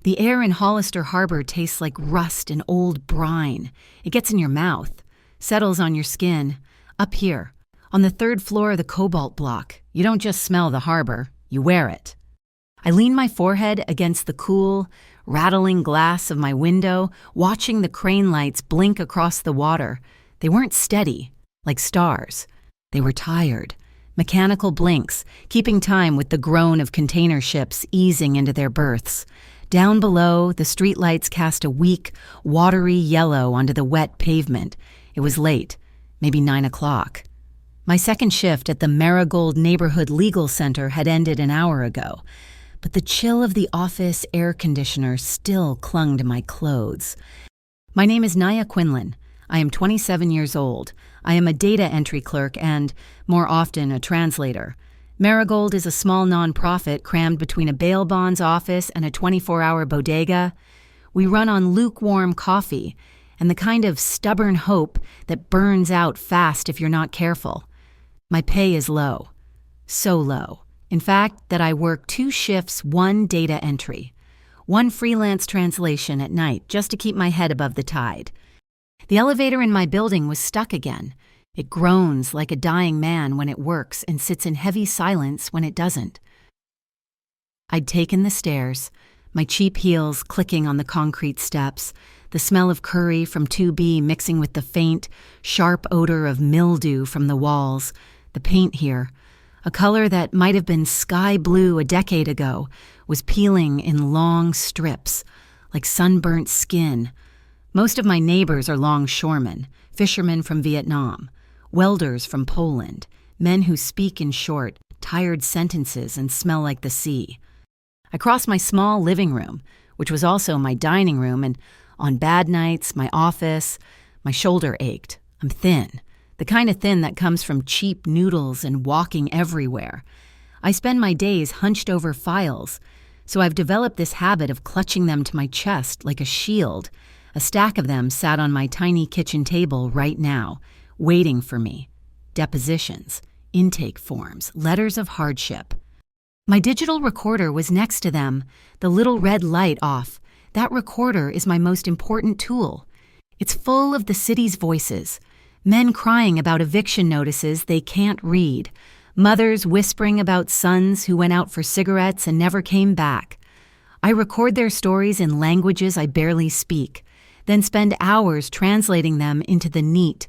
The air in Hollister Harbor tastes like rust and old brine. It gets in your mouth, settles on your skin. Up here, on the third floor of the Cobalt block, you don't just smell the harbor, you wear it. I lean my forehead against the cool, rattling glass of my window, watching the crane lights blink across the water. They weren't steady, like stars. They were tired, mechanical blinks, keeping time with the groan of container ships easing into their berths. Down below, the streetlights cast a weak, watery yellow onto the wet pavement. It was late, maybe 9 o'clock. My second shift at the Marigold Neighborhood Legal Center had ended an hour ago, but the chill of the office air conditioner still clung to my clothes. My name is Naya Quinlan. I am 27 years old. I am a data entry clerk and, more often, a translator. Marigold is a small nonprofit crammed between a bail bonds office and a 24-hour bodega. We run on lukewarm coffee and the kind of stubborn hope that burns out fast if you're not careful. My pay is low. So low. In fact, that I work 2 shifts, 1 data entry, 1 freelance translation at night just to keep my head above the tide. The elevator in my building was stuck again. It groans like a dying man when it works and sits in heavy silence when it doesn't. I'd taken the stairs, my cheap heels clicking on the concrete steps, the smell of curry from 2B mixing with the faint, sharp odor of mildew from the walls. The paint here, a color that might have been sky blue a decade ago, was peeling in long strips, like sunburnt skin. Most of my neighbors are longshoremen, fishermen from Vietnam, welders from Poland, men who speak in short, tired sentences and smell like the sea. I crossed my small living room, which was also my dining room, and on bad nights, my office, my shoulder ached. I'm thin, the kind of thin that comes from cheap noodles and walking everywhere. I spend my days hunched over files, so I've developed this habit of clutching them to my chest like a shield. A stack of them sat on my tiny kitchen table right now, waiting for me. Depositions, intake forms, letters of hardship. My digital recorder was next to them, the little red light off. That recorder is my most important tool. It's full of the city's voices, men crying about eviction notices they can't read, mothers whispering about sons who went out for cigarettes and never came back. I record their stories in languages I barely speak, then spend hours translating them into the neat,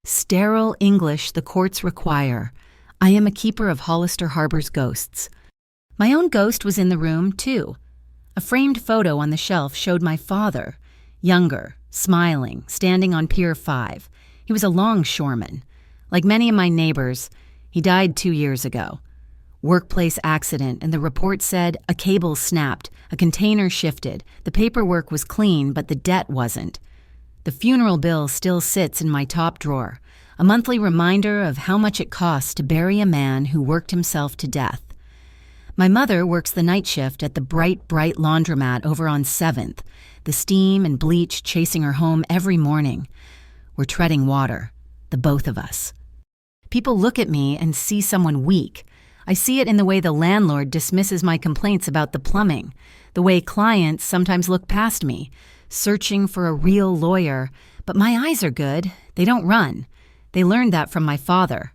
sterile English the courts require. I am a keeper of Hollister Harbor's ghosts. My own ghost was in the room, too. A framed photo on the shelf showed my father, younger, smiling, standing on Pier 5. He was a longshoreman. Like many of my neighbors, he died 2 years ago. Workplace accident, and the report said a cable snapped, a container shifted, the paperwork was clean, but the debt wasn't. The funeral bill still sits in my top drawer, a monthly reminder of how much it costs to bury a man who worked himself to death. My mother works the night shift at the bright laundromat over on 7th, the steam and bleach chasing her home every morning. We're treading water, the both of us. People look at me and see someone weak. I see it in the way the landlord dismisses my complaints about the plumbing, the way clients sometimes look past me, searching for a real lawyer, but my eyes are good. They don't run. They learned that from my father.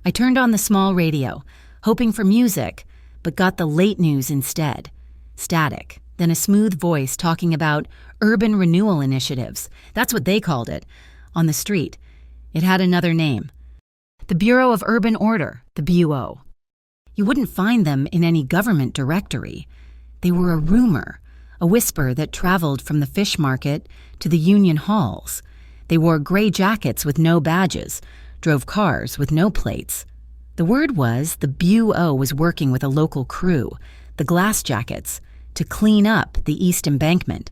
I turned on the small radio, hoping for music, but got the late news instead. Static, then a smooth voice talking about urban renewal initiatives. That's what they called it. On the street. It had another name. The Bureau of Urban Order, the BUO. You wouldn't find them in any government directory. They were a rumor, a whisper that traveled from the fish market to the union halls. They wore gray jackets with no badges, drove cars with no plates. The word was the BUO was working with a local crew, the Glass Jackets, to clean up the East Embankment.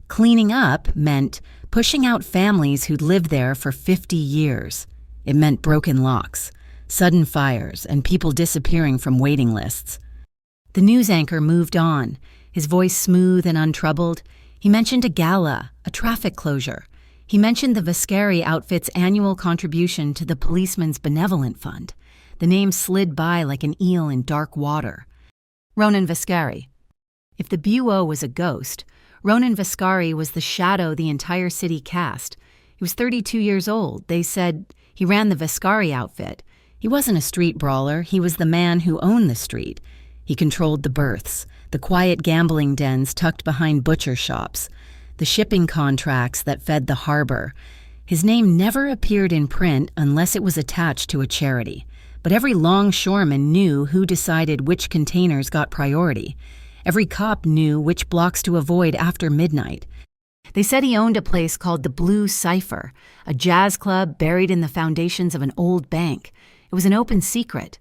Cleaning up meant pushing out families who'd lived there for 50 years. It meant broken locks, sudden fires, and people disappearing from waiting lists. The news anchor moved on, his voice smooth and untroubled. He mentioned a gala, a traffic closure. He mentioned the Viscari outfit's annual contribution to the Policeman's Benevolent Fund. The name slid by like an eel in dark water. Ronan Viscari. If the BUO was a ghost, Ronan Viscari was the shadow the entire city cast. He was 32 years old. They said he ran the Viscari outfit. He wasn't a street brawler. He was the man who owned the street. He controlled the berths, the quiet gambling dens tucked behind butcher shops, the shipping contracts that fed the harbor. His name never appeared in print unless it was attached to a charity. But every longshoreman knew who decided which containers got priority. Every cop knew which blocks to avoid after midnight. They said he owned a place called the Blue Cipher, a jazz club buried in the foundations of an old bank. It was an open secret.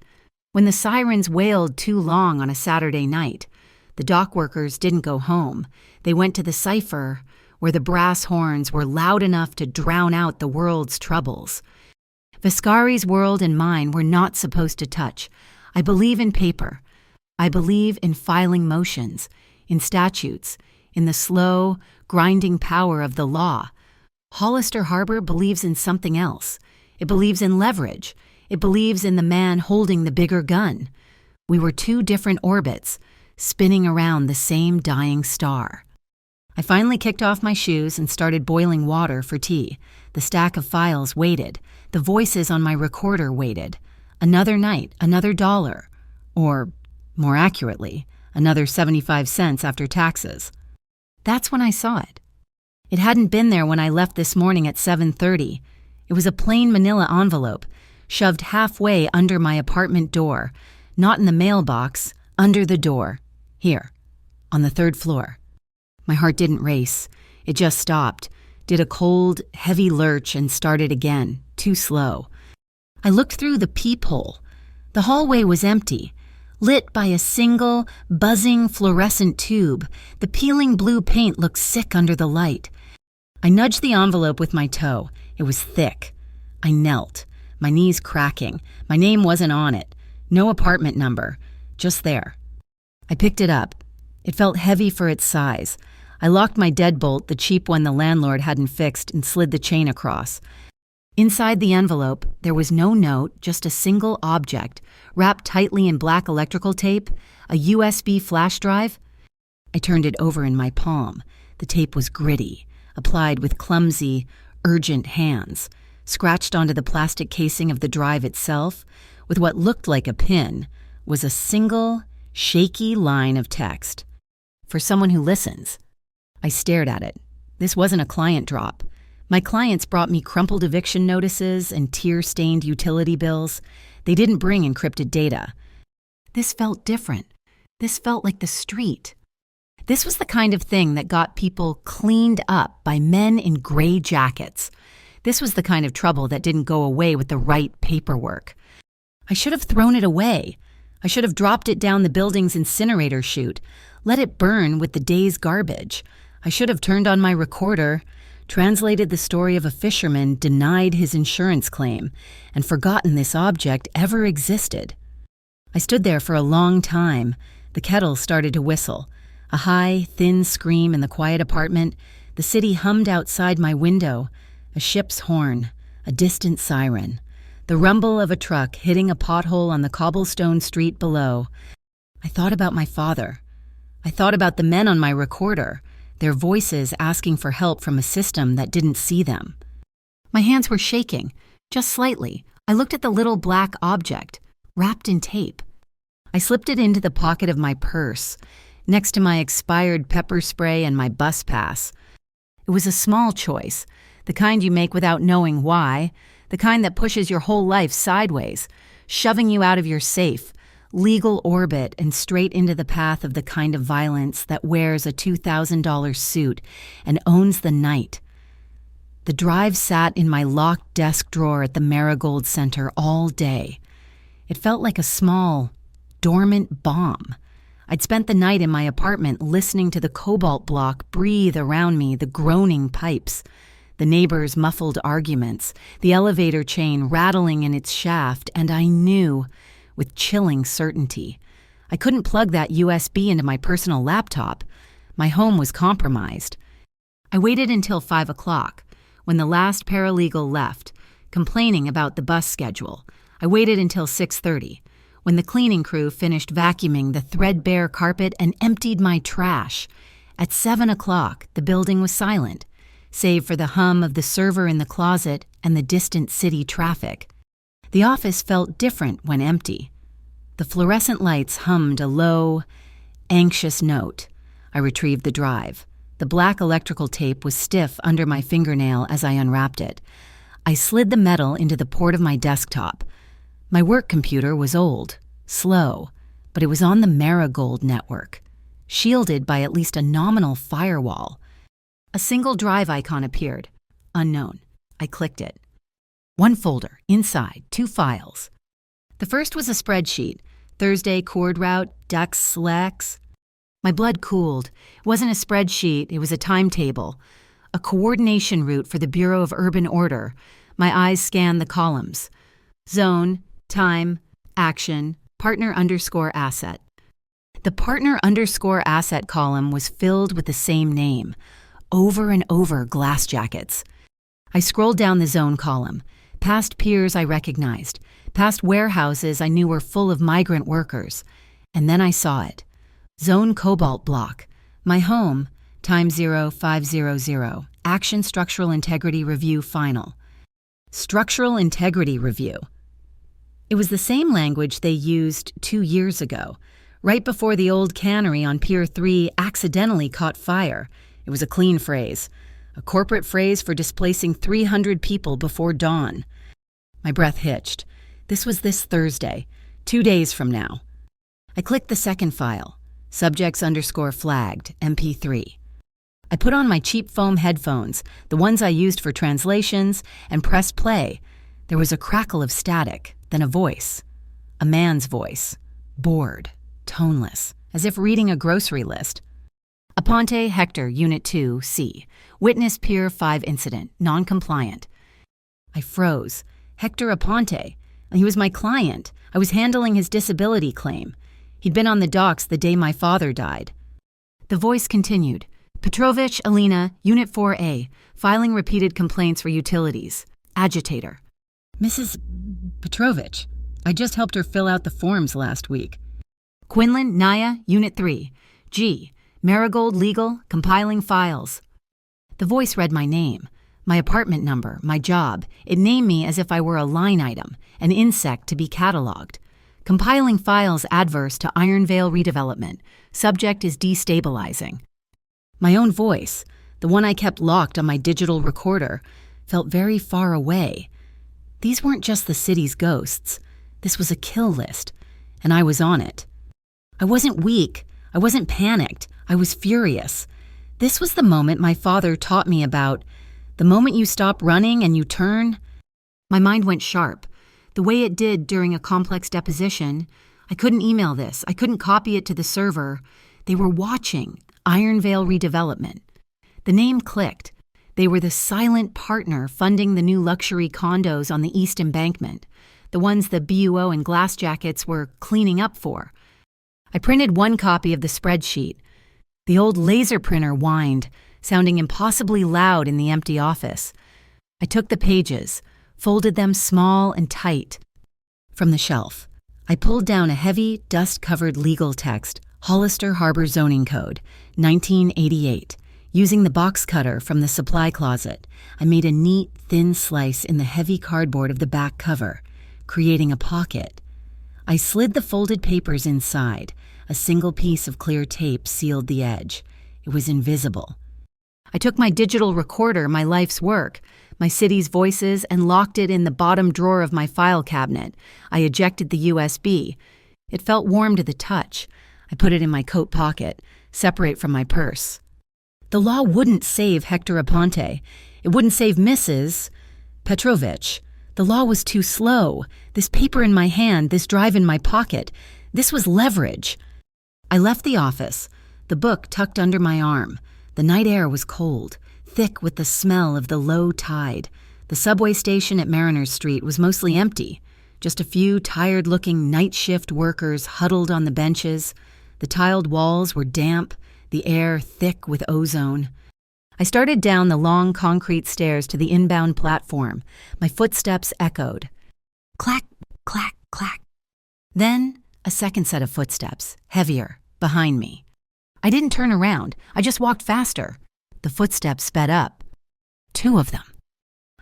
When the sirens wailed too long on a Saturday night, the dock workers didn't go home. They went to the cipher, where the brass horns were loud enough to drown out the world's troubles. Viscari's world and mine were not supposed to touch. I believe in paper. I believe in filing motions, in statutes, in the slow, grinding power of the law. Hollister Harbor believes in something else. It believes in leverage. It believes in the man holding the bigger gun. We were two different orbits, spinning around the same dying star. I finally kicked off my shoes and started boiling water for tea. The stack of files waited. The voices on my recorder waited. Another night, another $1. Or, more accurately, another 75 cents after taxes. That's when I saw it. It hadn't been there when I left this morning at 7:30. It was a plain manila envelope, shoved halfway under my apartment door. Not in the mailbox, under the door. Here, on the 3rd floor. My heart didn't race. It just stopped, did a cold, heavy lurch and started again, too slow. I looked through the peephole. The hallway was empty, lit by a single, buzzing fluorescent tube. The peeling blue paint looked sick under the light. I nudged the envelope with my toe. It was thick. I knelt, my knees cracking. My name wasn't on it. No apartment number. Just there. I picked it up. It felt heavy for its size. I locked my deadbolt, the cheap one the landlord hadn't fixed, and slid the chain across. Inside the envelope, there was no note, just a single object, wrapped tightly in black electrical tape, a USB flash drive. I turned it over in my palm. The tape was gritty, applied with clumsy, urgent hands, scratched onto the plastic casing of the drive itself, with what looked like a pin, was a single, shaky line of text. For someone who listens. I stared at it. This wasn't a client drop. My clients brought me crumpled eviction notices and tear-stained utility bills. They didn't bring encrypted data. This felt different. This felt like the street. This was the kind of thing that got people cleaned up by men in gray jackets. This was the kind of trouble that didn't go away with the right paperwork. I should have thrown it away. I should have dropped it down the building's incinerator chute, let it burn with the day's garbage. I should have turned on my recorder, translated the story of a fisherman denied his insurance claim, and forgotten this object ever existed. I stood there for a long time. The kettle started to whistle. A high, thin scream in the quiet apartment. The city hummed outside my window. A ship's horn, a distant siren. The rumble of a truck hitting a pothole on the cobblestone street below. I thought about my father. I thought about the men on my recorder, their voices asking for help from a system that didn't see them. My hands were shaking, just slightly. I looked at the little black object, wrapped in tape. I slipped it into the pocket of my purse, next to my expired pepper spray and my bus pass. It was a small choice, the kind you make without knowing why, the kind that pushes your whole life sideways, shoving you out of your safe, legal orbit and straight into the path of the kind of violence that wears a $2,000 suit and owns the night. The drive sat in my locked desk drawer at the Marigold Center all day. It felt like a small, dormant bomb. I'd spent the night in my apartment listening to the cobalt block breathe around me, the groaning pipes, the neighbors' muffled arguments, the elevator chain rattling in its shaft, and I knew, with chilling certainty, I couldn't plug that USB into my personal laptop. My home was compromised. I waited until 5 o'clock, when the last paralegal left, complaining about the bus schedule. I waited until 6:30, when the cleaning crew finished vacuuming the threadbare carpet and emptied my trash. At 7 o'clock, the building was silent, save for the hum of the server in the closet and the distant city traffic. The office felt different when empty. The fluorescent lights hummed a low, anxious note. I retrieved the drive. The black electrical tape was stiff under my fingernail as I unwrapped it. I slid the metal into the port of my desktop. My work computer was old, slow, but it was on the Marigold network, shielded by at least a nominal firewall. A single drive icon appeared. Unknown. I clicked it. One folder, inside, 2 files. The first was a spreadsheet. Thursday chord route, ducks, slacks. My blood cooled. It wasn't a spreadsheet, it was a timetable. A coordination route for the Bureau of Urban Order. My eyes scanned the columns. Zone, time, action, partner_asset. The partner_asset column was filled with the same name. Over and over, glass jackets. I scrolled down the zone column. Past peers I recognized. Past warehouses I knew were full of migrant workers. And then I saw it. Zone Cobalt Block. My home, time 0500. Action Structural Integrity Review Final. Structural Integrity Review. It was the same language they used 2 years ago, right before the old cannery on Pier 3 accidentally caught fire. It was a clean phrase, a corporate phrase for displacing 300 people before dawn. My breath hitched. This was this Thursday, 2 days from now. I clicked the second file, subjects_flagged, MP3. I put on my cheap foam headphones, the ones I used for translations, and pressed play. There was a crackle of static, then a voice. A man's voice. Bored, toneless, as if reading a grocery list. Aponte Hector, Unit 2, C. Witness Pier 5 incident, non-compliant. I froze. Hector Aponte. He was my client. I was handling his disability claim. He'd been on the docks the day my father died. The voice continued. Petrovich Alina, Unit 4A, filing repeated complaints for utilities. Agitator. Mrs. Petrovich, I just helped her fill out the forms last week. Quinlan, Naya, Unit 3, G, Marigold Legal, compiling files. The voice read my name, my apartment number, my job. It named me as if I were a line item, an insect to be cataloged. Compiling files adverse to Ironvale redevelopment. Subject is destabilizing. My own voice, the one I kept locked on my digital recorder, felt very far away. These weren't just the city's ghosts. This was a kill list, and I was on it. I wasn't weak. I wasn't panicked. I was furious. This was the moment my father taught me about. The moment you stop running and you turn. My mind went sharp, the way it did during a complex deposition. I couldn't email this. I couldn't copy it to the server. They were watching. Ironvale redevelopment. The name clicked. They were the silent partner funding the new luxury condos on the East Embankment, the ones the BUO and glass jackets were cleaning up for. I printed one copy of the spreadsheet. The old laser printer whined, sounding impossibly loud in the empty office. I took the pages, folded them small and tight. From the shelf, I pulled down a heavy, dust-covered legal text, Hollister Harbor Zoning Code, 1988. Using the box cutter from the supply closet, I made a neat, thin slice in the heavy cardboard of the back cover, creating a pocket. I slid the folded papers inside. A single piece of clear tape sealed the edge. It was invisible. I took my digital recorder, my life's work, my city's voices, and locked it in the bottom drawer of my file cabinet. I ejected the USB. It felt warm to the touch. I put it in my coat pocket, separate from my purse. The law wouldn't save Hector Aponte. It wouldn't save Mrs. Petrovich. The law was too slow. This paper in my hand, this drive in my pocket, this was leverage. I left the office, the book tucked under my arm. The night air was cold, thick with the smell of the low tide. The subway station at Mariners Street was mostly empty. Just a few tired-looking night shift workers huddled on the benches. The tiled walls were damp, the air thick with ozone. I started down the long concrete stairs to the inbound platform. My footsteps echoed. Clack, clack, clack. Then, a second set of footsteps, heavier, behind me. I didn't turn around, I just walked faster. The footsteps sped up. 2 of them.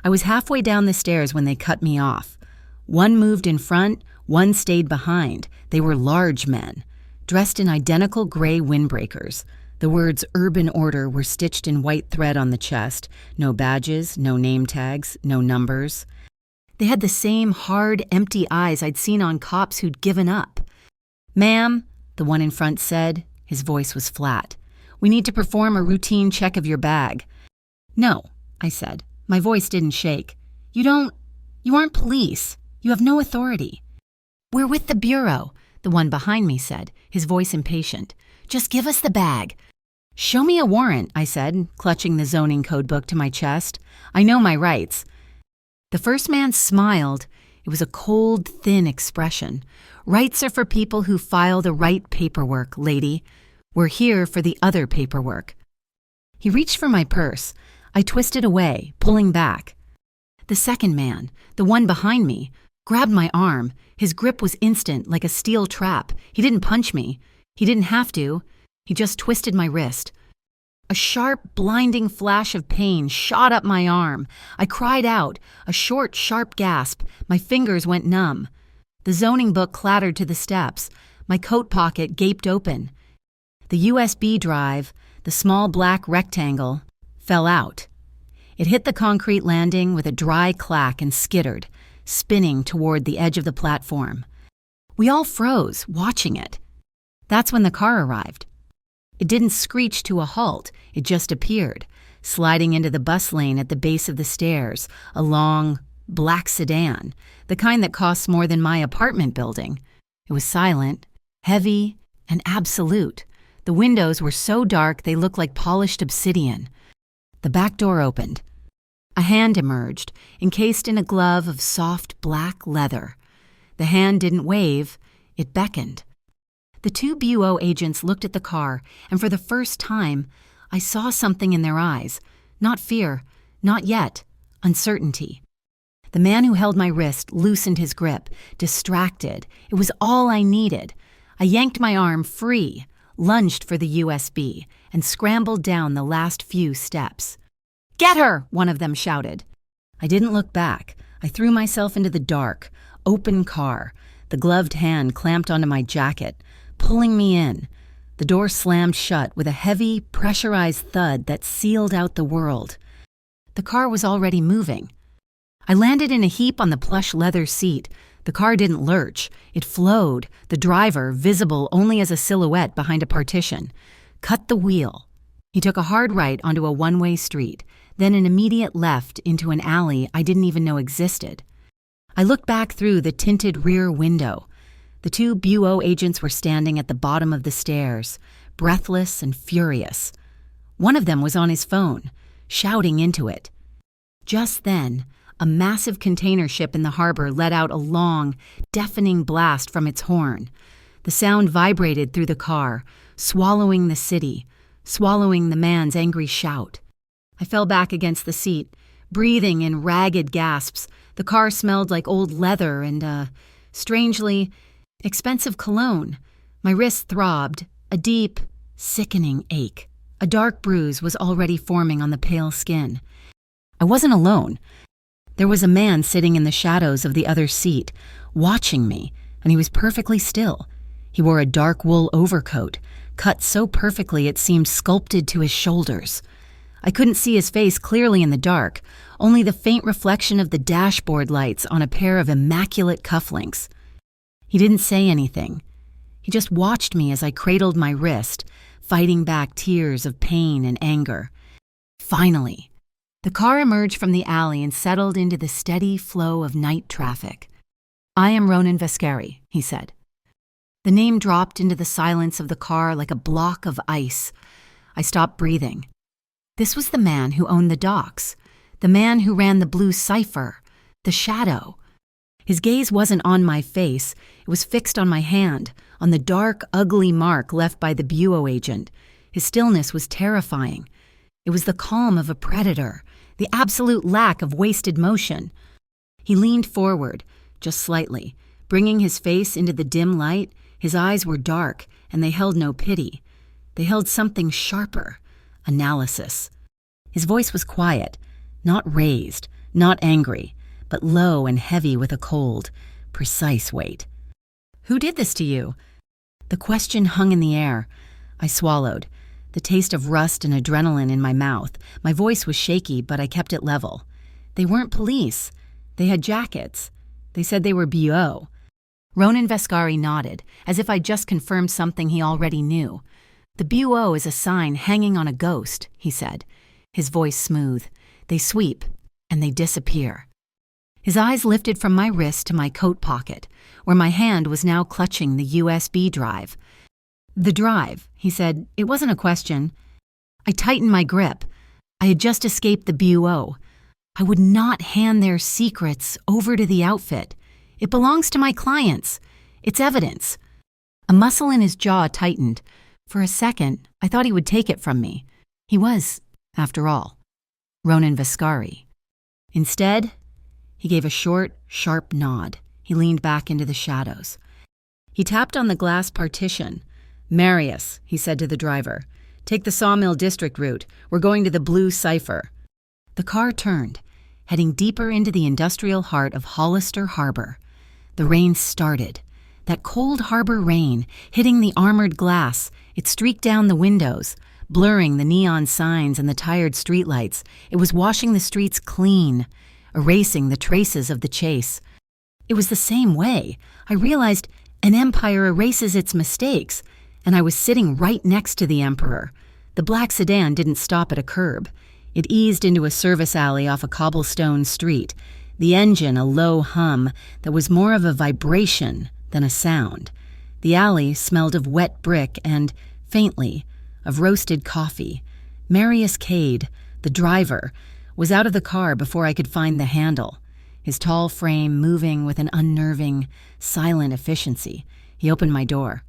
I was halfway down the stairs when they cut me off. One moved in front, one stayed behind. They were large men, dressed in identical gray windbreakers. The words Urban Order were stitched in white thread on the chest. No badges, no name tags, no numbers. They had the same hard, empty eyes I'd seen on cops who'd given up. "Ma'am," the one in front said. His voice was flat. "We need to perform a routine check of your bag." "No," I said. My voice didn't shake. You aren't police. You have no authority." "We're with the Bureau," the one behind me said, his voice impatient. "Just give us the bag." "Show me a warrant," I said, clutching the zoning code book to my chest. "I know my rights." The first man smiled. It was a cold, thin expression. "Rights are for people who file the right paperwork, lady. We're here for the other paperwork." He reached for my purse. I twisted away, pulling back. The second man, the one behind me, grabbed my arm. His grip was instant, like a steel trap. He didn't punch me. He didn't have to. He just twisted my wrist. A sharp, blinding flash of pain shot up my arm. I cried out, a short, sharp gasp. My fingers went numb. The zoning book clattered to the steps. My coat pocket gaped open. The USB drive, the small black rectangle, fell out. It hit the concrete landing with a dry clack and skittered, spinning toward the edge of the platform. We all froze, watching it. That's when the car arrived. It didn't screech to a halt, it just appeared, sliding into the bus lane at the base of the stairs, a long, black sedan, the kind that costs more than my apartment building. It was silent, heavy, and absolute. The windows were so dark they looked like polished obsidian. The back door opened. A hand emerged, encased in a glove of soft black leather. The hand didn't wave, it beckoned. The 2 BUO agents looked at the car, and for the first time, I saw something in their eyes. Not fear, not yet, uncertainty. The man who held my wrist loosened his grip, distracted. It was all I needed. I yanked my arm free, lunged for the USB, and scrambled down the last few steps. "Get her!" one of them shouted. I didn't look back. I threw myself into the dark, open car. The gloved hand clamped onto my jacket, pulling me in. The door slammed shut with a heavy, pressurized thud that sealed out the world. The car was already moving. I landed in a heap on the plush leather seat. The car didn't lurch. It flowed, the driver, visible only as a silhouette behind a partition, cut the wheel. He took a hard right onto a one-way street, then an immediate left into an alley I didn't even know existed. I looked back through the tinted rear window. The 2 BUO agents were standing at the bottom of the stairs, breathless and furious. One of them was on his phone, shouting into it. Just then, a massive container ship in the harbor let out a long, deafening blast from its horn. The sound vibrated through the car, swallowing the city, swallowing the man's angry shout. I fell back against the seat, breathing in ragged gasps. The car smelled like old leather and, strangely, expensive cologne. My wrist throbbed, a deep, sickening ache. A dark bruise was already forming on the pale skin. I wasn't alone. There was a man sitting in the shadows of the other seat, watching me, and he was perfectly still. He wore a dark wool overcoat, cut so perfectly it seemed sculpted to his shoulders. I couldn't see his face clearly in the dark, only the faint reflection of the dashboard lights on a pair of immaculate cufflinks. He didn't say anything. He just watched me as I cradled my wrist, fighting back tears of pain and anger. Finally, the car emerged from the alley and settled into the steady flow of night traffic. "I am Ronan Vescari," he said. The name dropped into the silence of the car like a block of ice. I stopped breathing. This was the man who owned the docks, the man who ran the blue cipher, the shadow. His gaze wasn't on my face, it was fixed on my hand, on the dark, ugly mark left by the BUO agent. His stillness was terrifying. It was the calm of a predator, the absolute lack of wasted motion. He leaned forward, just slightly, Bringing his face into the dim light, his eyes were dark, and they held no pity. They held something sharper, analysis. His voice was quiet, not raised, not angry, but low and heavy with a cold, precise weight. "Who did this to you?" The question hung in the air. I swallowed, the taste of rust and adrenaline in my mouth. My voice was shaky, but I kept it level. They weren't police. They had jackets. They said they were BO. Ronan Vescari nodded, as if I'd just confirmed something he already knew. "The BO is a sign hanging on a ghost," he said, his voice smooth. "They sweep, and they disappear." His eyes lifted from my wrist to my coat pocket, where my hand was now clutching the USB drive. "The drive," he said. "It wasn't a question." I tightened my grip. I had just escaped the BO. I would not hand their secrets over to the outfit. It belongs to my clients. It's evidence. A muscle in his jaw tightened. For a second, I thought he would take it from me. He was, after all, Ronan Vescari. Instead, he gave a short, sharp nod. He leaned back into the shadows. He tapped on the glass partition. "Marius," he said to the driver, "take the Sawmill District route. We're going to the Blue Cipher." The car turned, heading deeper into the industrial heart of Hollister Harbor. The rain started. That cold harbor rain, hitting the armored glass, it streaked down the windows, blurring the neon signs and the tired streetlights. It was washing the streets clean, erasing the traces of the chase. It was the same way. I realized an empire erases its mistakes, and I was sitting right next to the emperor. The black sedan didn't stop at a curb. It eased into a service alley off a cobblestone street, the engine a low hum that was more of a vibration than a sound. The alley smelled of wet brick and, faintly, of roasted coffee. Marius Cade, the driver, was out of the car before I could find the handle, his tall frame moving with an unnerving, silent efficiency. He opened my door.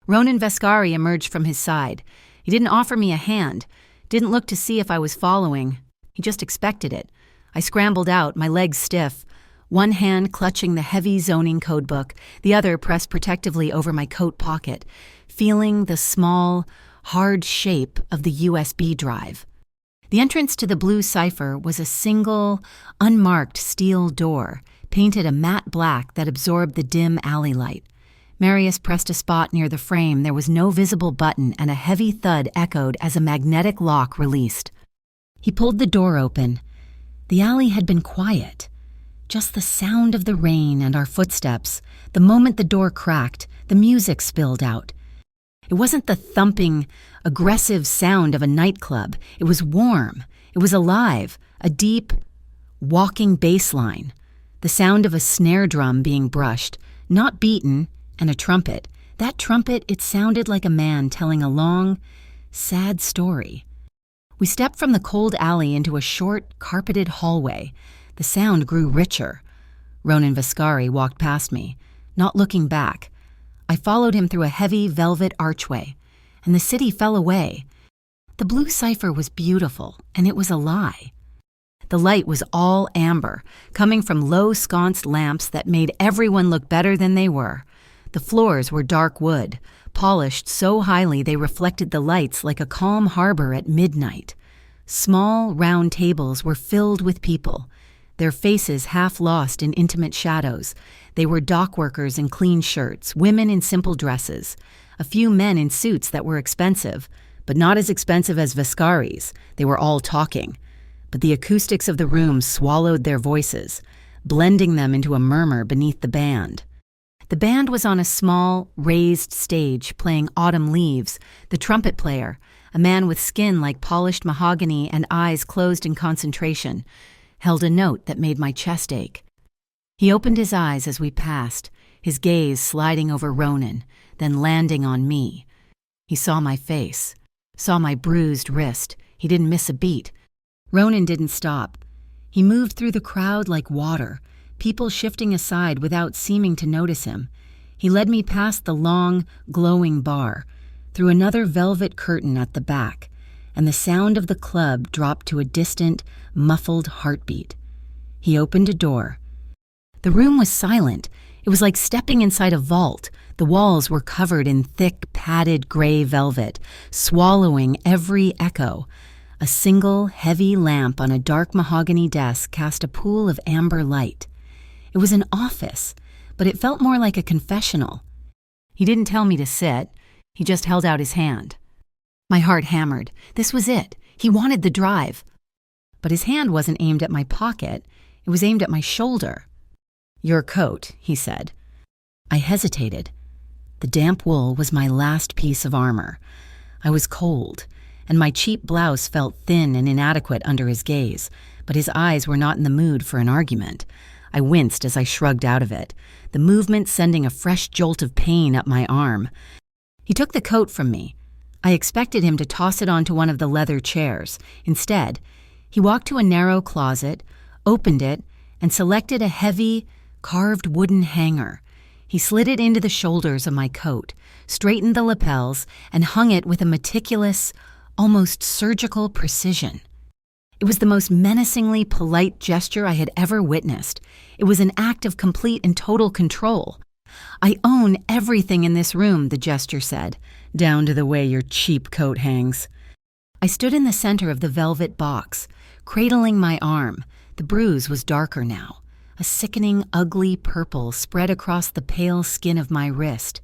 Ronan Vescari emerged from his side. He didn't offer me a hand, didn't look to see if I was following. He just expected it. I scrambled out, my legs stiff, one hand clutching the heavy zoning codebook, the other pressed protectively over my coat pocket, feeling the small, hard shape of the USB drive. The entrance to the Blue Cipher was a single, unmarked steel door, painted a matte black that absorbed the dim alley light. Marius pressed a spot near the frame. There was no visible button, and a heavy thud echoed as a magnetic lock released. He pulled the door open. The alley had been quiet. Just the sound of the rain and our footsteps. The moment the door cracked, the music spilled out. It wasn't the thumping, aggressive sound of a nightclub. It was warm. It was alive, a deep, walking bass line. The sound of a snare drum being brushed, not beaten, and a trumpet. That trumpet, it sounded like a man telling a long, sad story. We stepped from the cold alley into a short, carpeted hallway. The sound grew richer. Ronan Vescari walked past me, not looking back. I followed him through a heavy velvet archway, and the city fell away. The Blue Cipher was beautiful, and it was a lie. The light was all amber, coming from low sconced lamps that made everyone look better than they were. The floors were dark wood, polished so highly they reflected the lights like a calm harbor at midnight. Small, round tables were filled with people, their faces half lost in intimate shadows. They were dock workers in clean shirts, women in simple dresses, a few men in suits that were expensive, but not as expensive as Vescari's. They were all talking, but the acoustics of the room swallowed their voices, blending them into a murmur beneath the band. The band was on a small, raised stage playing Autumn Leaves. The trumpet player, a man with skin like polished mahogany and eyes closed in concentration, held a note that made my chest ache. He opened his eyes as we passed, his gaze sliding over Ronan, then landing on me. He saw my face, saw my bruised wrist. He didn't miss a beat. Ronan didn't stop. He moved through the crowd like water, people shifting aside without seeming to notice him. He led me past the long, glowing bar, through another velvet curtain at the back, and the sound of the club dropped to a distant, muffled heartbeat. He opened a door. The room was silent. It was like stepping inside a vault. The walls were covered in thick, padded gray velvet, swallowing every echo. A single, heavy lamp on a dark mahogany desk cast a pool of amber light. It was an office, but it felt more like a confessional. He didn't tell me to sit. He just held out his hand. My heart hammered. This was it. He wanted the drive. But his hand wasn't aimed at my pocket. It was aimed at my shoulder. "Your coat," he said. I hesitated. The damp wool was my last piece of armor. I was cold, and my cheap blouse felt thin and inadequate under his gaze, but his eyes were not in the mood for an argument. I winced as I shrugged out of it, the movement sending a fresh jolt of pain up my arm. He took the coat from me. I expected him to toss it onto one of the leather chairs. Instead, he walked to a narrow closet, opened it, and selected a heavy, carved wooden hanger. He slid it into the shoulders of my coat, straightened the lapels, and hung it with a meticulous, almost surgical precision. It was the most menacingly polite gesture I had ever witnessed. It was an act of complete and total control. "I own everything in this room," the gesture said, "down to the way your cheap coat hangs." I stood in the center of the velvet box, cradling my arm. The bruise was darker now. A sickening, ugly purple spread across the pale skin of my wrist.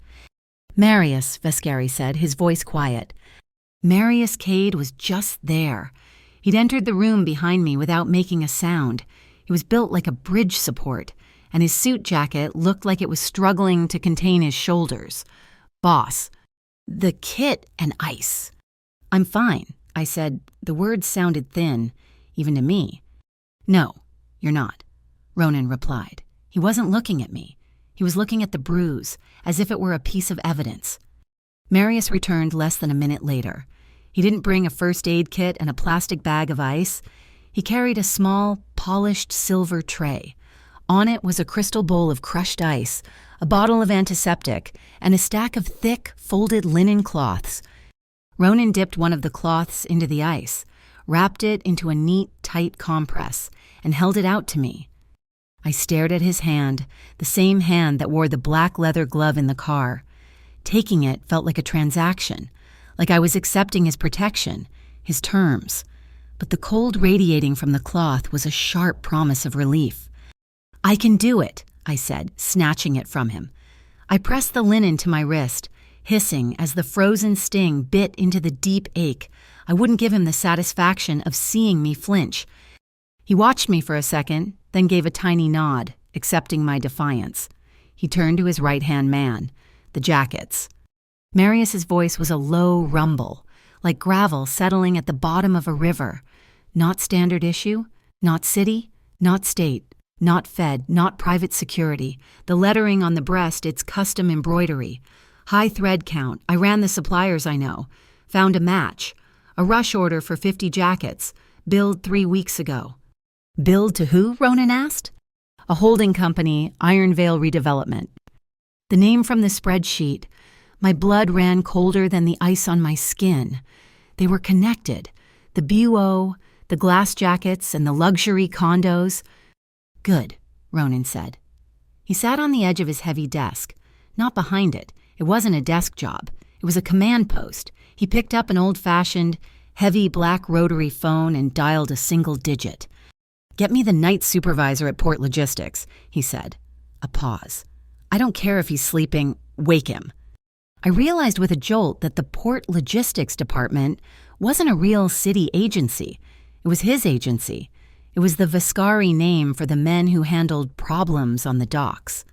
"Marius," Vescari said, his voice quiet. Marius Cade was just there. He'd entered the room behind me without making a sound. He was built like a bridge support, and his suit jacket looked like it was struggling to contain his shoulders. "Boss, the kit and ice." "I'm fine," I said. The words sounded thin, even to me. "No, you're not," Ronan replied. He wasn't looking at me. He was looking at the bruise, as if it were a piece of evidence. Marius returned less than a minute later. He didn't bring a first aid kit and a plastic bag of ice. He carried a small, polished silver tray. On it was a crystal bowl of crushed ice, a bottle of antiseptic, and a stack of thick, folded linen cloths. Ronan dipped one of the cloths into the ice, wrapped it into a neat, tight compress, and held it out to me. I stared at his hand, the same hand that wore the black leather glove in the car. Taking it felt like a transaction, like I was accepting his protection, his terms. But the cold radiating from the cloth was a sharp promise of relief. "I can do it," I said, snatching it from him. I pressed the linen to my wrist, hissing as the frozen sting bit into the deep ache. I wouldn't give him the satisfaction of seeing me flinch. He watched me for a second, then gave a tiny nod, accepting my defiance. He turned to his right-hand man, the jackets. Marius's voice was a low rumble, like gravel settling at the bottom of a river. Not standard issue, not city, not state, not Fed, not private security. The lettering on the breast, its custom embroidery. High thread count. I ran the suppliers I know. Found a match. A rush order for 50 jackets. Billed 3 weeks ago. "Billed to who?" Ronan asked. "A holding company, Iron Vale Redevelopment." The name from the spreadsheet. My blood ran colder than the ice on my skin. They were connected. The BUO, the glass jackets, and the luxury condos. "Good," Ronan said. He sat on the edge of his heavy desk. Not behind it. It wasn't a desk job. It was a command post. He picked up an old-fashioned, heavy black rotary phone and dialed a single digit. "Get me the night supervisor at Port Logistics," he said. A pause. "I don't care if he's sleeping. Wake him." I realized with a jolt that the Port Logistics Department wasn't a real city agency. It was his agency. It was the Vescari name for the men who handled problems on the docks.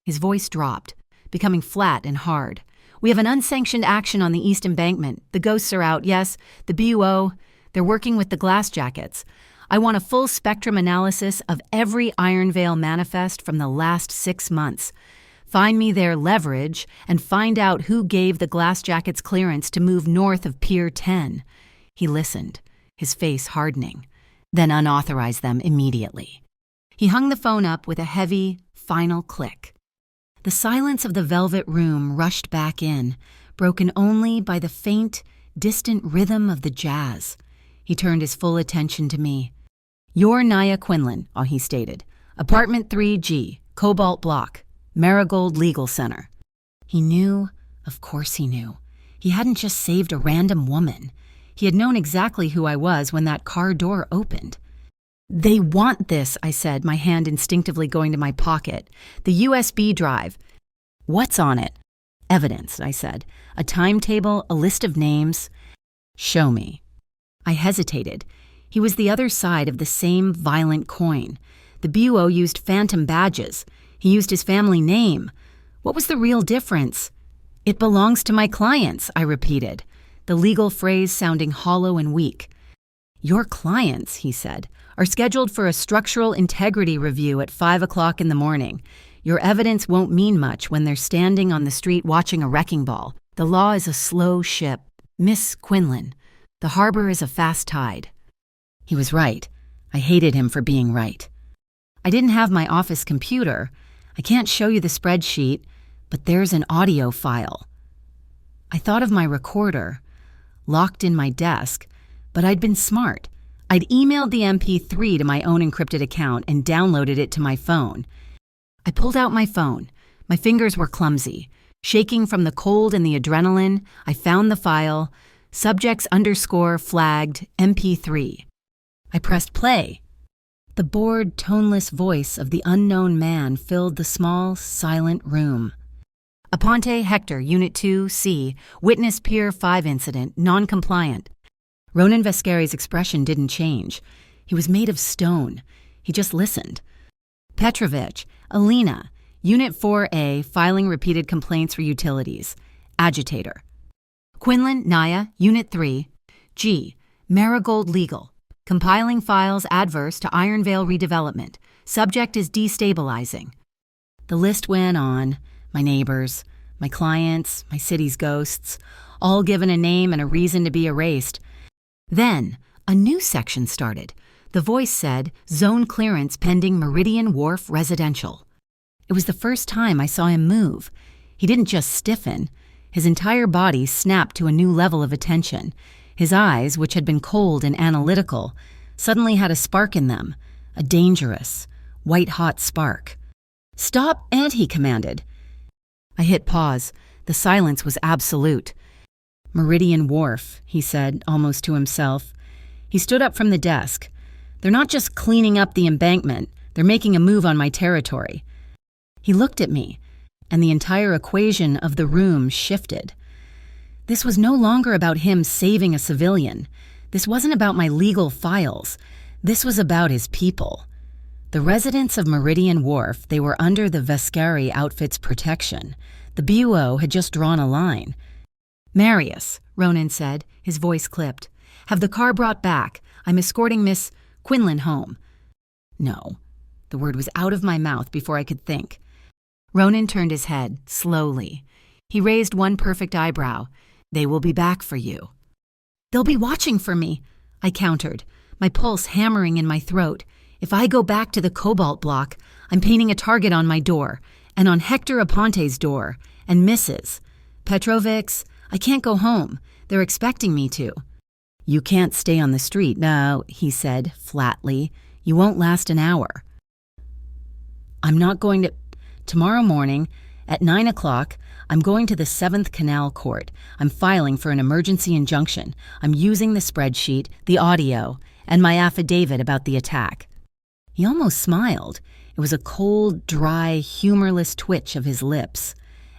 His voice dropped, becoming flat and hard. "We have an unsanctioned action on the East Embankment. The ghosts are out, yes. The BUO, they're working with the glass jackets. I want a full spectrum analysis of every Iron Vale manifest from the last 6 months. Find me their leverage and find out who gave the glass jackets clearance to move north of Pier 10. He listened, his face hardening, then unauthorized them immediately. He hung the phone up with a heavy, final click. The silence of the velvet room rushed back in, broken only by the faint, distant rhythm of the jazz. He turned his full attention to me. "You're Naya Quinlan," he stated. "Apartment 3G, Cobalt Block. Marigold Legal Center. He knew, of course he knew. He hadn't just saved a random woman. He had known exactly who I was when that car door opened. "They want this," I said, my hand instinctively going to my pocket. "The USB drive." "What's on it?" "Evidence," I said. "A timetable, a list of names." "Show me." I hesitated. He was the other side of the same violent coin. The bureau used phantom badges. He used his family name. What was the real difference? "It belongs to my clients," I repeated, the legal phrase sounding hollow and weak. "Your clients," he said, "are scheduled for a structural integrity review at 5 o'clock in the morning. Your evidence won't mean much when they're standing on the street watching a wrecking ball. The law is a slow ship. Miss Quinlan, the harbor is a fast tide." He was right. I hated him for being right. I didn't have my office computer. I can't show you the spreadsheet, but there's an audio file. I thought of my recorder, locked in my desk, but I'd been smart. I'd emailed the MP3 to my own encrypted account and downloaded it to my phone. I pulled out my phone. My fingers were clumsy. Shaking from the cold and the adrenaline, I found the file, subjects_flagged MP3. I pressed play. The bored, toneless voice of the unknown man filled the small, silent room. "Aponte Hector, Unit 2C, witness Pier 5 incident, non-compliant." Ronan Vascari's expression didn't change. He was made of stone. He just listened. "Petrovich, Alina, Unit 4A, filing repeated complaints for utilities. Agitator." "Quinlan, Naya, Unit 3, G, Marigold Legal. Compiling files adverse to Iron Vale redevelopment. Subject is destabilizing." The list went on. My neighbors, my clients, my city's ghosts, all given a name and a reason to be erased. Then, a new section started. The voice said, "Zone clearance pending Meridian Wharf Residential." It was the first time I saw him move. He didn't just stiffen. His entire body snapped to a new level of attention. His eyes, which had been cold and analytical, suddenly had a spark in them, a dangerous, white-hot spark. "Stop!" he commanded. I hit pause. The silence was absolute. "Meridian Wharf," he said, almost to himself. He stood up from the desk. "They're not just cleaning up the embankment. They're making a move on my territory." He looked at me, and the entire equation of the room shifted. This was no longer about him saving a civilian. This wasn't about my legal files. This was about his people. The residents of Meridian Wharf, they were under the Vascari outfit's protection. The bureau had just drawn a line. "Marius," Ronan said, his voice clipped. "Have the car brought back. I'm escorting Miss Quinlan home." No. The word was out of my mouth before I could think. Ronan turned his head, slowly. He raised one perfect eyebrow. "They will be back for you." "They'll be watching for me," I countered, my pulse hammering in my throat. If I go back to the Cobalt block, I'm painting a target on my door, and on Hector Aponte's door, and Mrs. Petrovic's. I can't go home. They're expecting me to. "You can't stay on the street." "No," he said, flatly. "You won't last an hour." "I'm not going to—" "Tomorrow morning, at 9 o'clock, I'm going to the 7th Canal Court. I'm filing for an emergency injunction. I'm using the spreadsheet, the audio, and my affidavit about the attack." He almost smiled. It was a cold, dry, humorless twitch of his lips.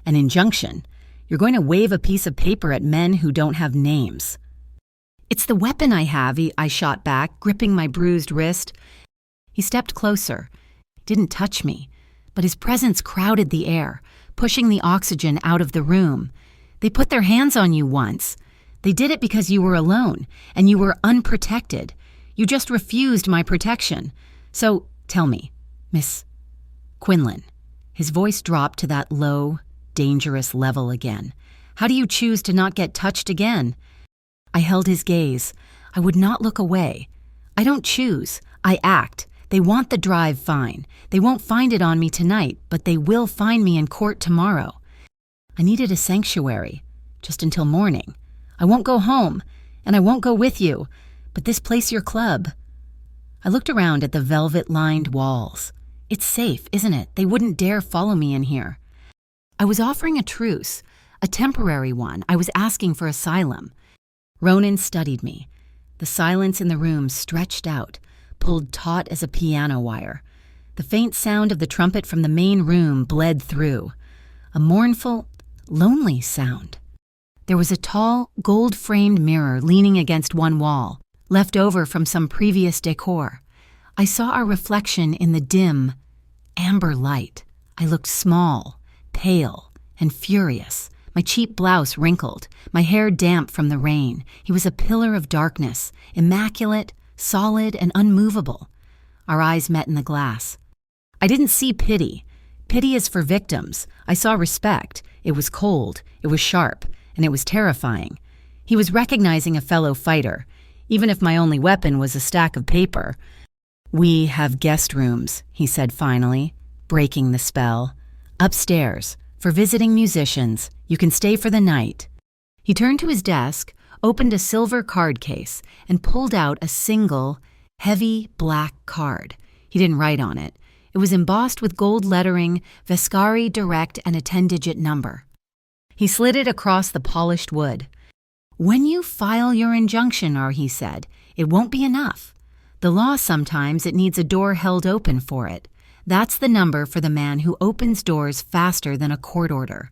"An injunction? You're going to wave a piece of paper at men who don't have names." "It's the weapon I have," I shot back, gripping my bruised wrist. He stepped closer. He didn't touch me, but his presence crowded the air, pushing the oxygen out of the room. "They put their hands on you once. They did it because you were alone, and you were unprotected. You just refused my protection. So, tell me, Miss Quinlan." His voice dropped to that low, dangerous level again. "How do you choose to not get touched again?" I held his gaze. I would not look away. "I don't choose. I act. They want the drive fine. They won't find it on me tonight, but they will find me in court tomorrow. I needed a sanctuary, just until morning. I won't go home, and I won't go with you, but this place your club." I looked around at the velvet-lined walls. "It's safe, isn't it? They wouldn't dare follow me in here." I was offering a truce, a temporary one. I was asking for asylum. Ronan studied me. The silence in the room stretched out, pulled taut as a piano wire. The faint sound of the trumpet from the main room bled through. A mournful, lonely sound. There was a tall, gold-framed mirror leaning against one wall, left over from some previous decor. I saw our reflection in the dim, amber light. I looked small, pale, and furious. My cheap blouse wrinkled, my hair damp from the rain. He was a pillar of darkness, immaculate, solid, and unmovable. Our eyes met in the glass. I didn't see pity. Pity is for victims. I saw respect. It was cold, it was sharp, and it was terrifying. He was recognizing a fellow fighter, even if my only weapon was a stack of paper. "We have guest rooms," he said finally, breaking the spell. "Upstairs, for visiting musicians. You can stay for the night." He turned to his desk, opened a silver card case, and pulled out a single, heavy black card. He didn't write on it. It was embossed with gold lettering, Vescari Direct, and a 10-digit number. He slid it across the polished wood. "When you file your injunction," he said, "it won't be enough. The law sometimes it needs a door held open for it. That's the number for the man who opens doors faster than a court order."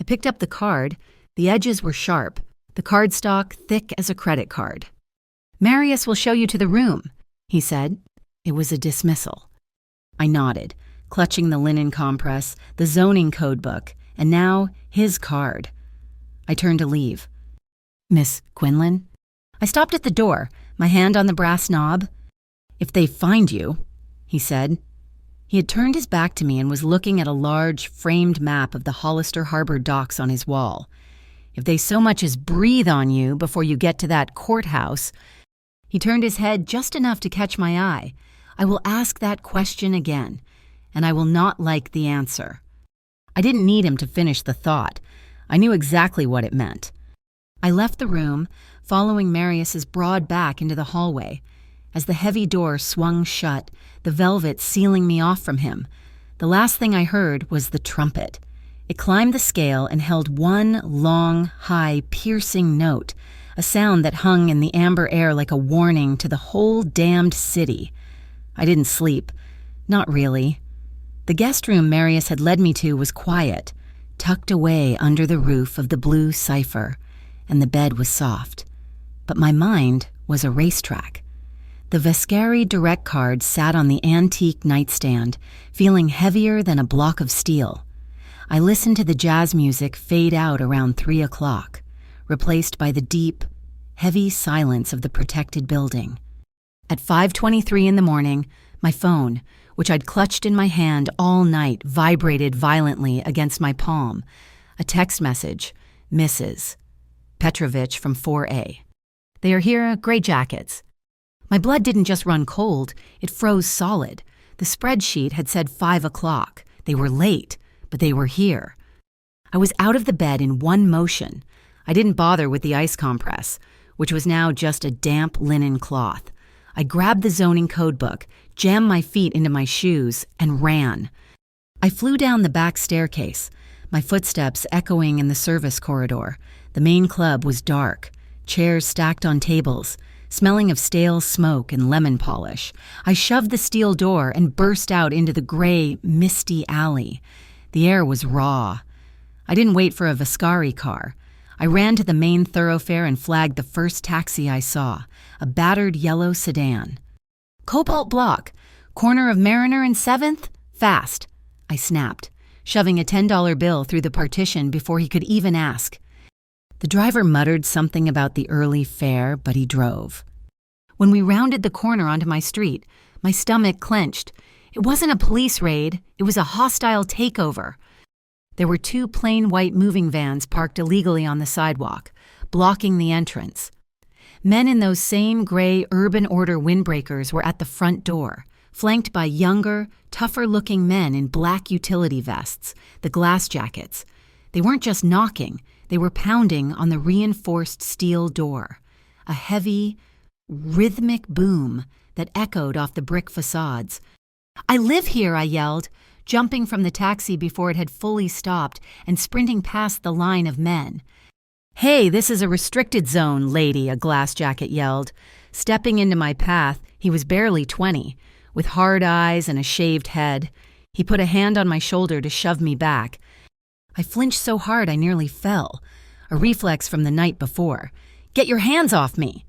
I picked up the card. The edges were sharp, the cardstock thick as a credit card. "Marius will show you to the room," he said. It was a dismissal. I nodded, clutching the linen compress, the zoning code book, and now his card. I turned to leave. "Miss Quinlan?" I stopped at the door, my hand on the brass knob. "If they find you," he said. He had turned his back to me and was looking at a large, framed map of the Hollister Harbor docks on his wall. "If they so much as breathe on you before you get to that courthouse—" He turned his head just enough to catch my eye. "I will ask that question again, and I will not like the answer." I didn't need him to finish the thought. I knew exactly what it meant. I left the room, following Marius's broad back into the hallway. As the heavy door swung shut, the velvet sealing me off from him, the last thing I heard was the trumpet. It climbed the scale and held one long, high, piercing note, a sound that hung in the amber air like a warning to the whole damned city. I didn't sleep. Not really. The guest room Marius had led me to was quiet, tucked away under the roof of the blue cipher, and the bed was soft. But my mind was a racetrack. The Vescari Direct card sat on the antique nightstand, feeling heavier than a block of steel. I listened to the jazz music fade out around 3 o'clock, replaced by the deep, heavy silence of the protected building. At 5:23 in the morning, my phone, which I'd clutched in my hand all night, vibrated violently against my palm. A text message, Mrs. Petrovich from 4A. "They are here, gray jackets." My blood didn't just run cold, it froze solid. The spreadsheet had said 5 o'clock. They were late, but they were here. I was out of the bed in one motion. I didn't bother with the ice compress, which was now just a damp linen cloth. I grabbed the zoning code book, jammed my feet into my shoes, and ran. I flew down the back staircase, my footsteps echoing in the service corridor. The main club was dark, chairs stacked on tables, smelling of stale smoke and lemon polish. I shoved the steel door and burst out into the gray, misty alley. The air was raw. I didn't wait for a Vescari car. I ran to the main thoroughfare and flagged the first taxi I saw, a battered yellow sedan. "Cobalt block, corner of Mariner and 7th, fast," I snapped, shoving a $10 bill through the partition before he could even ask. The driver muttered something about the early fare, but he drove. When we rounded the corner onto my street, my stomach clenched. It wasn't a police raid, it was a hostile takeover. There were 2 plain white moving vans parked illegally on the sidewalk, blocking the entrance. Men in those same gray urban order windbreakers were at the front door, flanked by younger, tougher-looking men in black utility vests, the glass jackets. They weren't just knocking, they were pounding on the reinforced steel door, a heavy, rhythmic boom that echoed off the brick facades. "I live here," I yelled, jumping from the taxi before it had fully stopped and sprinting past the line of men. "Hey, this is a restricted zone, lady," a glass jacket yelled. Stepping into my path, he was barely 20, with hard eyes and a shaved head. He put a hand on my shoulder to shove me back. I flinched so hard I nearly fell, a reflex from the night before. "Get your hands off me!"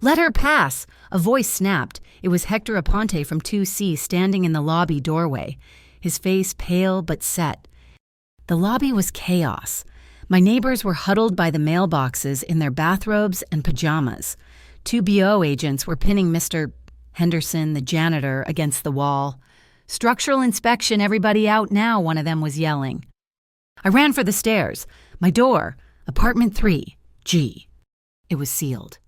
"Let her pass!" A voice snapped. It was Hector Aponte from 2C standing in the lobby doorway, his face pale but set. The lobby was chaos. My neighbors were huddled by the mailboxes in their bathrobes and pajamas. 2 BO agents were pinning Mr. Henderson, the janitor, against the wall. "Structural inspection, everybody out now," one of them was yelling. I ran for the stairs. My door, apartment 3, G. It was sealed.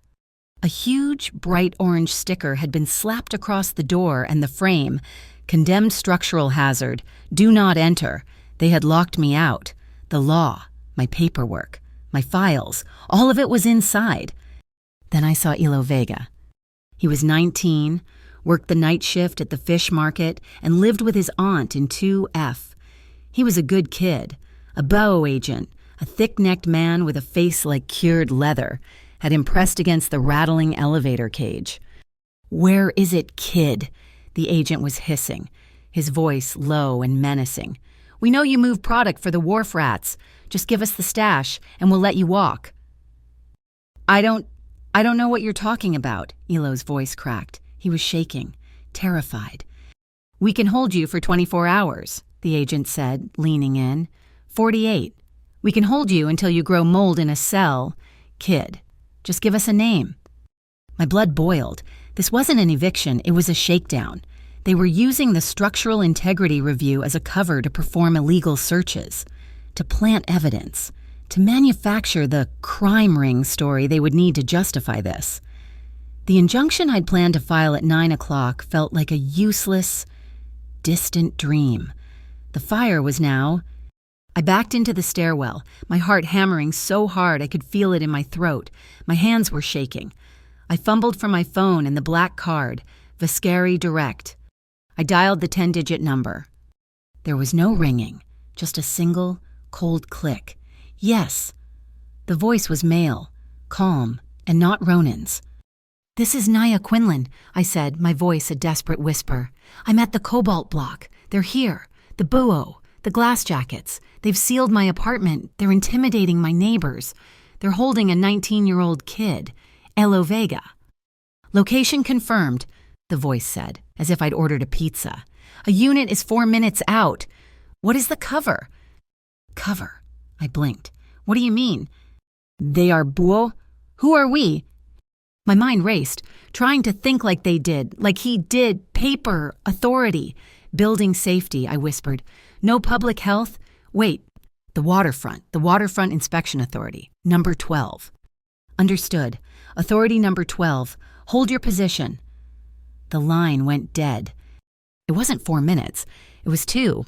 A huge, bright orange sticker had been slapped across the door and the frame. "Condemned structural hazard. Do not enter." They had locked me out. The law, my paperwork, my files, all of it was inside. Then I saw Elo Vega. He was 19, worked the night shift at the fish market, and lived with his aunt in 2F. He was a good kid, a BO agent, a thick-necked man with a face like cured leather, had impressed against the rattling elevator cage. "Where is it, kid?" the agent was hissing, his voice low and menacing. "We know you move product for the wharf rats. Just give us the stash, and we'll let you walk." I don't know what you're talking about," Elo's voice cracked. He was shaking, terrified. "We can hold you for 24 hours, the agent said, leaning in. 48. We can hold you until you grow mold in a cell. Kid, just give us a name." My blood boiled. This wasn't an eviction, it was a shakedown. They were using the structural integrity review as a cover to perform illegal searches, to plant evidence, to manufacture the crime ring story they would need to justify this. The injunction I'd planned to file at 9 o'clock felt like a useless, distant dream. The fire was now. I backed into the stairwell, my heart hammering so hard I could feel it in my throat. My hands were shaking. I fumbled for my phone and the black card, Viscari Direct. I dialed the 10-digit number. There was no ringing, just a single, cold click. Yes. The voice was male, calm, and not Ronan's. "This is Naya Quinlan," I said, my voice a desperate whisper. "I'm at the Cobalt block. They're here. The Buo, the glass jackets. They've sealed my apartment. They're intimidating my neighbors. They're holding a 19-year-old kid, Elo Vega." "Location confirmed," the voice said, as if I'd ordered a pizza. "A unit is 4 minutes out. What is the cover?" "Cover?" I blinked. "What do you mean?" "They are Buo? Who are we?" My mind raced, trying to think like they did, like he did. Paper, authority, building safety, I whispered. "No public health? Wait, the Waterfront Inspection Authority, number 12. "Understood. Authority number 12. Hold your position." The line went dead. It wasn't 4 minutes. It was 2.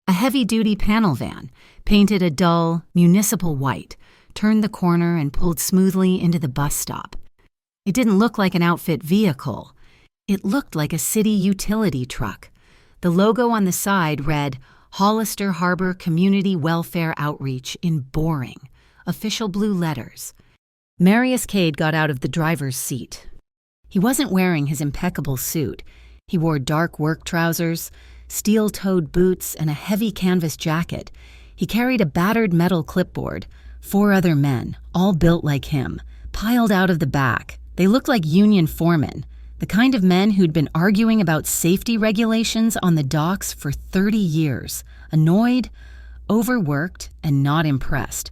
A heavy-duty panel van, painted a dull, municipal white, turned the corner and pulled smoothly into the bus stop. It didn't look like an outfit vehicle. It looked like a city utility truck. The logo on the side read, "Hollister Harbor Community Welfare Outreach" in boring, official blue letters. Marius Cade got out of the driver's seat. He wasn't wearing his impeccable suit. He wore dark work trousers, steel-toed boots, and a heavy canvas jacket. He carried a battered metal clipboard. 4 other men, all built like him, piled out of the back. They looked like union foremen, the kind of men who'd been arguing about safety regulations on the docks for 30 years, annoyed, overworked, and not impressed.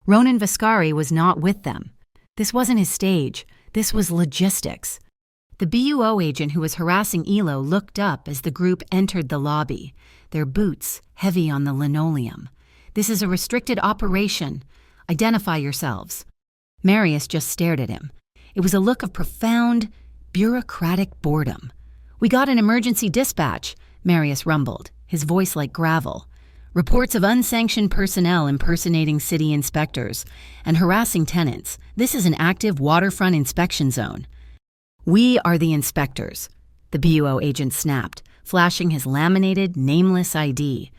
Ronan Viscari was not with them. This wasn't his stage. This was logistics. The BUO agent who was harassing Elo looked up as the group entered the lobby, their boots heavy on the linoleum. "This is a restricted operation. Identify yourselves." Marius just stared at him. It was a look of profound, bureaucratic boredom. "We got an emergency dispatch," Marius rumbled, his voice like gravel. "Reports of unsanctioned personnel impersonating city inspectors and harassing tenants. This is an active waterfront inspection zone." "We are the inspectors," the BUO agent snapped, flashing his laminated, nameless ID.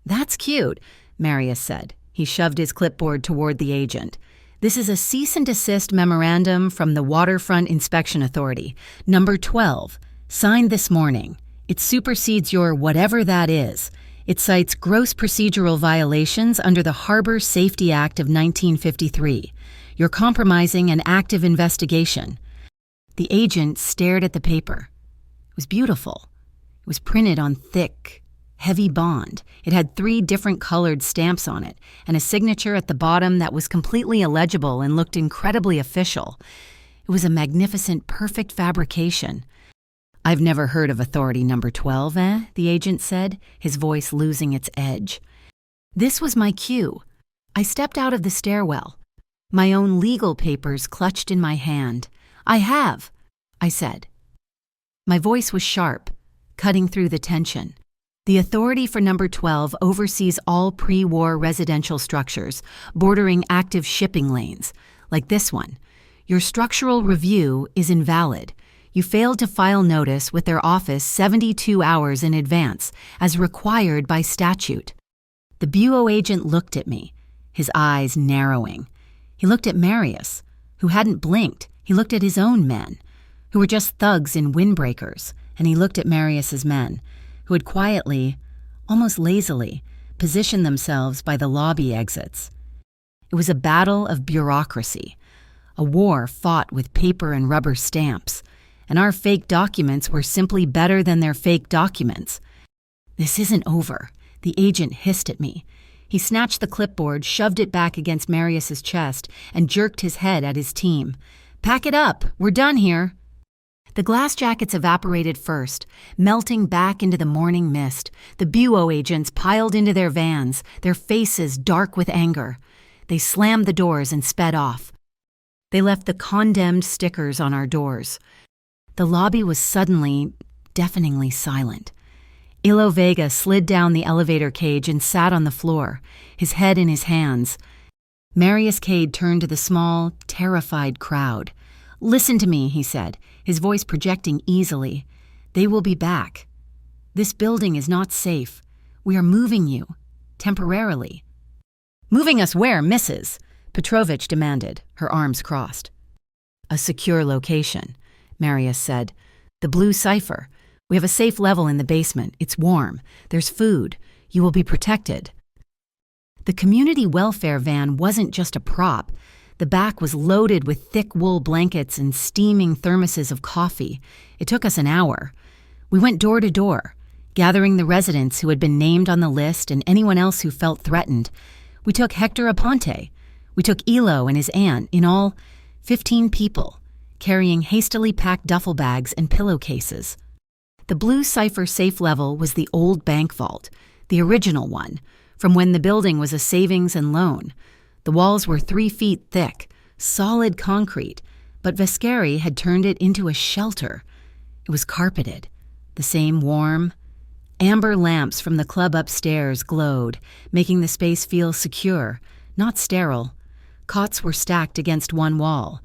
"That's cute," Marius said. He shoved his clipboard toward the agent. "This is a cease and desist memorandum from the Waterfront Inspection Authority, number 12, signed this morning. It supersedes your whatever that is. It cites gross procedural violations under the Harbor Safety Act of 1953. You're compromising an active investigation." The agent stared at the paper. It was beautiful. It was printed on thick, heavy bond. It had 3 different colored stamps on it, and a signature at the bottom that was completely illegible and looked incredibly official. It was a magnificent, perfect fabrication. "I've never heard of Authority Number 12, eh?" the agent said, his voice losing its edge. This was my cue. I stepped out of the stairwell, my own legal papers clutched in my hand. "I have," I said. My voice was sharp, cutting through the tension. "The authority for number 12 oversees all pre-war residential structures bordering active shipping lanes, like this one. Your structural review is invalid. You failed to file notice with their office 72 hours in advance, as required by statute." The bureau agent looked at me, his eyes narrowing. He looked at Marius, who hadn't blinked. He looked at his own men, who were just thugs in windbreakers, and he looked at Marius's men, who had quietly, almost lazily, positioned themselves by the lobby exits. It was a battle of bureaucracy, a war fought with paper and rubber stamps, and our fake documents were simply better than their fake documents. "This isn't over," the agent hissed at me. He snatched the clipboard, shoved it back against Marius's chest, and jerked his head at his team. "Pack it up, we're done here." The glass jackets evaporated first, melting back into the morning mist. The bureau agents piled into their vans, their faces dark with anger. They slammed the doors and sped off. They left the condemned stickers on our doors. The lobby was suddenly, deafeningly silent. Ilo Vega slid down the elevator cage and sat on the floor, his head in his hands. Marius Cade turned to the small, terrified crowd. "Listen to me," he said, his voice projecting easily. "They will be back. This building is not safe. We are moving you, temporarily." "Moving us where, Mrs.?" Petrovich demanded, her arms crossed. "A secure location," Marius said. "The blue cipher. We have a safe level in the basement. It's warm. There's food. You will be protected." The community welfare van wasn't just a prop. The back was loaded with thick wool blankets and steaming thermoses of coffee. It took us an hour. We went door to door, gathering the residents who had been named on the list and anyone else who felt threatened. We took Hector Aponte. We took Elo and his aunt, in all 15 people, carrying hastily packed duffel bags and pillowcases. The blue cipher safe level was the old bank vault, the original one, from when the building was a savings and loan. The walls were 3 feet thick, solid concrete, but Vescari had turned it into a shelter. It was carpeted. The same warm, amber lamps from the club upstairs glowed, making the space feel secure, not sterile. Cots were stacked against one wall.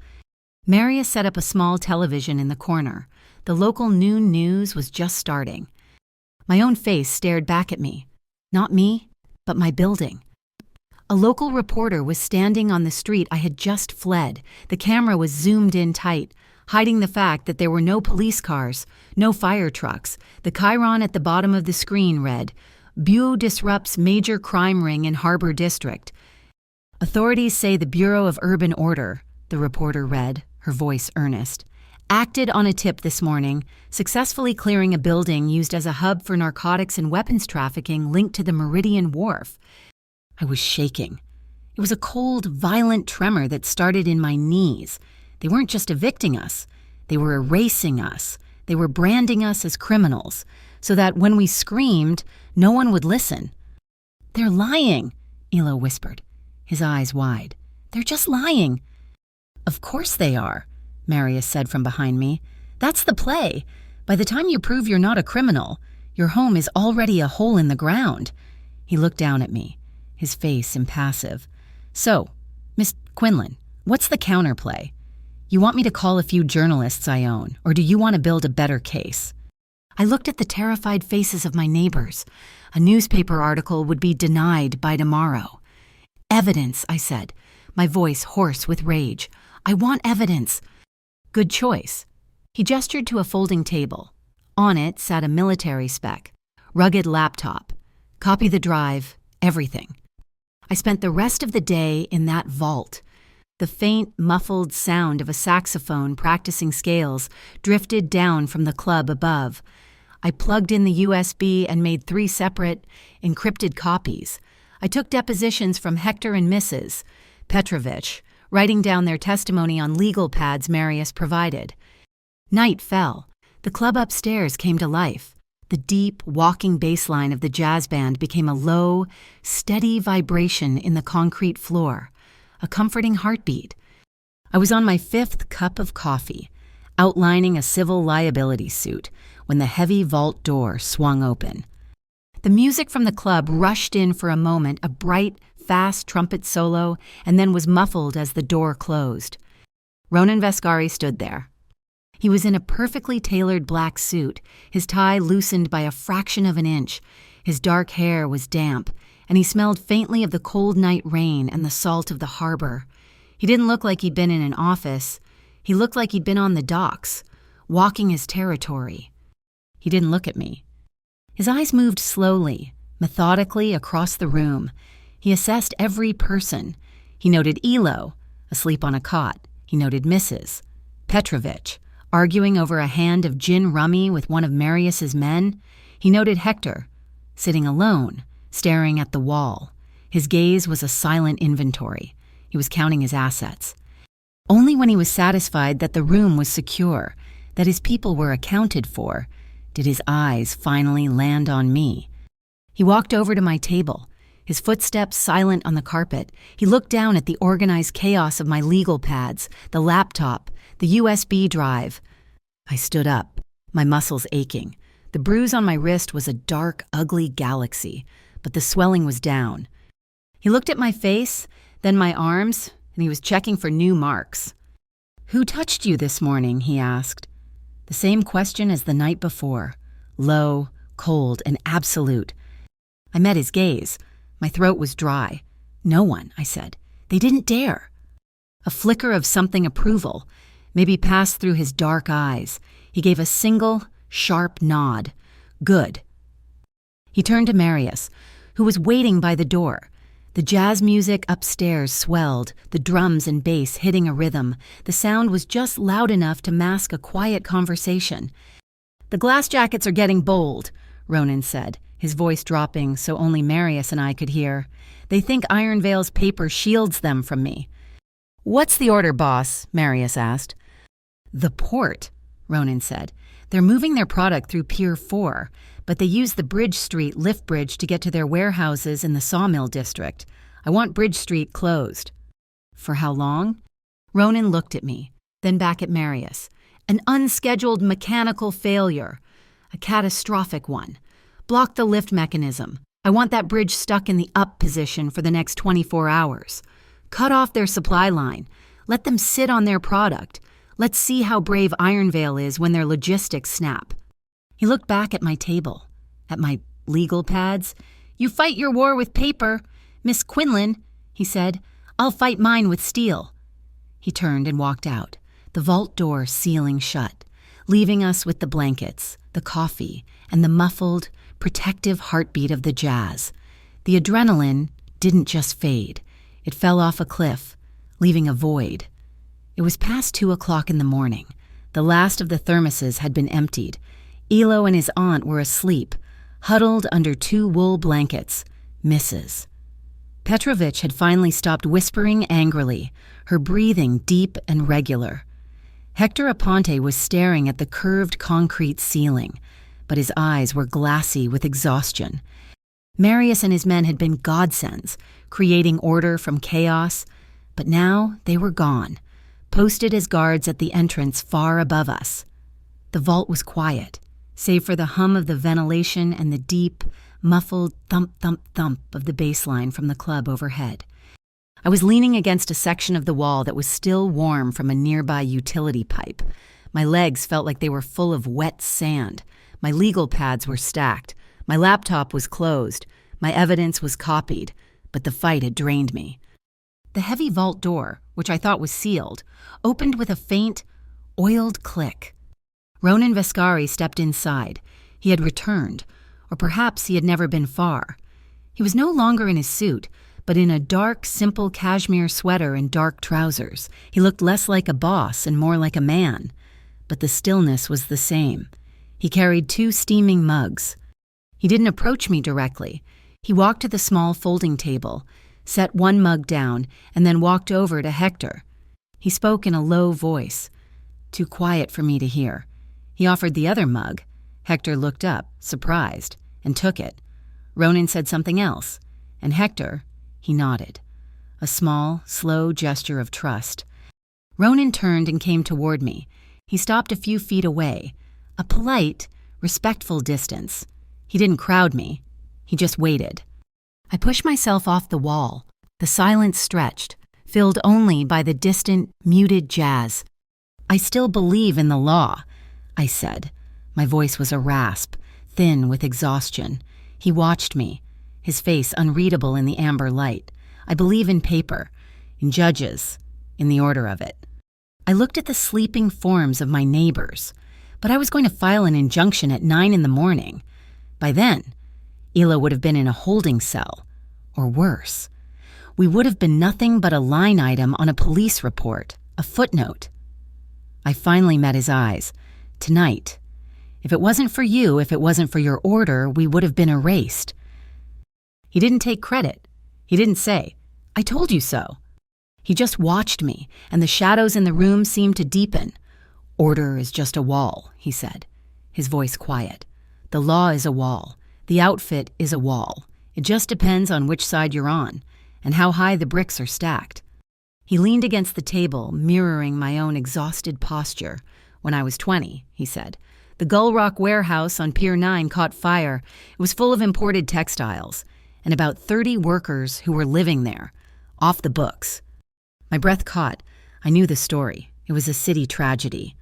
Marius set up a small television in the corner. The local noon news was just starting. My own face stared back at me. Not me, but my building. A local reporter was standing on the street I had just fled. The camera was zoomed in tight, hiding the fact that there were no police cars, no fire trucks. The chyron at the bottom of the screen read, "Bureau disrupts major crime ring in Harbor District." "Authorities say the Bureau of Urban Order," the reporter read, her voice earnest, "acted on a tip this morning, successfully clearing a building used as a hub for narcotics and weapons trafficking linked to the Meridian Wharf." I was shaking. It was a cold, violent tremor that started in my knees. They weren't just evicting us. They were erasing us. They were branding us as criminals, so that when we screamed, no one would listen. "They're lying," Elo whispered, his eyes wide. "They're just lying." "Of course they are," Marius said from behind me. "That's the play. By the time you prove you're not a criminal, your home is already a hole in the ground." He looked down at me, his face impassive. "So, Miss Quinlan, what's the counterplay? You want me to call a few journalists I own, or do you want to build a better case?" I looked at the terrified faces of my neighbors. A newspaper article would be denied by tomorrow. Evidence, I said, my voice hoarse with rage. I want evidence. Good choice. He gestured to a folding table. On it sat a military spec, rugged laptop. Copy the drive, everything. I spent the rest of the day in that vault. The faint, muffled sound of a saxophone practicing scales drifted down from the club above. I plugged in the USB and made 3 separate, encrypted copies. I took depositions from Hector and Mrs. Petrovich, writing down their testimony on legal pads Marius provided. Night fell. The club upstairs came to life. The deep, walking bass line of the jazz band became a low, steady vibration in the concrete floor, a comforting heartbeat. I was on my 5th cup of coffee, outlining a civil liability suit, when the heavy vault door swung open. The music from the club rushed in for a moment, a bright, fast trumpet solo, and then was muffled as the door closed. Ronan Vescari stood there. He was in a perfectly tailored black suit, his tie loosened by a fraction of an inch. His dark hair was damp, and he smelled faintly of the cold night rain and the salt of the harbor. He didn't look like he'd been in an office. He looked like he'd been on the docks, walking his territory. He didn't look at me. His eyes moved slowly, methodically across the room. He assessed every person. He noted Elo, asleep on a cot. He noted Mrs. Petrovich, arguing over a hand of gin rummy with one of Marius's men. He noted Hector, sitting alone, staring at the wall. His gaze was a silent inventory. He was counting his assets. Only when he was satisfied that the room was secure, that his people were accounted for, did his eyes finally land on me. He walked over to my table, his footsteps silent on the carpet. He looked down at the organized chaos of my legal pads, the laptop, the USB drive. I stood up, my muscles aching. The bruise on my wrist was a dark, ugly galaxy, but the swelling was down. He looked at my face, then my arms, and he was checking for new marks. "Who touched you this morning?" he asked. The same question as the night before, low, cold, and absolute. I met his gaze. My throat was dry. "No one," I said. "They didn't dare." A flicker of something approval maybe passed through his dark eyes. He gave a single, sharp nod. "Good." He turned to Marius, who was waiting by the door. The jazz music upstairs swelled, the drums and bass hitting a rhythm. The sound was just loud enough to mask a quiet conversation. "The glass jackets are getting bold," Ronan said, his voice dropping so only Marius and I could hear. "They think Iron Veil's paper shields them from me." "What's the order, boss?" Marius asked. "The port," Ronan said. "They're moving their product through Pier 4, but they use the Bridge Street lift bridge to get to their warehouses in the Sawmill District. I want Bridge Street closed." "For how long?" Ronan looked at me, then back at Marius. "An unscheduled mechanical failure. A catastrophic one. Block the lift mechanism. I want that bridge stuck in the up position for the next 24 hours. Cut off their supply line. Let them sit on their product. Let's see how brave Iron Veil is when their logistics snap." He looked back at my table, at my legal pads. "You fight your war with paper, Miss Quinlan," he said. "I'll fight mine with steel." He turned and walked out, the vault door sealing shut, leaving us with the blankets, the coffee, and the muffled, protective heartbeat of the jazz. The adrenaline didn't just fade. It fell off a cliff, leaving a void. It was past 2 o'clock in the morning. The last of the thermoses had been emptied. Elo and his aunt were asleep, huddled under 2 wool blankets. Mrs. Petrovich had finally stopped whispering angrily, her breathing deep and regular. Hector Aponte was staring at the curved concrete ceiling, but his eyes were glassy with exhaustion. Marius and his men had been godsends, creating order from chaos, but now they were gone, posted as guards at the entrance far above us. The vault was quiet, save for the hum of the ventilation and the deep, muffled thump-thump-thump of the bass line from the club overhead. I was leaning against a section of the wall that was still warm from a nearby utility pipe. My legs felt like they were full of wet sand, My legal pads were stacked. My laptop was closed. My evidence was copied. But the fight had drained me. The heavy vault door, which I thought was sealed, opened with a faint, oiled click. Ronan Vescari stepped inside. He had returned, or perhaps he had never been far. He was no longer in his suit, but in a dark, simple cashmere sweater and dark trousers. He looked less like a boss and more like a man. But the stillness was the same. He carried 2 steaming mugs. He didn't approach me directly. He walked to the small folding table, set one mug down, and then walked over to Hector. He spoke in a low voice, too quiet for me to hear. He offered the other mug. Hector looked up, surprised, and took it. Ronan said something else, and Hector, he nodded. A small, slow gesture of trust. Ronan turned and came toward me. He stopped a few feet away, a polite, respectful distance. He didn't crowd me. He just waited. I pushed myself off the wall. The silence stretched, filled only by the distant, muted jazz. "I still believe in the law," I said. My voice was a rasp, thin with exhaustion. He watched me, his face unreadable in the amber light. "I believe in paper, in judges, in the order of it." I looked at the sleeping forms of my neighbors, but I was going to file an injunction at 9 in the morning. By then, Ela would have been in a holding cell, or worse. We would have been nothing but a line item on a police report, a footnote. I finally met his eyes. "Tonight. If it wasn't for you, if it wasn't for your order, we would have been erased." He didn't take credit. He didn't say, "I told you so." He just watched me, and the shadows in the room seemed to deepen. "Order is just a wall," he said, his voice quiet. "The law is a wall. The outfit is a wall. It just depends on which side you're on, and how high the bricks are stacked." He leaned against the table, mirroring my own exhausted posture. "When I was 20, he said, "the Gull Rock warehouse on Pier 9 caught fire. It was full of imported textiles, and about 30 workers who were living there, off the books." My breath caught. I knew the story. It was a city tragedy.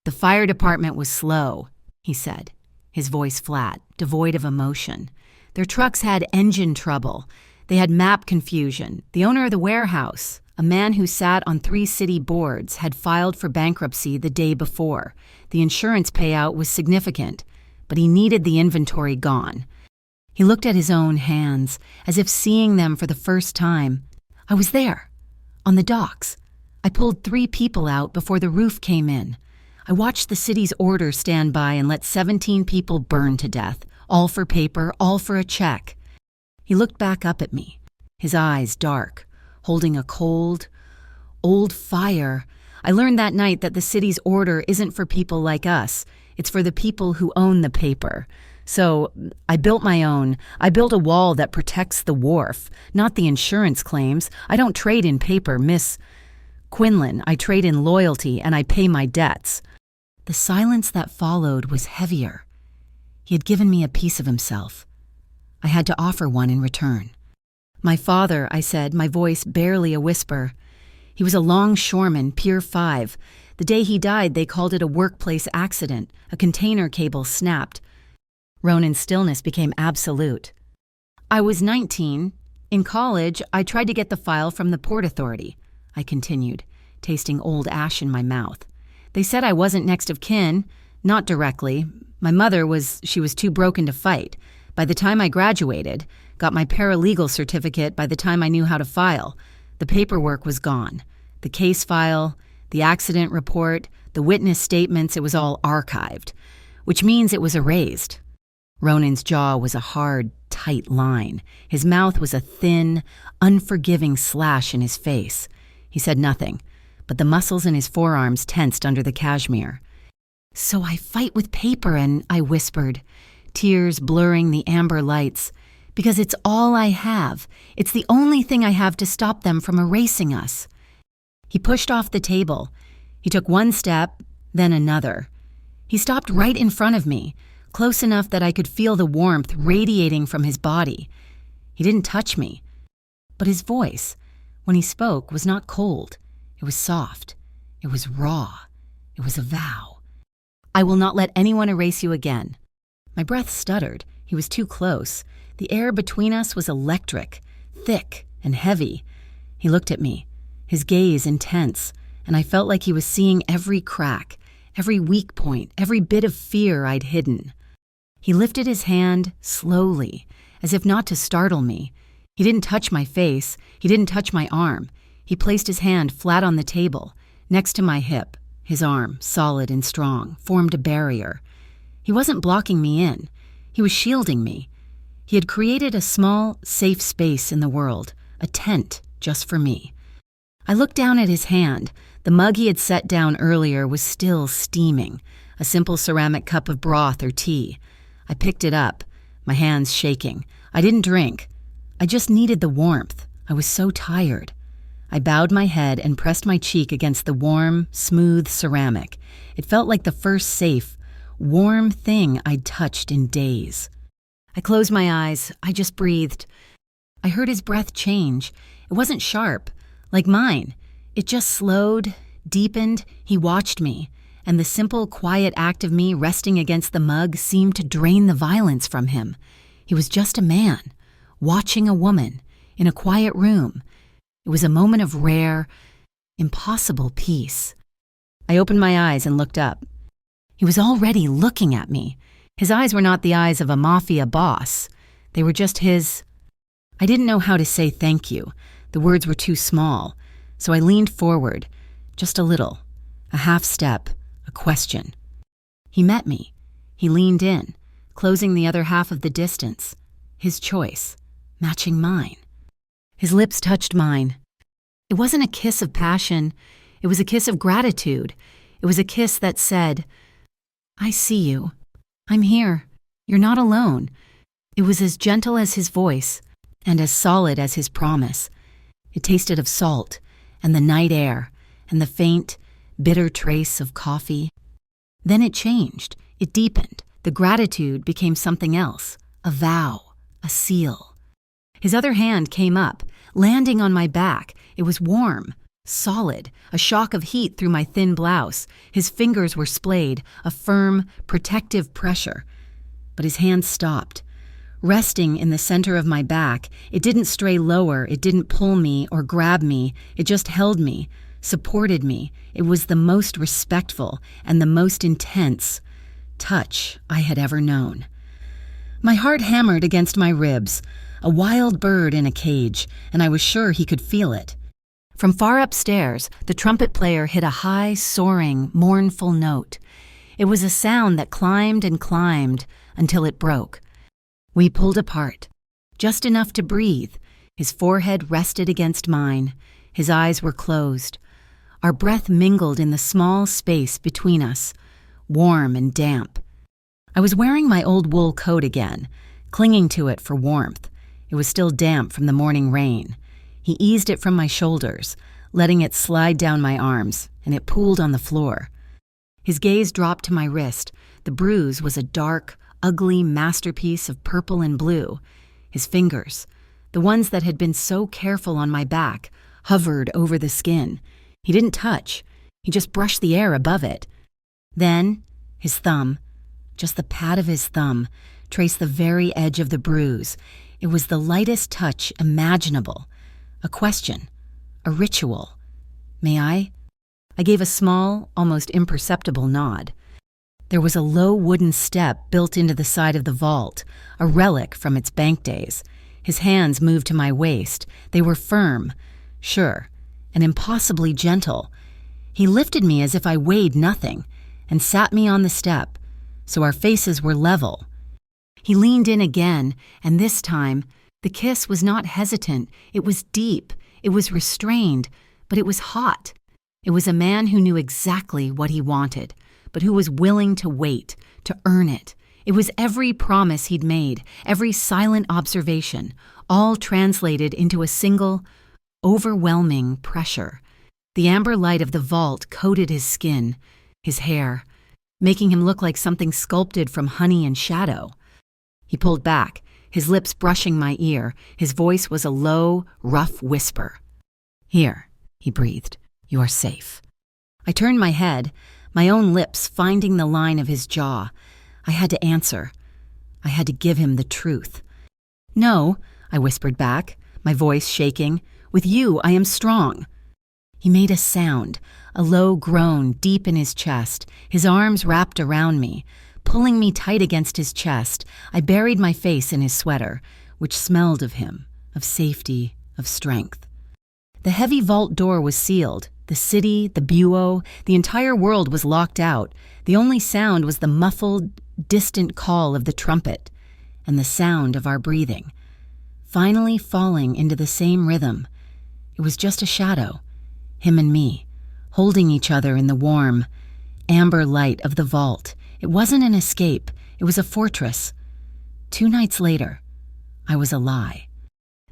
"The fire department was slow," he said, his voice flat, devoid of emotion. "Their trucks had engine trouble. They had map confusion. The owner of the warehouse, a man who sat on 3 city boards, had filed for bankruptcy the day before. The insurance payout was significant, but he needed the inventory gone." He looked at his own hands, as if seeing them for the first time. "I was there, on the docks. I pulled 3 people out before the roof came in. I watched the city's order stand by and let 17 people burn to death, all for paper, all for a check." He looked back up at me, his eyes dark, holding a cold, old fire. "I learned that night that the city's order isn't for people like us. It's for the people who own the paper. So I built my own. I built a wall that protects the wharf, not the insurance claims. I don't trade in paper, Miss Quinlan. I trade in loyalty, and I pay my debts." The silence that followed was heavier. He had given me a piece of himself. I had to offer one in return. "My father," I said, my voice barely a whisper. "He was a longshoreman, Pier 5. The day he died, they called it a workplace accident. A container cable snapped." Ronan's stillness became absolute. "I was 19. In college, I tried to get the file from the Port Authority," I continued, tasting old ash in my mouth. "They said I wasn't next of kin, not directly. My mother was too broken to fight. By the time I graduated, got my paralegal certificate by the time I knew how to file, the paperwork was gone. The case file, the accident report, the witness statements, it was all archived, which means it was erased." Ronan's jaw was a hard, tight line. His mouth was a thin, unforgiving slash in his face. He said nothing, but the muscles in his forearms tensed under the cashmere. "So I fight with paper," and I whispered, tears blurring the amber lights, "because it's all I have. It's the only thing I have to stop them from erasing us." He pushed off the table. He took one step, then another. He stopped right in front of me, close enough that I could feel the warmth radiating from his body. He didn't touch me, but his voice, when he spoke, was not cold. It was soft. It was raw. It was a vow. "I will not let anyone erase you again. My breath stuttered. He was too close. The air between us was electric, thick and heavy. He looked at me, his gaze intense, and I felt like he was seeing every crack, every weak point, every bit of fear I'd hidden. He lifted his hand slowly, as if not to startle me. He didn't touch my face. He didn't touch my arm. He placed his hand flat on the table, next to my hip. His arm, solid and strong, formed a barrier. He wasn't blocking me in. He was shielding me. He had created a small, safe space in the world, a tent just for me. I looked down at his hand. The mug he had set down earlier was still steaming, a simple ceramic cup of broth or tea. I picked it up, my hands shaking. I didn't drink. I just needed the warmth. I was so tired. I bowed my head and pressed my cheek against the warm, smooth ceramic. It felt like the first safe, warm thing I'd touched in days. I closed my eyes. I just breathed. I heard his breath change. It wasn't sharp, like mine. It just slowed, deepened. He watched me, and the simple, quiet act of me resting against the mug seemed to drain the violence from him. He was just a man, watching a woman, in a quiet room. It was a moment of rare, impossible peace. I opened my eyes and looked up. He was already looking at me. His eyes were not the eyes of a mafia boss. They were just his. I didn't know how to say thank you. The words were too small. So I leaned forward, just a little, a half step, a question. He met me. He leaned in, closing the other half of the distance. His choice, matching mine. His lips touched mine. It wasn't a kiss of passion. It was a kiss of gratitude. It was a kiss that said, I see you. I'm here. You're not alone. It was as gentle as his voice and as solid as his promise. It tasted of salt and the night air and the faint, bitter trace of coffee. Then it changed. It deepened. The gratitude became something else, a vow, a seal. His other hand came up, landing on my back. It was warm, solid, a shock of heat through my thin blouse. His fingers were splayed, a firm, protective pressure. But his hand stopped. Resting in the center of my back, it didn't stray lower, it didn't pull me or grab me, it just held me, supported me. It was the most respectful and the most intense touch I had ever known. My heart hammered against my ribs, a wild bird in a cage, and I was sure he could feel it. From far upstairs, the trumpet player hit a high, soaring, mournful note. It was a sound that climbed and climbed until it broke. We pulled apart, just enough to breathe. His forehead rested against mine. His eyes were closed. Our breath mingled in the small space between us, warm and damp. I was wearing my old wool coat again, clinging to it for warmth. It was still damp from the morning rain. He eased it from my shoulders, letting it slide down my arms, and it pooled on the floor. His gaze dropped to my wrist. The bruise was a dark, ugly masterpiece of purple and blue. His fingers, the ones that had been so careful on my back, hovered over the skin. He didn't touch. He just brushed the air above it. Then, his thumb, just the pad of his thumb, traced the very edge of the bruise. It was the lightest touch imaginable. A question, a ritual. May I? I gave a small, almost imperceptible nod. There was a low wooden step built into the side of the vault, a relic from its bank days. His hands moved to my waist. They were firm, sure, and impossibly gentle. He lifted me as if I weighed nothing and sat me on the step, so our faces were level. He leaned in again, and this time, the kiss was not hesitant. It was deep. It was restrained, but it was hot. It was a man who knew exactly what he wanted, but who was willing to wait, to earn it. It was every promise he'd made, every silent observation, all translated into a single, overwhelming pressure. The amber light of the vault coated his skin, his hair, making him look like something sculpted from honey and shadow. He pulled back, his lips brushing my ear. His voice was a low, rough whisper. "Here," he breathed. "You are safe." I turned my head, my own lips finding the line of his jaw. I had to answer. I had to give him the truth. "No," I whispered back, my voice shaking. "With you, I am strong." He made a sound, a low groan deep in his chest, his arms wrapped around me. Pulling me tight against his chest, I buried my face in his sweater, which smelled of him, of safety, of strength. The heavy vault door was sealed. The city, the bureau, the entire world was locked out. The only sound was the muffled, distant call of the trumpet and the sound of our breathing, finally falling into the same rhythm. It was just a shadow, him and me, holding each other in the warm, amber light of the vault. It wasn't an escape, it was a fortress. 2 nights later, I was a lie.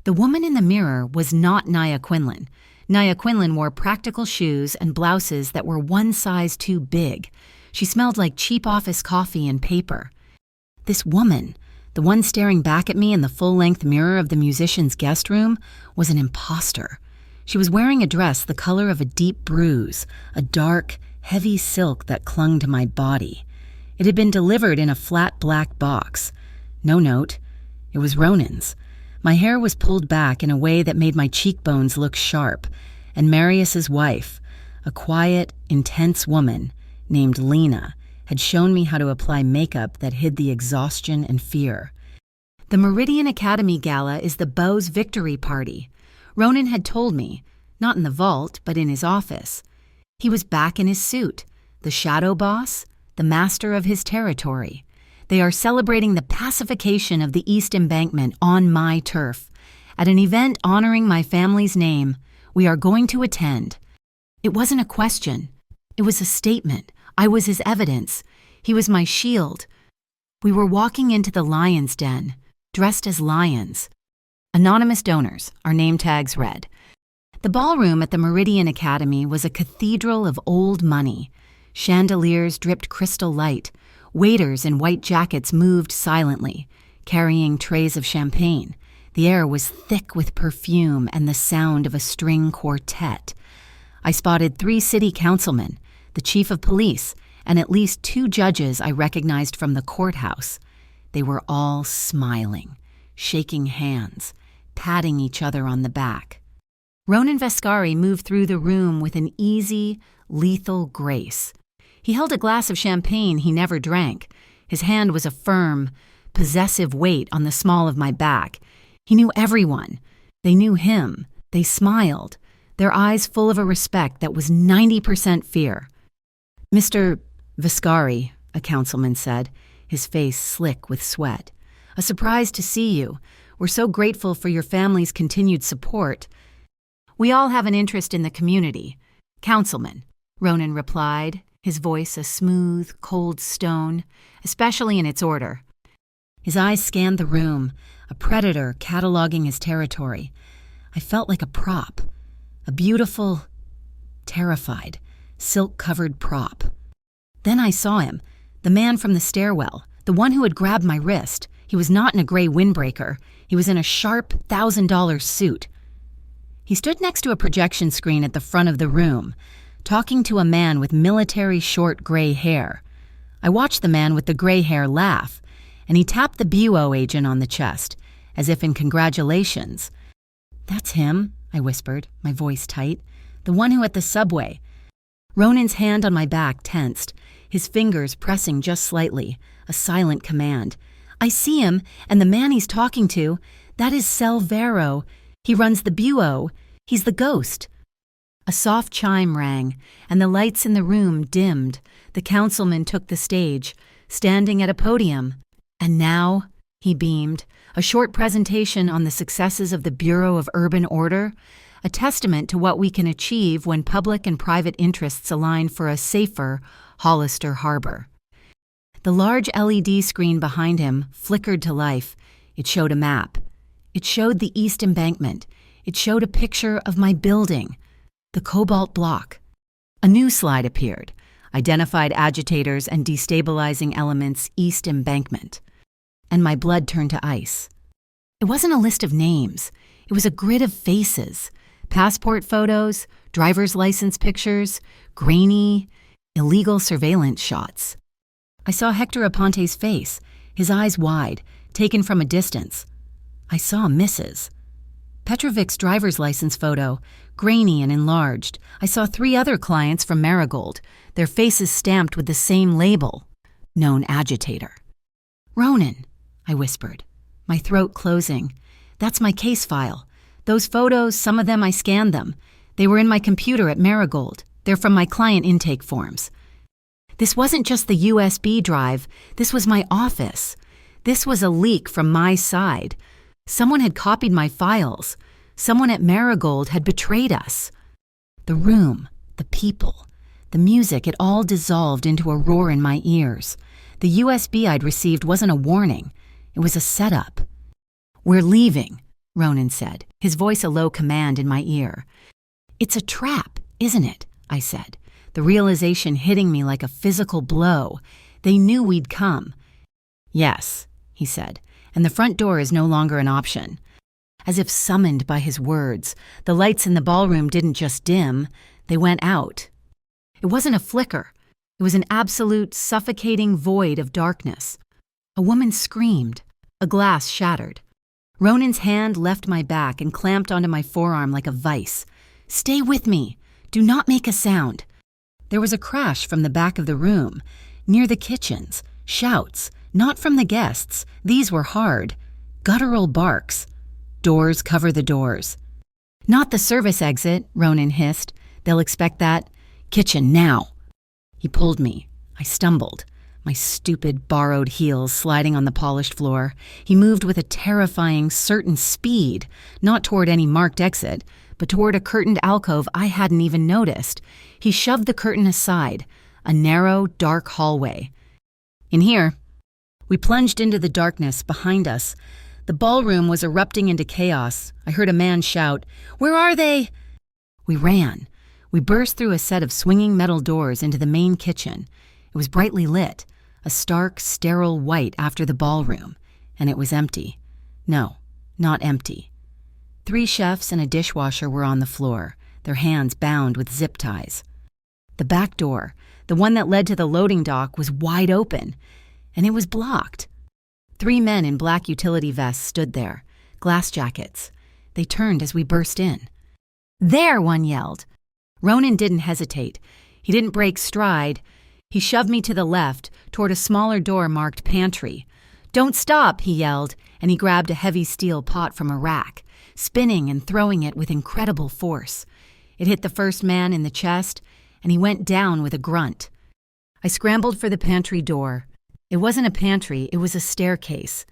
The woman in the mirror was not Nia Quinlan. Nia Quinlan wore practical shoes and blouses that were one size too big. She smelled like cheap office coffee and paper. This woman, the one staring back at me in the full-length mirror of the musician's guest room, was an imposter. She was wearing a dress the color of a deep bruise, a dark, heavy silk that clung to my body. It had been delivered in a flat black box. No note. It was Ronan's. My hair was pulled back in a way that made my cheekbones look sharp, and Marius's wife, a quiet, intense woman named Lena, had shown me how to apply makeup that hid the exhaustion and fear. The Meridian Academy Gala is the Beau's victory party. Ronan had told me, not in the vault, but in his office. He was back in his suit, the shadow boss, the master of his territory. They are celebrating the pacification of the East Embankment on my turf. At an event honoring my family's name, we are going to attend. It wasn't a question. It was a statement. I was his evidence. He was my shield. We were walking into the lion's den, dressed as lions. Anonymous donors, our name tags read. The ballroom at the Meridian Academy was a cathedral of old money. Chandeliers dripped crystal light. Waiters in white jackets moved silently, carrying trays of champagne. The air was thick with perfume and the sound of a string quartet. I spotted 3 city councilmen, the chief of police, and at least 2 judges I recognized from the courthouse. They were all smiling, shaking hands, patting each other on the back. Ronan Vescari moved through the room with an easy, lethal grace. He held a glass of champagne he never drank. His hand was a firm, possessive weight on the small of my back. He knew everyone. They knew him. They smiled, their eyes full of a respect that was 90% fear. "Mr. Vescari," a councilman said, his face slick with sweat. "A surprise to see you. We're so grateful for your family's continued support." "We all have an interest in the community." "Councilman," Ronan replied, his voice a smooth, cold stone, especially in its order. His eyes scanned the room, a predator cataloging his territory. I felt like a prop, a beautiful, terrified, silk-covered prop. Then I saw him, the man from the stairwell, the one who had grabbed my wrist. He was not in a gray windbreaker. He was in a sharp $1,000 suit. He stood next to a projection screen at the front of the room, talking to a man with military short gray hair. I watched the man with the gray hair laugh, and he tapped the bureau agent on the chest, as if in congratulations. "That's him," I whispered, my voice tight. "The one who at the subway." Ronan's hand on my back tensed, his fingers pressing just slightly, a silent command. "I see him, and the man he's talking to, that is Selvero. He runs the bureau. He's the ghost." A soft chime rang, and the lights in the room dimmed. The councilman took the stage, standing at a podium. "And now," he beamed, "a short presentation on the successes of the Bureau of Urban Order, a testament to what we can achieve when public and private interests align for a safer Hollister Harbor." The large LED screen behind him flickered to life. It showed a map. It showed the East Embankment. It showed a picture of my building, the Cobalt Block. A new slide appeared, identified agitators and destabilizing elements East Embankment. And my blood turned to ice. It wasn't a list of names. It was a grid of faces, passport photos, driver's license pictures, grainy, illegal surveillance shots. I saw Hector Aponte's face, his eyes wide, taken from a distance. I saw misses. Petrovic's driver's license photo, grainy and enlarged. I saw 3 other clients from Marigold, their faces stamped with the same label, known agitator. "Ronan," I whispered, my throat closing. "That's my case file. Those photos, some of them I scanned them. They were in my computer at Marigold. They're from my client intake forms. This wasn't just the USB drive. This was my office. This was a leak from my side. Someone had copied my files. Someone at Marigold had betrayed us. The room, the people, the music, it all dissolved into a roar in my ears. The USB I'd received wasn't a warning. It was a setup. "We're leaving," Ronan said, his voice a low command in my ear. "It's a trap, isn't it?" I said, the realization hitting me like a physical blow. They knew we'd come. "Yes," he said, "and the front door is no longer an option." As if summoned by his words, the lights in the ballroom didn't just dim, they went out. It wasn't a flicker. It was an absolute, suffocating void of darkness. A woman screamed. A glass shattered. Ronan's hand left my back and clamped onto my forearm like a vice. "Stay with me. Do not make a sound." There was a crash from the back of the room, near the kitchens, shouts, not from the guests. These were hard, guttural barks. "Doors cover the doors." "Not the service exit," Ronan hissed. "They'll expect that. Kitchen, now." He pulled me. I stumbled, my stupid, borrowed heels sliding on the polished floor. He moved with a terrifying, certain speed, not toward any marked exit, but toward a curtained alcove I hadn't even noticed. He shoved the curtain aside, a narrow, dark hallway. In here, we plunged into the darkness behind us. The ballroom was erupting into chaos. I heard a man shout, "Where are they?" We ran. We burst through a set of swinging metal doors into the main kitchen. It was brightly lit, a stark, sterile white after the ballroom, and it was empty. No, not empty. 3 chefs and a dishwasher were on the floor, their hands bound with zip ties. The back door, the one that led to the loading dock, was wide open, and it was blocked. 3 men in black utility vests stood there, glass jackets. They turned as we burst in. "There!" one yelled. Ronan didn't hesitate. He didn't break stride. He shoved me to the left, toward a smaller door marked pantry. "Don't stop," he yelled, and he grabbed a heavy steel pot from a rack, spinning and throwing it with incredible force. It hit the first man in the chest, and he went down with a grunt. I scrambled for the pantry door. It wasn't a pantry, it was a staircase.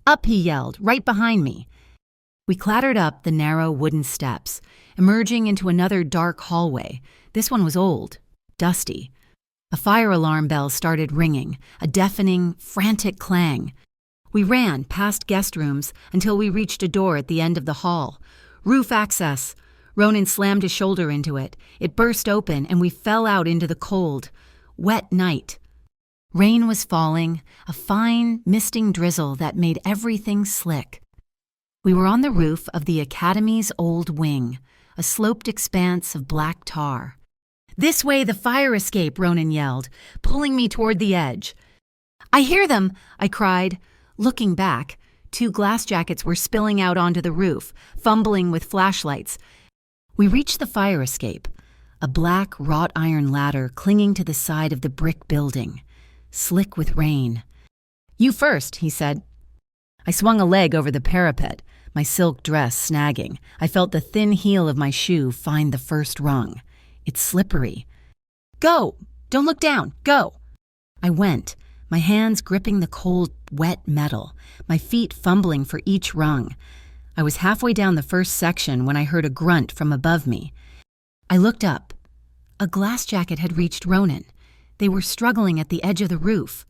"Up," he yelled, "right behind me." We clattered up the narrow wooden steps, emerging into another dark hallway. This one was old, dusty. A fire alarm bell started ringing, a deafening, frantic clang. We ran past guest rooms until we reached a door at the end of the hall. "Roof access." Ronan slammed his shoulder into it. It burst open, and we fell out into the cold, wet night. Rain was falling, a fine, misting drizzle that made everything slick. We were on the roof of the Academy's old wing, a sloped expanse of black tar. "This way, the fire escape," Ronan yelled, pulling me toward the edge. "I hear them," I cried. Looking back, 2 glass jackets were spilling out onto the roof, fumbling with flashlights. We reached the fire escape, a black wrought iron ladder clinging to the side of the brick building, slick with rain. "You first," he said. I swung a leg over the parapet, my silk dress snagging. I felt the thin heel of my shoe find the first rung. It's slippery. "Go! Don't look down! Go!" I went, my hands gripping the cold, wet metal, my feet fumbling for each rung. I was halfway down the first section when I heard a grunt from above me. I looked up. A glass jacket had reached Ronan. They were struggling at the edge of the roof.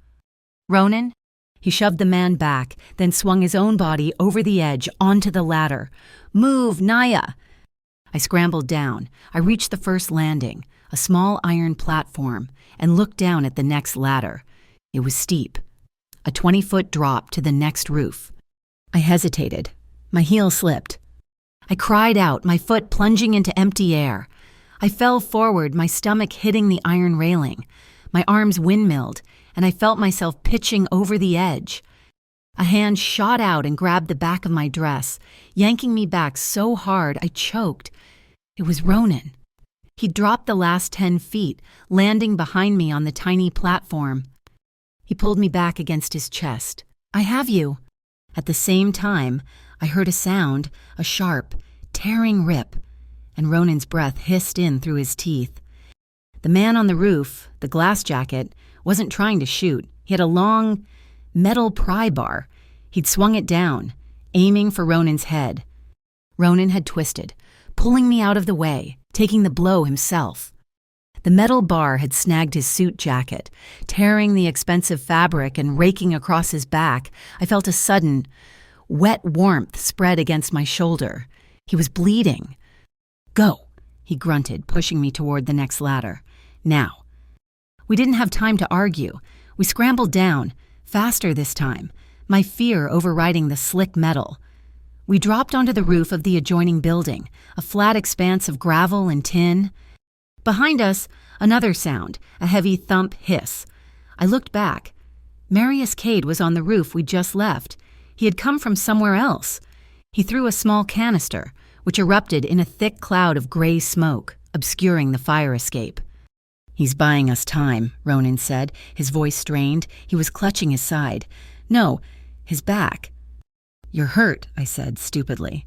"Ronan?" He shoved the man back, then swung his own body over the edge onto the ladder. "Move, Naya!" I scrambled down. I reached the first landing, a small iron platform, and looked down at the next ladder. It was steep, a 20-foot drop to the next roof. I hesitated. My heel slipped. I cried out, my foot plunging into empty air. I fell forward, my stomach hitting the iron railing. My arms windmilled, and I felt myself pitching over the edge. A hand shot out and grabbed the back of my dress, yanking me back so hard I choked. It was Ronan. He dropped the last 10 feet, landing behind me on the tiny platform. He pulled me back against his chest. "I have you." At the same time, I heard a sound, a sharp, tearing rip, and Ronan's breath hissed in through his teeth. The man on the roof, the glass jacket, wasn't trying to shoot. He had a long, metal pry bar. He'd swung it down, aiming for Ronan's head. Ronan had twisted, pulling me out of the way, taking the blow himself. The metal bar had snagged his suit jacket, tearing the expensive fabric and raking across his back. I felt a sudden, wet warmth spread against my shoulder. He was bleeding. "Go," he grunted, pushing me toward the next ladder. "Now." We didn't have time to argue. We scrambled down, faster this time, my fear overriding the slick metal. We dropped onto the roof of the adjoining building, a flat expanse of gravel and tin. Behind us, another sound, a heavy thump hiss. I looked back. Marius Cade was on the roof we'd just left. He had come from somewhere else. He threw a small canister, which erupted in a thick cloud of gray smoke, obscuring the fire escape. "He's buying us time," Ronan said, his voice strained. He was clutching his side. No, his back. "You're hurt," I said, stupidly.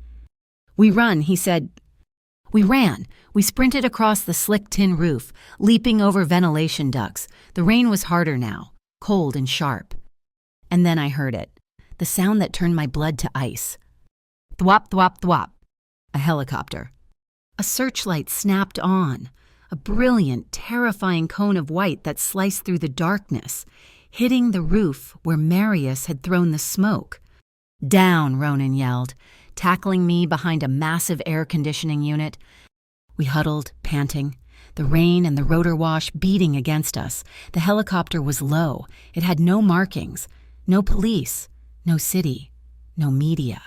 "We run," he said. We ran. We sprinted across the slick tin roof, leaping over ventilation ducts. The rain was harder now, cold and sharp. And then I heard it, the sound that turned my blood to ice. Thwop, thwop, thwop. A helicopter. A searchlight snapped on, a brilliant, terrifying cone of white that sliced through the darkness, hitting the roof where Marius had thrown the smoke. "Down," Ronan yelled, tackling me behind a massive air conditioning unit. We huddled, panting, the rain and the rotor wash beating against us. The helicopter was low. It had no markings, no police, no city, no media.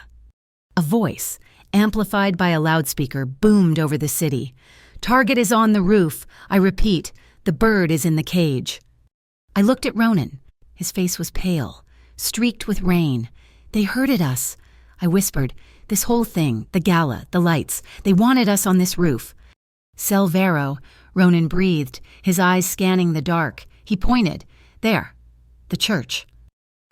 A voice, amplified by a loudspeaker, boomed over the city. "Target is on the roof. I repeat, the bird is in the cage." I looked at Ronan. His face was pale, streaked with rain. "They herded us," I whispered. "This whole thing, the gala, the lights, they wanted us on this roof." "Selvero," Ronan breathed, his eyes scanning the dark. He pointed. "There, the church."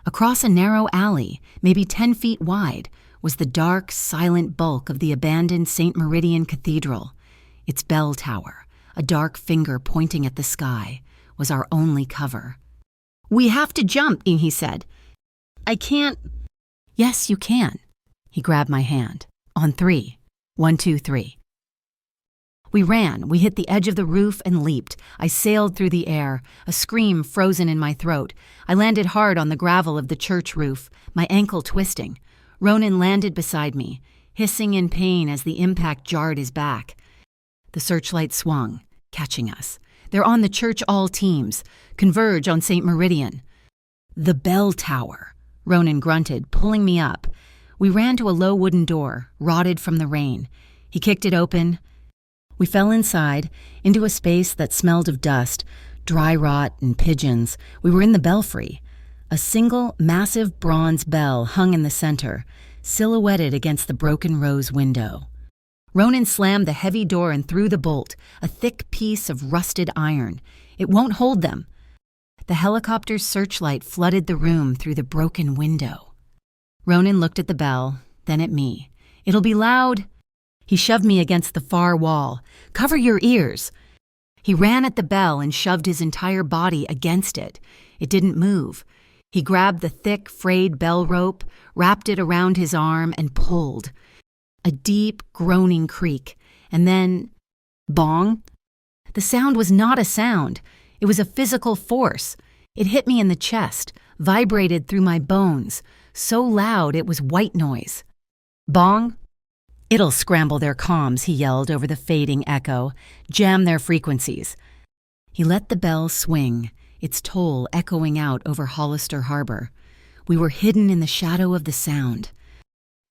Across a narrow alley, maybe 10 feet wide, was the dark, silent bulk of the abandoned St. Meridian Cathedral. Its bell tower, a dark finger pointing at the sky, was our only cover. "We have to jump," he said. "I can't." "Yes, you can." He grabbed my hand. "On 3. 1, 2, 3. We ran. We hit the edge of the roof and leaped. I sailed through the air, a scream frozen in my throat. I landed hard on the gravel of the church roof, my ankle twisting. Ronan landed beside me, hissing in pain as the impact jarred his back. The searchlight swung, catching us. "They're on the church, all teams. Converge on St. Meridian." "The bell tower," Ronan grunted, pulling me up. We ran to a low wooden door, rotted from the rain. He kicked it open. We fell inside, into a space that smelled of dust, dry rot, and pigeons. We were in the belfry. A single, massive bronze bell hung in the center, silhouetted against the broken rose window. Ronan slammed the heavy door and threw the bolt, a thick piece of rusted iron. "It won't hold them." The helicopter's searchlight flooded the room through the broken window. Ronan looked at the bell, then at me. "It'll be loud." He shoved me against the far wall. "Cover your ears." He ran at the bell and shoved his entire body against it. It didn't move. He grabbed the thick, frayed bell rope, wrapped it around his arm, and pulled. A deep, groaning creak, and then bong. The sound was not a sound. It was a physical force. It hit me in the chest, vibrated through my bones, so loud it was white noise. "Bong?" "It'll scramble their comms," he yelled over the fading echo. "Jam their frequencies." He let the bell swing, its toll echoing out over Hollister Harbor. We were hidden in the shadow of the sound.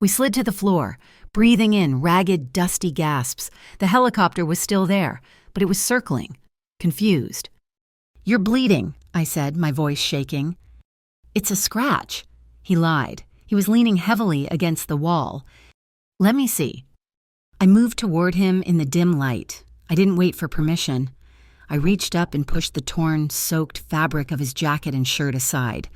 We slid to the floor, breathing in ragged, dusty gasps. The helicopter was still there, but it was circling, confused. "You're bleeding," I said, my voice shaking. "It's a scratch." He lied. He was leaning heavily against the wall. "Let me see." I moved toward him in the dim light. I didn't wait for permission. I reached up and pushed the torn, soaked fabric of his jacket and shirt aside.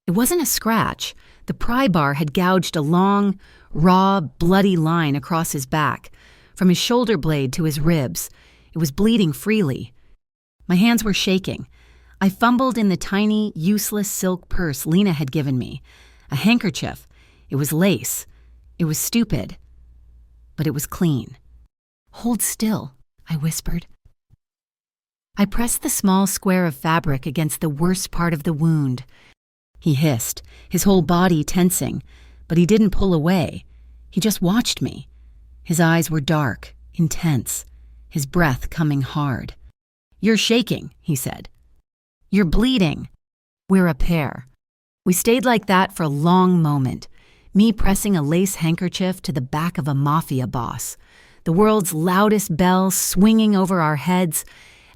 It wasn't a scratch. The pry bar had gouged a long, raw, bloody line across his back, from his shoulder blade to his ribs. It was bleeding freely. My hands were shaking. I fumbled in the tiny, useless silk purse Lena had given me. A handkerchief. It was lace. It was stupid. But it was clean. "Hold still," I whispered. I pressed the small square of fabric against the worst part of the wound. He hissed, his whole body tensing, but he didn't pull away. He just watched me. His eyes were dark, intense, his breath coming hard. "You're shaking," he said. "You're bleeding." We're a pair. We stayed like that for a long moment, me pressing a lace handkerchief to the back of a mafia boss, the world's loudest bell swinging over our heads,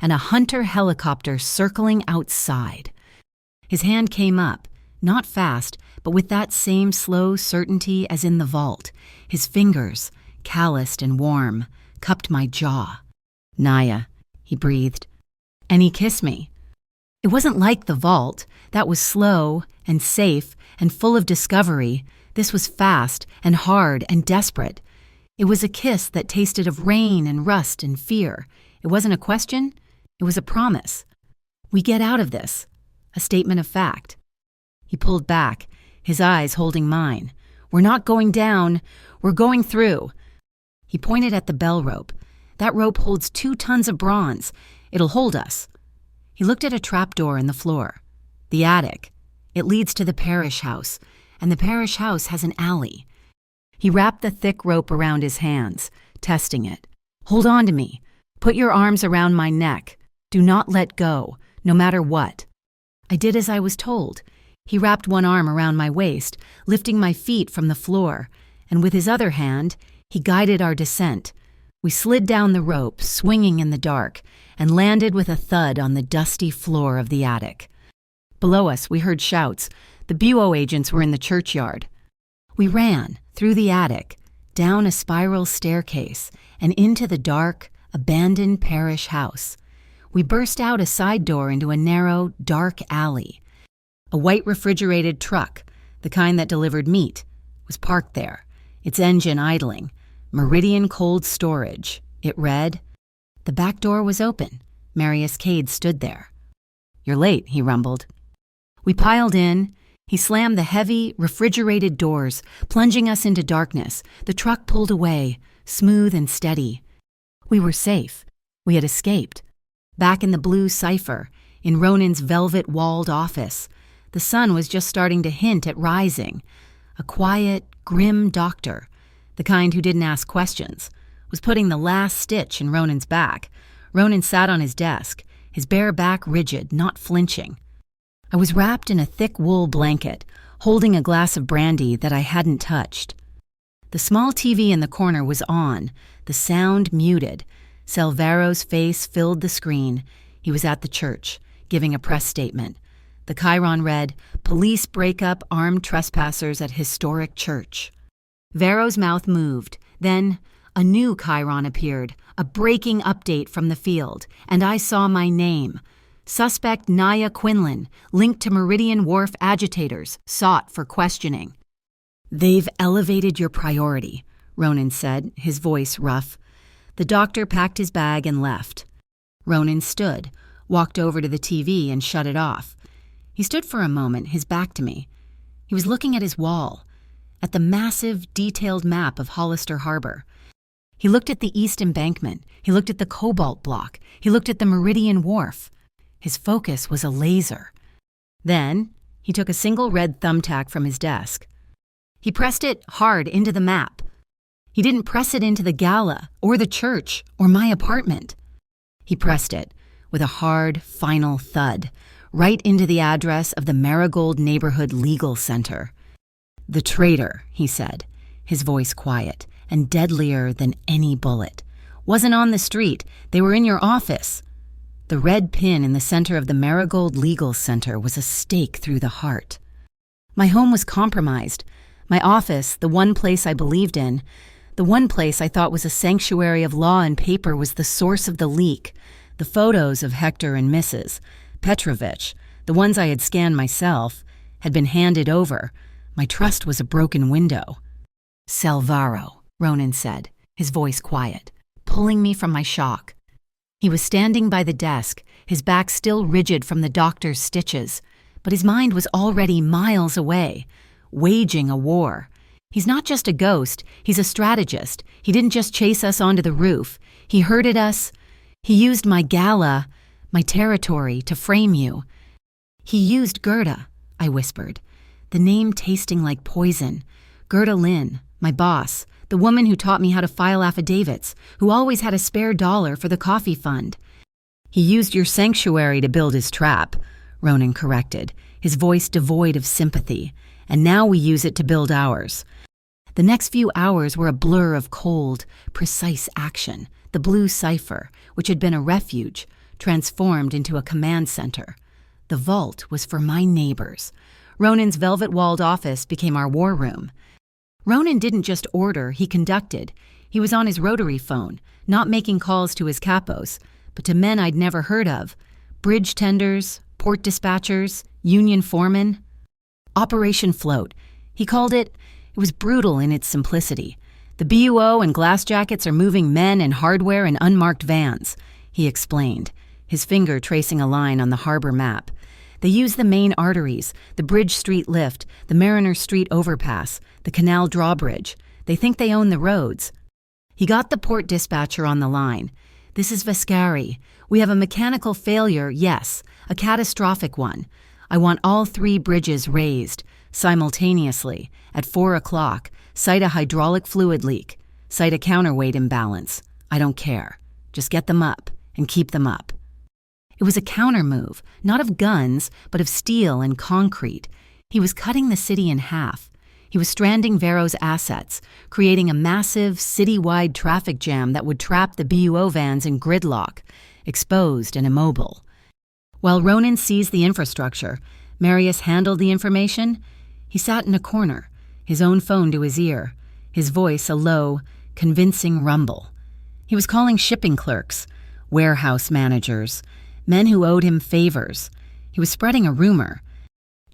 and a Hunter helicopter circling outside. His hand came up, not fast, but with that same slow certainty as in the vault. His fingers, calloused and warm, cupped my jaw. "Naya," he breathed. And he kissed me. It wasn't like the vault. That was slow and safe and full of discovery. This was fast and hard and desperate. It was a kiss that tasted of rain and rust and fear. It wasn't a question. It was a promise. We get out of this. A statement of fact. He pulled back, his eyes holding mine. "We're not going down. We're going through." He pointed at the bell rope. "That rope holds 2 tons of bronze. It'll hold us." He looked at a trapdoor in the floor. "The attic. It leads to the parish house, and the parish house has an alley." He wrapped the thick rope around his hands, testing it. "Hold on to me. Put your arms around my neck. Do not let go, no matter what." I did as I was told. He wrapped one arm around my waist, lifting my feet from the floor, and with his other hand, he guided our descent. We slid down the rope, swinging in the dark, and landed with a thud on the dusty floor of the attic. Below us, we heard shouts. The bureau agents were in the churchyard. We ran, through the attic, down a spiral staircase, and into the dark, abandoned parish house. We burst out a side door into a narrow, dark alley. A white refrigerated truck, the kind that delivered meat, was parked there, its engine idling. "Meridian Cold Storage," it read. The back door was open. Marius Cade stood there. "You're late," he rumbled. We piled in. He slammed the heavy, refrigerated doors, plunging us into darkness. The truck pulled away, smooth and steady. We were safe. We had escaped. Back in the blue cipher, in Ronan's velvet-walled office, the sun was just starting to hint at rising. A quiet, grim doctor, the kind who didn't ask questions, was putting the last stitch in Ronan's back. Ronan sat on his desk, his bare back rigid, not flinching. I was wrapped in a thick wool blanket, holding a glass of brandy that I hadn't touched. The small TV in the corner was on, the sound muted. Salvero's face filled the screen. He was at the church, giving a press statement. The chyron read, "Police break up armed trespassers at historic church." Vero's mouth moved. Then a new chyron appeared, a breaking update from the field, and I saw my name. Suspect Naya Quinlan, linked to Meridian Wharf agitators, sought for questioning. "They've elevated your priority," Ronan said, his voice rough. The doctor packed his bag and left. Ronan stood, walked over to the TV and shut it off. He stood for a moment, his back to me. He was looking at his wall, at the massive, detailed map of Hollister Harbor. He looked at the East Embankment. He looked at the Cobalt Block. He looked at the Meridian Wharf. His focus was a laser. Then he took a single red thumbtack from his desk. He pressed it hard into the map. He didn't press it into the gala or the church or my apartment. He pressed it with a hard, final thud right into the address of the Marigold Neighborhood Legal Center. "The traitor," he said, his voice quiet and deadlier than any bullet. "Wasn't on the street. They were in your office." The red pin in the center of the Marigold Legal Center was a stake through the heart. My home was compromised. My office, the one place I believed in, the one place I thought was a sanctuary of law and paper, was the source of the leak. The photos of Hector and Mrs. Petrovich, the ones I had scanned myself, had been handed over. My trust was a broken window. "Salvaro," Ronan said, his voice quiet, pulling me from my shock. He was standing by the desk, his back still rigid from the doctor's stitches, but his mind was already miles away, waging a war. He's not just a ghost, he's a strategist. He didn't just chase us onto the roof. He herded us. He used my gala, my territory, to frame you. He used Gerda, I whispered, the name tasting like poison. Gerda Lynn, my boss, the woman who taught me how to file affidavits, who always had a spare dollar for the coffee fund. He used your sanctuary to build his trap, Ronan corrected, his voice devoid of sympathy, and now we use it to build ours. The next few hours were a blur of cold, precise action. The blue cipher, which had been a refuge, transformed into a command center. The vault was for my neighbors. Ronan's velvet-walled office became our war room. Ronan didn't just order, he conducted. He was on his rotary phone, not making calls to his capos, but to men I'd never heard of. Bridge tenders, port dispatchers, union foremen. Operation Float. He called it. It was brutal in its simplicity. The BUO and glass jackets are moving men and hardware in unmarked vans, he explained, his finger tracing a line on the harbor map. They use the main arteries, the Bridge Street lift, the Mariner Street overpass, the Canal drawbridge. They think they own the roads. He got the port dispatcher on the line. "This is Vascari. We have a mechanical failure, yes, a catastrophic one. I want all 3 bridges raised, simultaneously, at 4 o'clock. Cite a hydraulic fluid leak. Cite a counterweight imbalance. I don't care. Just get them up and keep them up." It was a counter move, not of guns, but of steel and concrete. He was cutting the city in half. He was stranding Vero's assets, creating a massive, city-wide traffic jam that would trap the BUO vans in gridlock, exposed and immobile. While Ronan seized the infrastructure, Marius handled the information. He sat in a corner, his own phone to his ear, his voice a low, convincing rumble. He was calling shipping clerks, warehouse managers, men who owed him favors. He was spreading a rumor.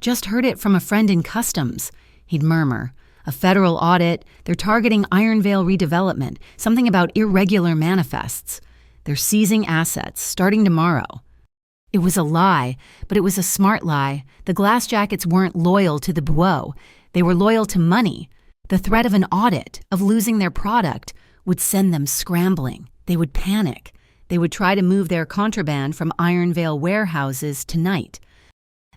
"Just heard it from a friend in customs," he'd murmur. "A federal audit. They're targeting Ironvale redevelopment, something about irregular manifests. They're seizing assets, starting tomorrow." It was a lie, but it was a smart lie. The glass jackets weren't loyal to the BUO. They were loyal to money. The threat of an audit, of losing their product, would send them scrambling. They would panic. They would try to move their contraband from Ironvale warehouses tonight.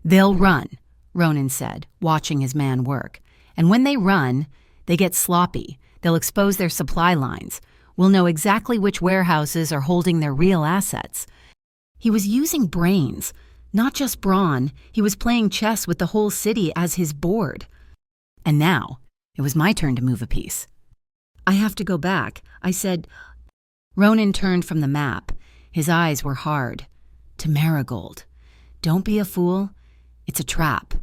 "They'll run," Ronan said, watching his man work. "And when they run, they get sloppy. They'll expose their supply lines. We'll know exactly which warehouses are holding their real assets." He was using brains, not just brawn. He was playing chess with the whole city as his board. And now, it was my turn to move a piece. "I have to go back," I said. Ronan turned from the map. His eyes were hard. "To Marigold. Don't be a fool. It's a trap.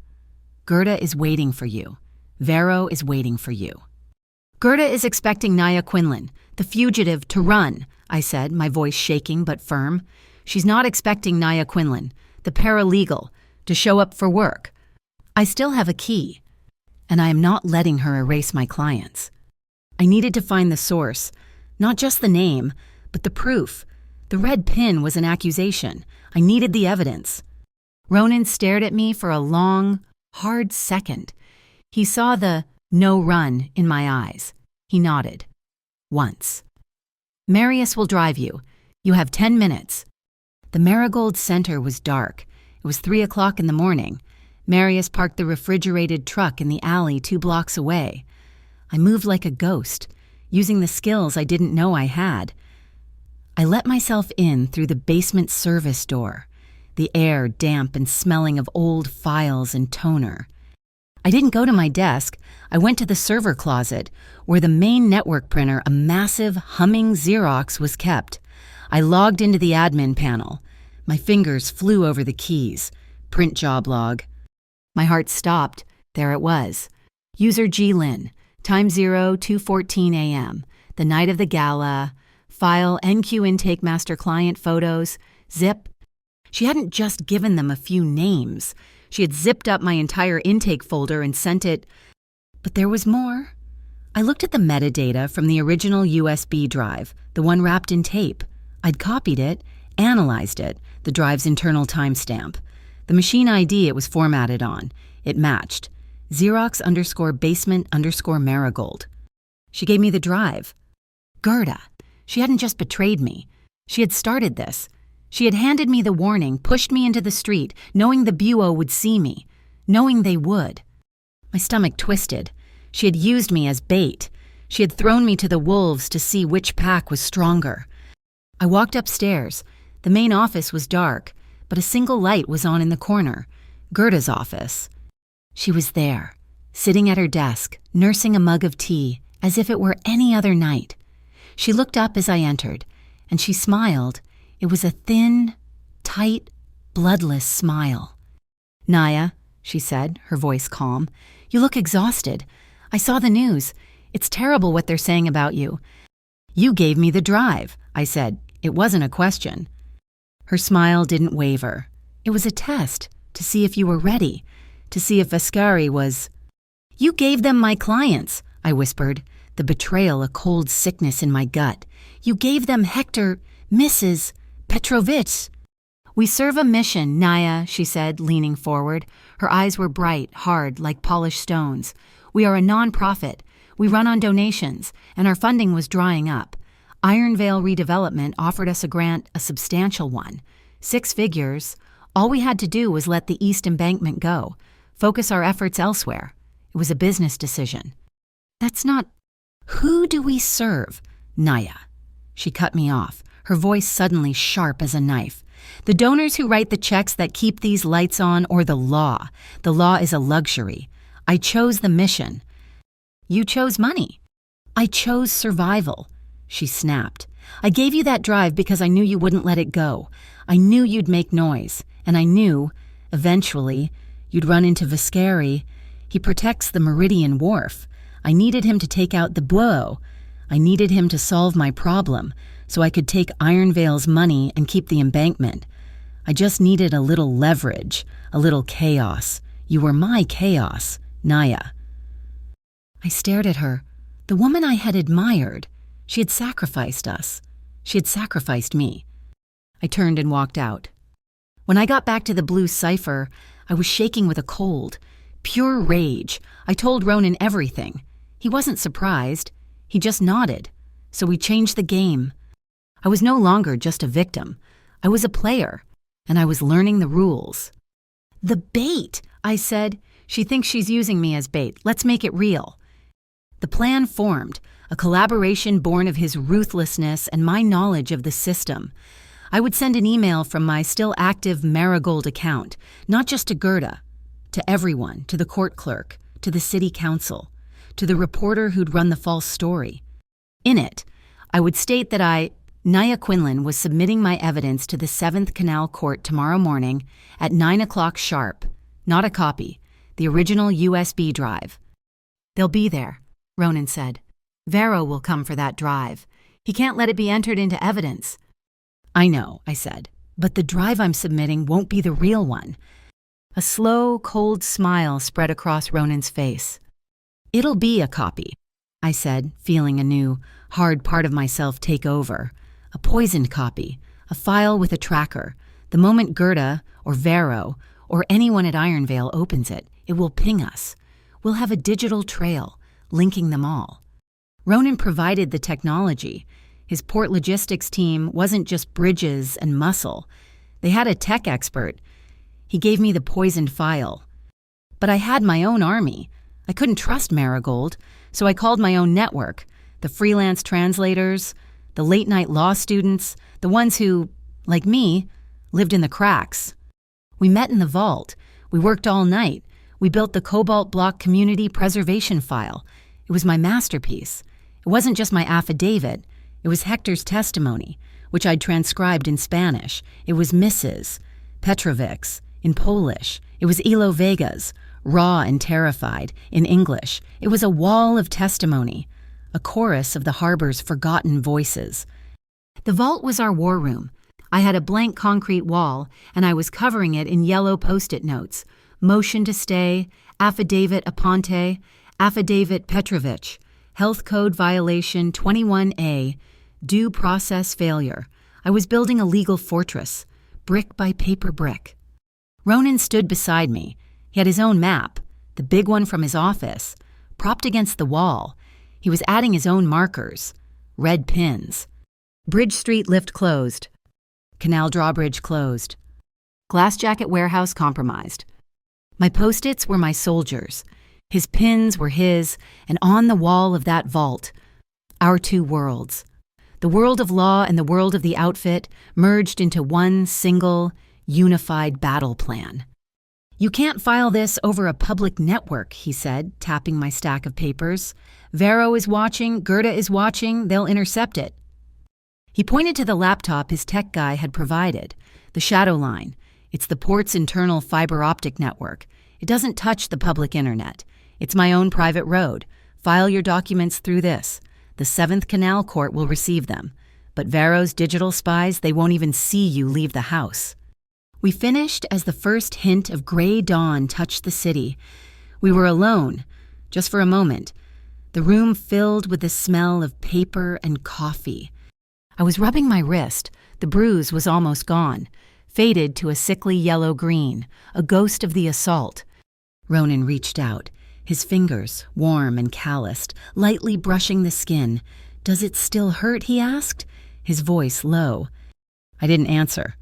Gerda is waiting for you. Vero is waiting for you." "Gerda is expecting Naya Quinlan, the fugitive, to run," I said, my voice shaking but firm. "She's not expecting Naya Quinlan, the paralegal, to show up for work. I still have a key, and I am not letting her erase my clients." I needed to find the source, not just the name, but the proof. The red pin was an accusation. I needed the evidence. Ronan stared at me for a long, hard second. He saw the "no run" in my eyes. He nodded. "Once. Marius will drive you. You have 10 minutes. The Marigold Center was dark. It was 3 o'clock in the morning. Marius parked the refrigerated truck in the alley 2 blocks away. I moved like a ghost, using the skills I didn't know I had. I let myself in through the basement service door, the air damp and smelling of old files and toner. I didn't go to my desk. I went to the server closet, where the main network printer, a massive, humming Xerox, was kept. I logged into the admin panel. My fingers flew over the keys. Print job log. My heart stopped. There it was. User G. Lin. Time 02:14 a.m. The night of the gala. File NQ intake master client photos. Zip. She hadn't just given them a few names. She had zipped up my entire intake folder and sent it. But there was more. I looked at the metadata from the original USB drive, the one wrapped in tape. I'd copied it, analyzed it, the drive's internal timestamp. The machine ID it was formatted on. It matched. Xerox_basement_marigold. She gave me the drive. Gerda. She hadn't just betrayed me. She had started this. She had handed me the warning, pushed me into the street, knowing the bureau would see me, knowing they would. My stomach twisted. She had used me as bait. She had thrown me to the wolves to see which pack was stronger. I walked upstairs. The main office was dark, but a single light was on in the corner. Gerda's office. She was there, sitting at her desk, nursing a mug of tea, as if it were any other night. She looked up as I entered, and she smiled. It was a thin, tight, bloodless smile. "Naya," she said, her voice calm, "you look exhausted. I saw the news. It's terrible what they're saying about you." "You gave me the drive," I said. It wasn't a question. Her smile didn't waver. It was a test, to see if you were ready, to see if Vascari was... "You gave them my clients," I whispered, the betrayal a cold sickness in my gut. "You gave them Hector, Mrs. Petrovich." "We serve a mission, Naya," she said, leaning forward. Her eyes were bright, hard, like polished stones. "We are a non-profit. We run on donations, and our funding was drying up. Iron Vale Redevelopment offered us a grant, a substantial one. 6 figures. All we had to do was let the East Embankment go, focus our efforts elsewhere. It was a business decision." "That's not... Who do we serve, Naya?" She cut me off, her voice suddenly sharp as a knife. "The donors who write the checks that keep these lights on, or the law? The law is a luxury. I chose the mission." "You chose money." "I chose survival," she snapped. "I gave you that drive because I knew you wouldn't let it go. I knew you'd make noise, and I knew, eventually, you'd run into Vascari. He protects the Meridian Wharf. I needed him to take out the bureau. I needed him to solve my problem, so I could take Iron Vale's money and keep the embankment. I just needed a little leverage, a little chaos. You were my chaos, Naya." I stared at her. The woman I had admired. She had sacrificed us. She had sacrificed me. I turned and walked out. When I got back to the blue cipher, I was shaking with a cold. Pure rage. I told Ronan everything. He wasn't surprised. He just nodded. So we changed the game. I was no longer just a victim. I was a player, and I was learning the rules. "The bait," I said. "She thinks she's using me as bait. Let's make it real." The plan formed, a collaboration born of his ruthlessness and my knowledge of the system. I would send an email from my still active Marigold account, not just to Gerda, to everyone, to the court clerk, to the city council, to the reporter who'd run the false story. In it, I would state that Naya Quinlan, was submitting my evidence to the 7th Canal Court tomorrow morning at 9 o'clock sharp. Not a copy, the original USB drive. "They'll be there," Ronan said. "Vero will come for that drive. He can't let it be entered into evidence." "I know," I said, "but the drive I'm submitting won't be the real one." A slow, cold smile spread across Ronan's face. "It'll be a copy," I said, feeling a new, hard part of myself take over. "A poisoned copy, a file with a tracker. The moment Gerda, or Vero, or anyone at Iron Vale opens it, it will ping us. We'll have a digital trail, linking them all." Ronan provided the technology. His port logistics team wasn't just bridges and muscle. They had a tech expert. He gave me the poisoned file. But I had my own army. I couldn't trust Marigold, so I called my own network, the freelance translators, the late-night law students, the ones who, like me, lived in the cracks. We met in the vault. We worked all night. We built the Cobalt Block Community Preservation File. It was my masterpiece. It wasn't just my affidavit. It was Hector's testimony. which I'd transcribed in Spanish. It was Mrs. Petrovic's in Polish. It was Elo Vega's, raw and terrified, in English. It was a wall of testimony, a chorus of the harbor's forgotten voices. The vault was our war room. I had a blank concrete wall, and I was covering it in yellow Post-it notes. Motion to stay, affidavit Aponte, affidavit Petrovich, health code violation 21A, due process failure. I was building a legal fortress, brick by paper brick. Ronan stood beside me. He had his own map, the big one from his office, propped against the wall. He was adding his own markers, red pins. Bridge Street lift closed. Canal drawbridge closed. Glass Jacket warehouse compromised. My Post-its were my soldiers. His pins were his, and on the wall of that vault, our two worlds. The world of law and the world of the outfit merged into one single, unified battle plan. "You can't file this over a public network," he said, tapping my stack of papers. "Vero is watching, Gerda is watching, they'll intercept it." He pointed to the laptop his tech guy had provided, the Shadow Line. It's the port's internal fiber optic network. It doesn't touch the public internet. It's my own private road. File your documents through this. The 7th Canal Court will receive them. But Vero's digital spies, they won't even see you leave the house. We finished as the first hint of gray dawn touched the city. We were alone, just for a moment. The room filled with the smell of paper and coffee. I was rubbing my wrist. The bruise was almost gone, faded to a sickly yellow-green, a ghost of the assault. Ronan reached out, his fingers, warm and calloused, lightly brushing the skin. "Does it still hurt?" he asked, his voice low. I didn't answer.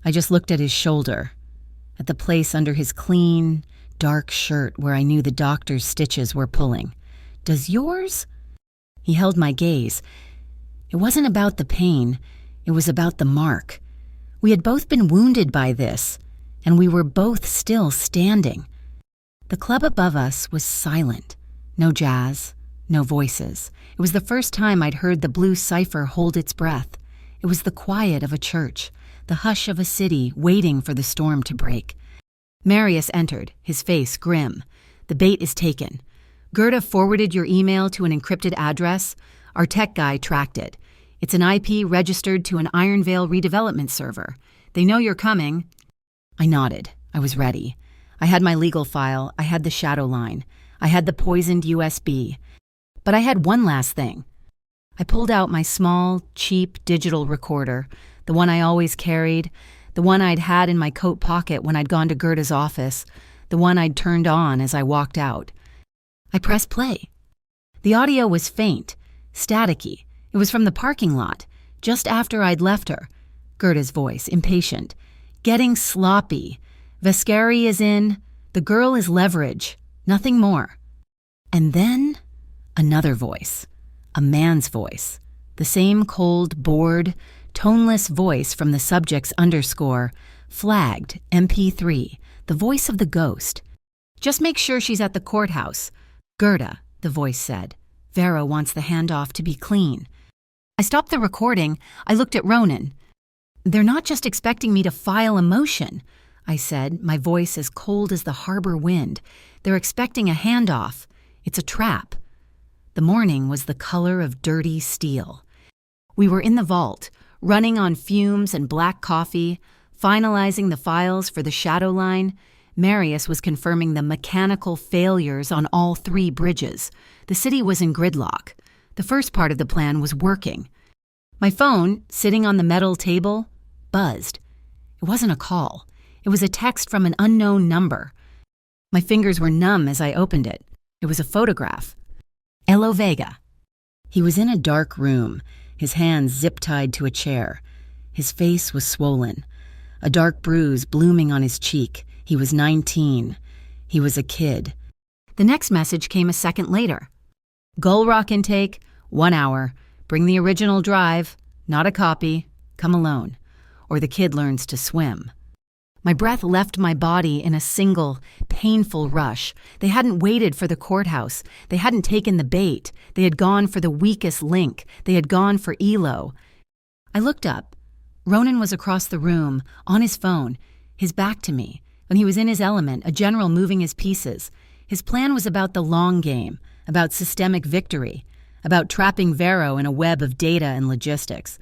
I just looked at his shoulder, at the place under his clean, dark shirt where I knew the doctor's stitches were pulling. "Does yours?" He held my gaze. It wasn't about the pain, it was about the mark. We had both been wounded by this, and we were both still standing. The club above us was silent. No jazz, no voices. It was the first time I'd heard the blue cipher hold its breath. It was the quiet of a church, the hush of a city waiting for the storm to break. Marius entered, his face grim. "The bait is taken. Gerda forwarded your email to an encrypted address. Our tech guy tracked it. It's an IP registered to an Iron Veil redevelopment server. They know you're coming." I nodded. I was ready. I had my legal file. I had the Shadow Line. I had the poisoned USB. But I had one last thing. I pulled out my small, cheap digital recorder, the one I always carried, the one I'd had in my coat pocket when I'd gone to Gerda's office, the one I'd turned on as I walked out. I pressed play. The audio was faint, staticky. It was from the parking lot, just after I'd left her. Gerda's voice, impatient. "Getting sloppy. Vescari is in. The girl is leverage. Nothing more." And then another voice. A man's voice. The same cold, bored, toneless voice from the subject's underscore, flagged, MP3, the voice of the ghost. "Just make sure she's at the courthouse." "Gerda," the voice said. "Vero wants the handoff to be clean." I stopped the recording. I looked at Ronan. "They're not just expecting me to file a motion," I said, my voice as cold as the harbor wind. "They're expecting a handoff. It's a trap." The morning was the color of dirty steel. We were in the vault, running on fumes and black coffee, finalizing the files for the Shadow Line. Marius was confirming the mechanical failures on all 3 bridges. The city was in gridlock. The first part of the plan was working. My phone, sitting on the metal table, buzzed. It wasn't a call. It was a text from an unknown number. My fingers were numb as I opened it. It was a photograph. Elo Vega. He was in a dark room, his hands zip-tied to a chair. His face was swollen, a dark bruise blooming on his cheek. He was 19. He was a kid. The next message came a second later. "Gull Rock intake, 1 hour. Bring the original drive, not a copy. Come alone, or the kid learns to swim." My breath left my body in a single, painful rush. They hadn't waited for the courthouse. They hadn't taken the bait. They had gone for the weakest link. They had gone for Elo. I looked up. Ronan was across the room, on his phone, his back to me. When he was in his element, a general moving his pieces. His plan was about the long game, about systemic victory, about trapping Vero in a web of data and logistics.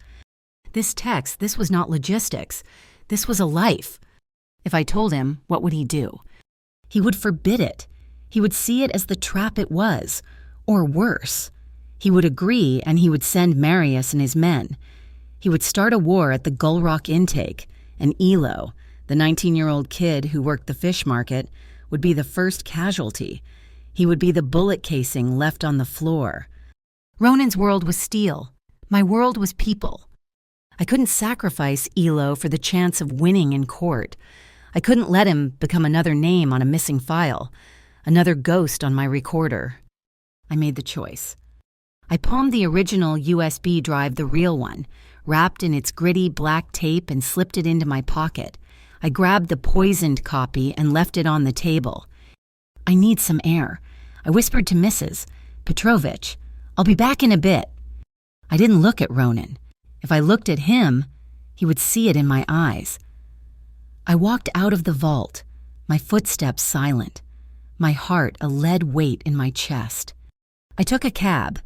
This was not logistics. This was a life. If I told him, what would he do? He would forbid it. He would see it as the trap it was, or worse. He would agree, and he would send Marius and his men. He would start a war at the Gull Rock intake, and Elo, the 19-year-old kid who worked the fish market, would be the first casualty. He would be the bullet casing left on the floor. Ronan's world was steel. My world was people. I couldn't sacrifice Elo for the chance of winning in court. I couldn't let him become another name on a missing file, another ghost on my recorder. I made the choice. I palmed the original USB drive, the real one, wrapped in its gritty black tape, and slipped it into my pocket. I grabbed the poisoned copy and left it on the table. I need some air. I whispered to Mrs. Petrovich, I'll be back in a bit. I didn't look at Ronan. If I looked at him, he would see it in my eyes. I walked out of the vault, my footsteps silent, my heart a lead weight in my chest. I took a cab.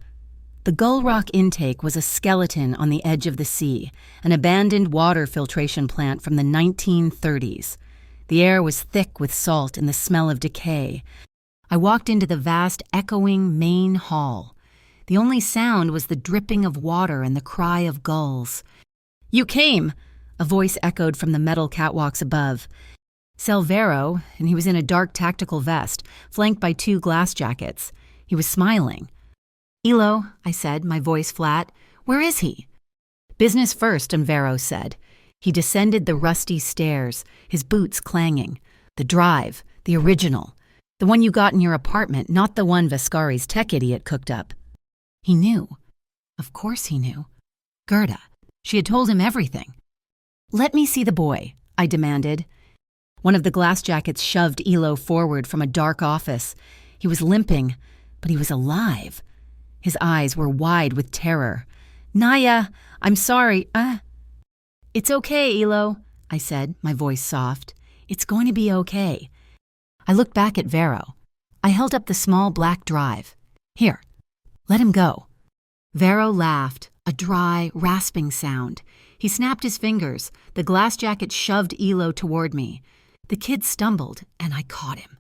The Gull Rock intake was a skeleton on the edge of the sea, an abandoned water filtration plant from the 1930s. The air was thick with salt and the smell of decay. I walked into the vast, echoing main hall. The only sound was the dripping of water and the cry of gulls. "You came!" a voice echoed from the metal catwalks above. Vero, and he was in a dark tactical vest, flanked by 2 glass jackets. He was smiling. "Elo," I said, my voice flat. "Where is he?" "Business first," Vero said. He descended the rusty stairs, his boots clanging. "The drive, the original. The one you got in your apartment, not the one Vascari's tech idiot cooked up." He knew. Of course he knew. Gerda. She had told him everything. "Let me see the boy," I demanded. One of the glass jackets shoved Elo forward from a dark office. He was limping, but he was alive. His eyes were wide with terror. "Naya, I'm sorry, It's okay, Elo," I said, my voice soft. "It's going to be okay." I looked back at Vero. I held up the small black drive. "Here, let him go." Vero laughed, a dry, rasping sound. He snapped his fingers. The glass jacket shoved Elo toward me. The kid stumbled, and I caught him.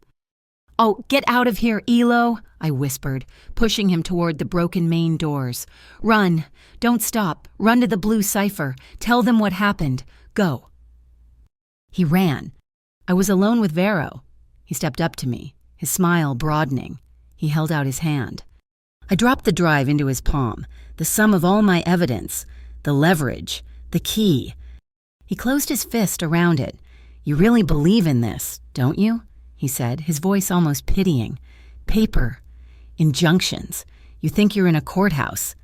"Oh, get out of here, Elo," I whispered, pushing him toward the broken main doors. "Run. Don't stop. Run to the blue cipher. Tell them what happened. Go." He ran. I was alone with Vero. He stepped up to me, his smile broadening. He held out his hand. I dropped the drive into his palm, the sum of all my evidence, the leverage, the key. He closed his fist around it. "You really believe in this, don't you?" he said, his voice almost pitying. "Paper. Injunctions. You think you're in a courthouse."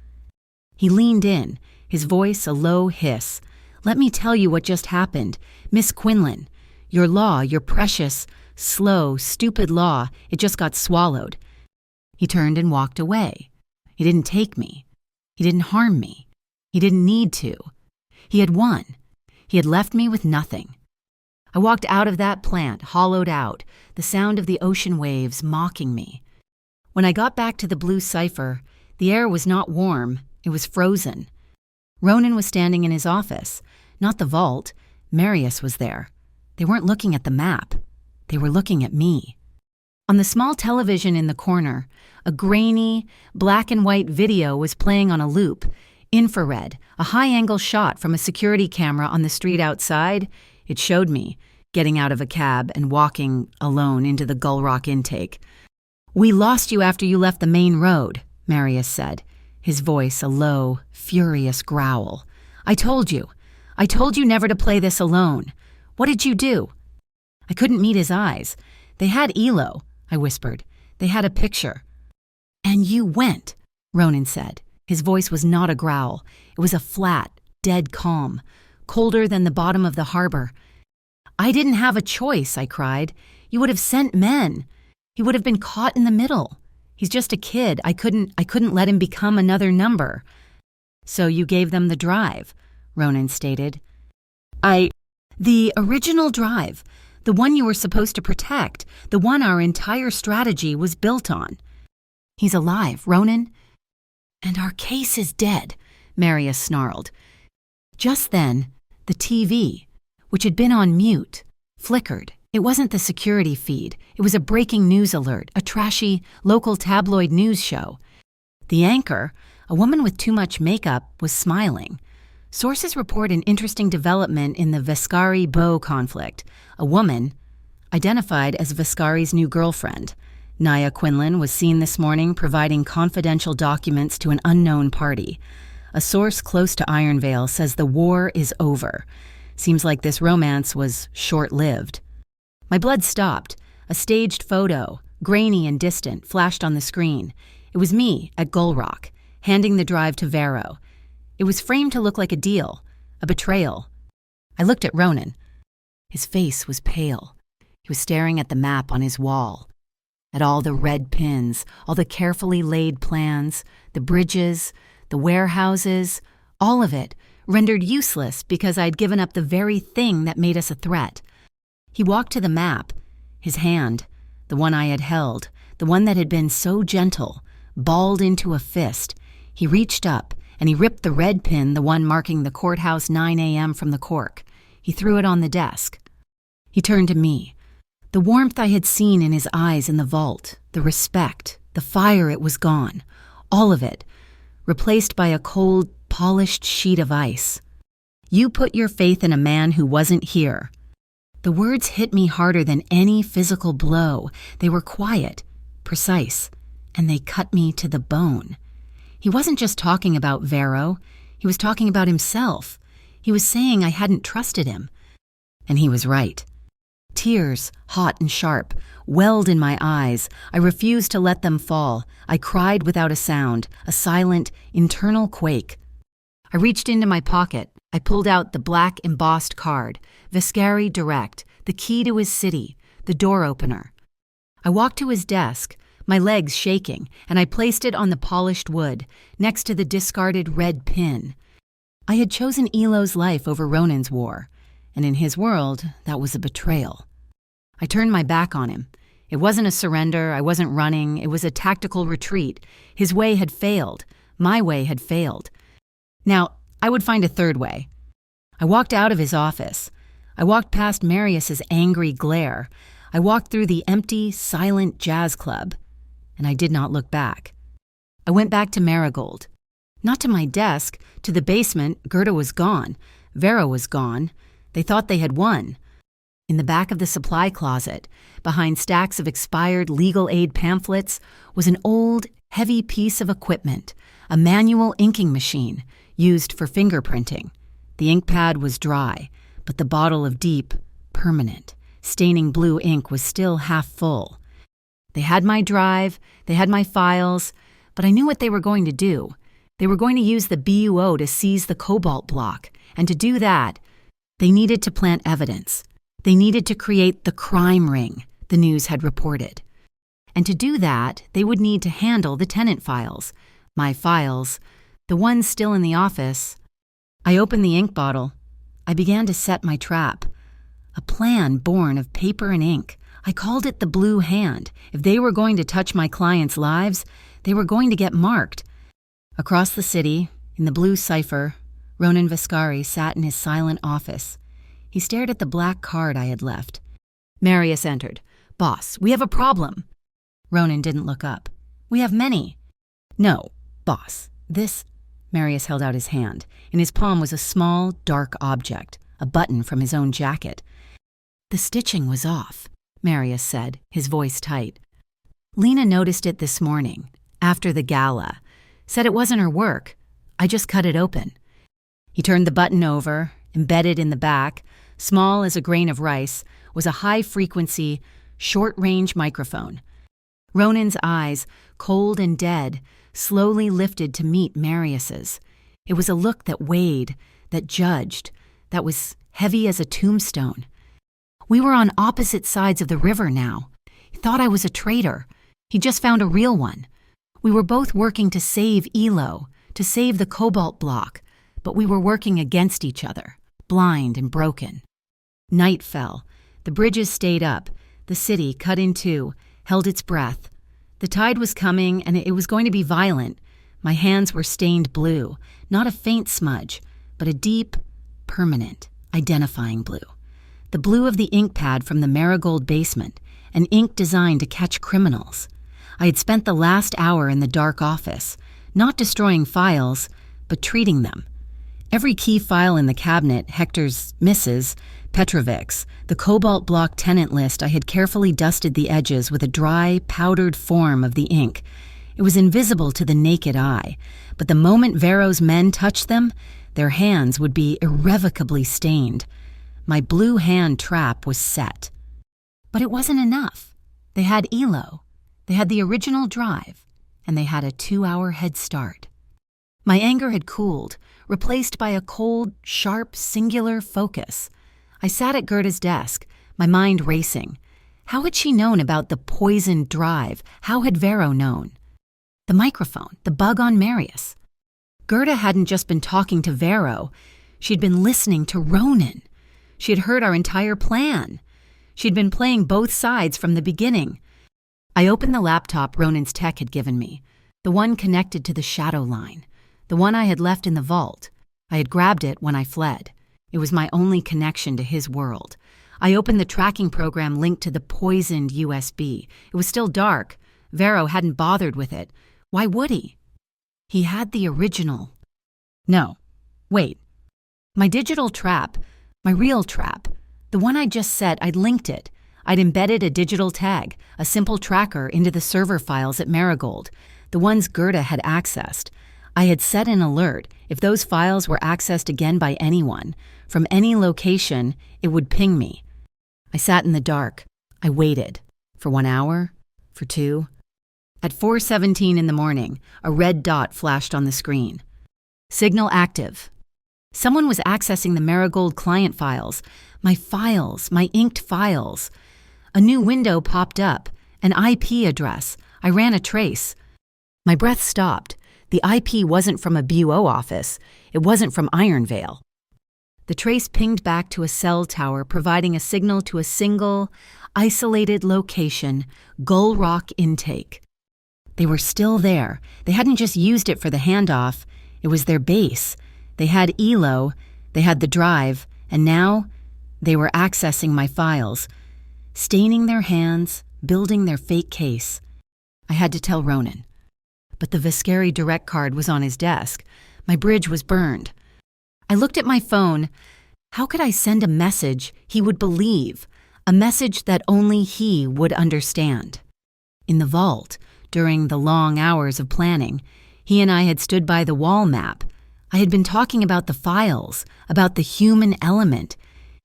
He leaned in, his voice a low hiss. "Let me tell you what just happened. Miss Quinlan. Your law, your precious, slow, stupid law, it just got swallowed." He turned and walked away. He didn't take me. He didn't harm me. He didn't need to. He had won. He had left me with nothing. I walked out of that plant, hollowed out, the sound of the ocean waves mocking me. When I got back to the blue cipher, the air was not warm, it was frozen. Ronan was standing in his office, not the vault. Marius was there. They weren't looking at the map. They were looking at me. On the small television in the corner, a grainy, black and white video was playing on a loop, infrared, a high-angle shot from a security camera on the street outside. It showed me, getting out of a cab and walking alone into the Gull Rock intake. "We lost you after you left the main road," Marius said, his voice a low, furious growl. I told you never to play this alone. What did you do?" I couldn't meet his eyes. "They had Elo," I whispered. "They had a picture." "And you went," Ronan said. His voice was not a growl. It was a flat, dead calm, colder than the bottom of the harbor. "I didn't have a choice," I cried. "You would have sent men. He would have been caught in the middle. He's just a kid. I couldn't let him become another number." "So you gave them the drive," Ronan stated. The original drive, the one you were supposed to protect, the one our entire strategy was built on. He's alive, Ronan. And our case is dead, Marius snarled. Just then, the TV, which had been on mute, flickered. It wasn't the security feed. It was a breaking news alert, a trashy, local tabloid news show. The anchor, a woman with too much makeup, was smiling. Sources report an interesting development in the Vascari-Beau conflict. A woman, identified as Vascari's new girlfriend, Naya Quinlan, was seen this morning providing confidential documents to an unknown party. A source close to Ironvale says the war is over. Seems like this romance was short-lived. My blood stopped. A staged photo, grainy and distant, flashed on the screen. It was me at Gull Rock, handing the drive to Vero. It was framed to look like a deal, a betrayal. I looked at Ronan. His face was pale. He was staring at the map on his wall, at all the red pins, all the carefully laid plans, the bridges, the warehouses, all of it, rendered useless because I'd given up the very thing that made us a threat. He walked to the map, his hand, the one I had held, the one that had been so gentle, balled into a fist. He reached up, and he ripped the red pin, the one marking the courthouse 9 a.m. from the cork. He threw it on the desk. He turned to me. The warmth I had seen in his eyes in the vault, the respect, the fire, it was gone. All of it, replaced by a cold, polished sheet of ice. You put your faith in a man who wasn't here. The words hit me harder than any physical blow. They were quiet, precise, and they cut me to the bone. He wasn't just talking about Vero. He was talking about himself. He was saying I hadn't trusted him. And he was right. Tears, hot and sharp, welled in my eyes. I refused to let them fall. I cried without a sound, a silent, internal quake. I reached into my pocket. I pulled out the black embossed card, Vascari Direct, the key to his city, the door opener. I walked to his desk, my legs shaking, and I placed it on the polished wood, next to the discarded red pin. I had chosen Elo's life over Ronan's war, and in his world, that was a betrayal. I turned my back on him. It wasn't a surrender, I wasn't running, it was a tactical retreat. His way had failed. My way had failed. Now, I would find a third way. I walked out of his office. I walked past Marius's angry glare. I walked through the empty, silent jazz club. And I did not look back. I went back to Marigold. Not to my desk, to the basement. Gerda was gone. Vera was gone. They thought they had won. In the back of the supply closet, behind stacks of expired legal aid pamphlets, was an old, heavy piece of equipment, a manual inking machine used for fingerprinting. The ink pad was dry, but the bottle of deep, permanent, staining blue ink was still half full. They had my drive, they had my files, but I knew what they were going to do. They were going to use the BUO to seize the cobalt block, and to do that, they needed to plant evidence. They needed to create the crime ring, the news had reported. And to do that, they would need to handle the tenant files. My files, the ones still in the office. I opened the ink bottle. I began to set my trap. A plan born of paper and ink. I called it the Blue Hand. If they were going to touch my clients' lives, they were going to get marked. Across the city, in the blue cipher, Ronan Vascari sat in his silent office. He stared at the black card I had left. Marius entered. "Boss, we have a problem." Ronan didn't look up. "We have many." "No, boss, this..." Marius held out his hand. In his palm was a small, dark object, a button from his own jacket. "The stitching was off," Marius said, his voice tight. "Lena noticed it this morning, after the gala. Said it wasn't her work. I just cut it open." He turned the button over. Embedded in the back, small as a grain of rice, was a high-frequency, short-range microphone. Ronan's eyes, cold and dead, slowly lifted to meet Marius's. It was a look that weighed, that judged, that was heavy as a tombstone. We were on opposite sides of the river now. He thought I was a traitor. He just found a real one. We were both working to save Elo, to save the cobalt block, but we were working against each other, blind and broken. Night fell. The bridges stayed up. The city, cut in two, held its breath. The tide was coming, and it was going to be violent. My hands were stained blue, not a faint smudge, but a deep, permanent, identifying blue. The blue of the ink pad from the Marigold basement, an ink designed to catch criminals. I had spent the last hour in the dark office, not destroying files, but treating them. Every key file in the cabinet, Hector's Mrs., Petrovic's, the cobalt block tenant list, I had carefully dusted the edges with a dry, powdered form of the ink. It was invisible to the naked eye, but the moment Vero's men touched them, their hands would be irrevocably stained. My blue hand trap was set. But it wasn't enough. They had ELO, they had the original drive, and they had a 2-hour head start. My anger had cooled, replaced by a cold, sharp, singular focus. I sat at Gerda's desk, my mind racing. How had she known about the poisoned drive? How had Vero known? The microphone, the bug on Marius. Gerda hadn't just been talking to Vero. She'd been listening to Ronan. She had heard our entire plan. She'd been playing both sides from the beginning. I opened the laptop Ronan's tech had given me, the one connected to the shadow line, the one I had left in the vault. I had grabbed it when I fled. It was my only connection to his world. I opened the tracking program linked to the poisoned USB. It was still dark. Vero hadn't bothered with it. Why would he? He had the original. No, wait. My digital trap, my real trap, the one I just set, I'd linked it. I'd embedded a digital tag, a simple tracker, into the server files at Marigold, the ones Gerda had accessed. I had set an alert. If those files were accessed again by anyone, from any location, it would ping me. I sat in the dark. I waited. For 1 hour? For 2? At 4:17 in the morning, a red dot flashed on the screen. Signal active. Someone was accessing the Marigold client files, my inked files. A new window popped up, an IP address. I ran a trace. My breath stopped. The IP wasn't from a BUO office. It wasn't from Ironvale. The trace pinged back to a cell tower, providing a signal to a single, isolated location, Gull Rock intake. They were still there. They hadn't just used it for the handoff. It was their base. They had ELO, they had the drive, and now they were accessing my files, staining their hands, building their fake case. I had to tell Ronan. But the Viscari direct card was on his desk. My bridge was burned. I looked at my phone. How could I send a message he would believe, a message that only he would understand? In the vault, during the long hours of planning, he and I had stood by the wall map. I had been talking about the files, about the human element.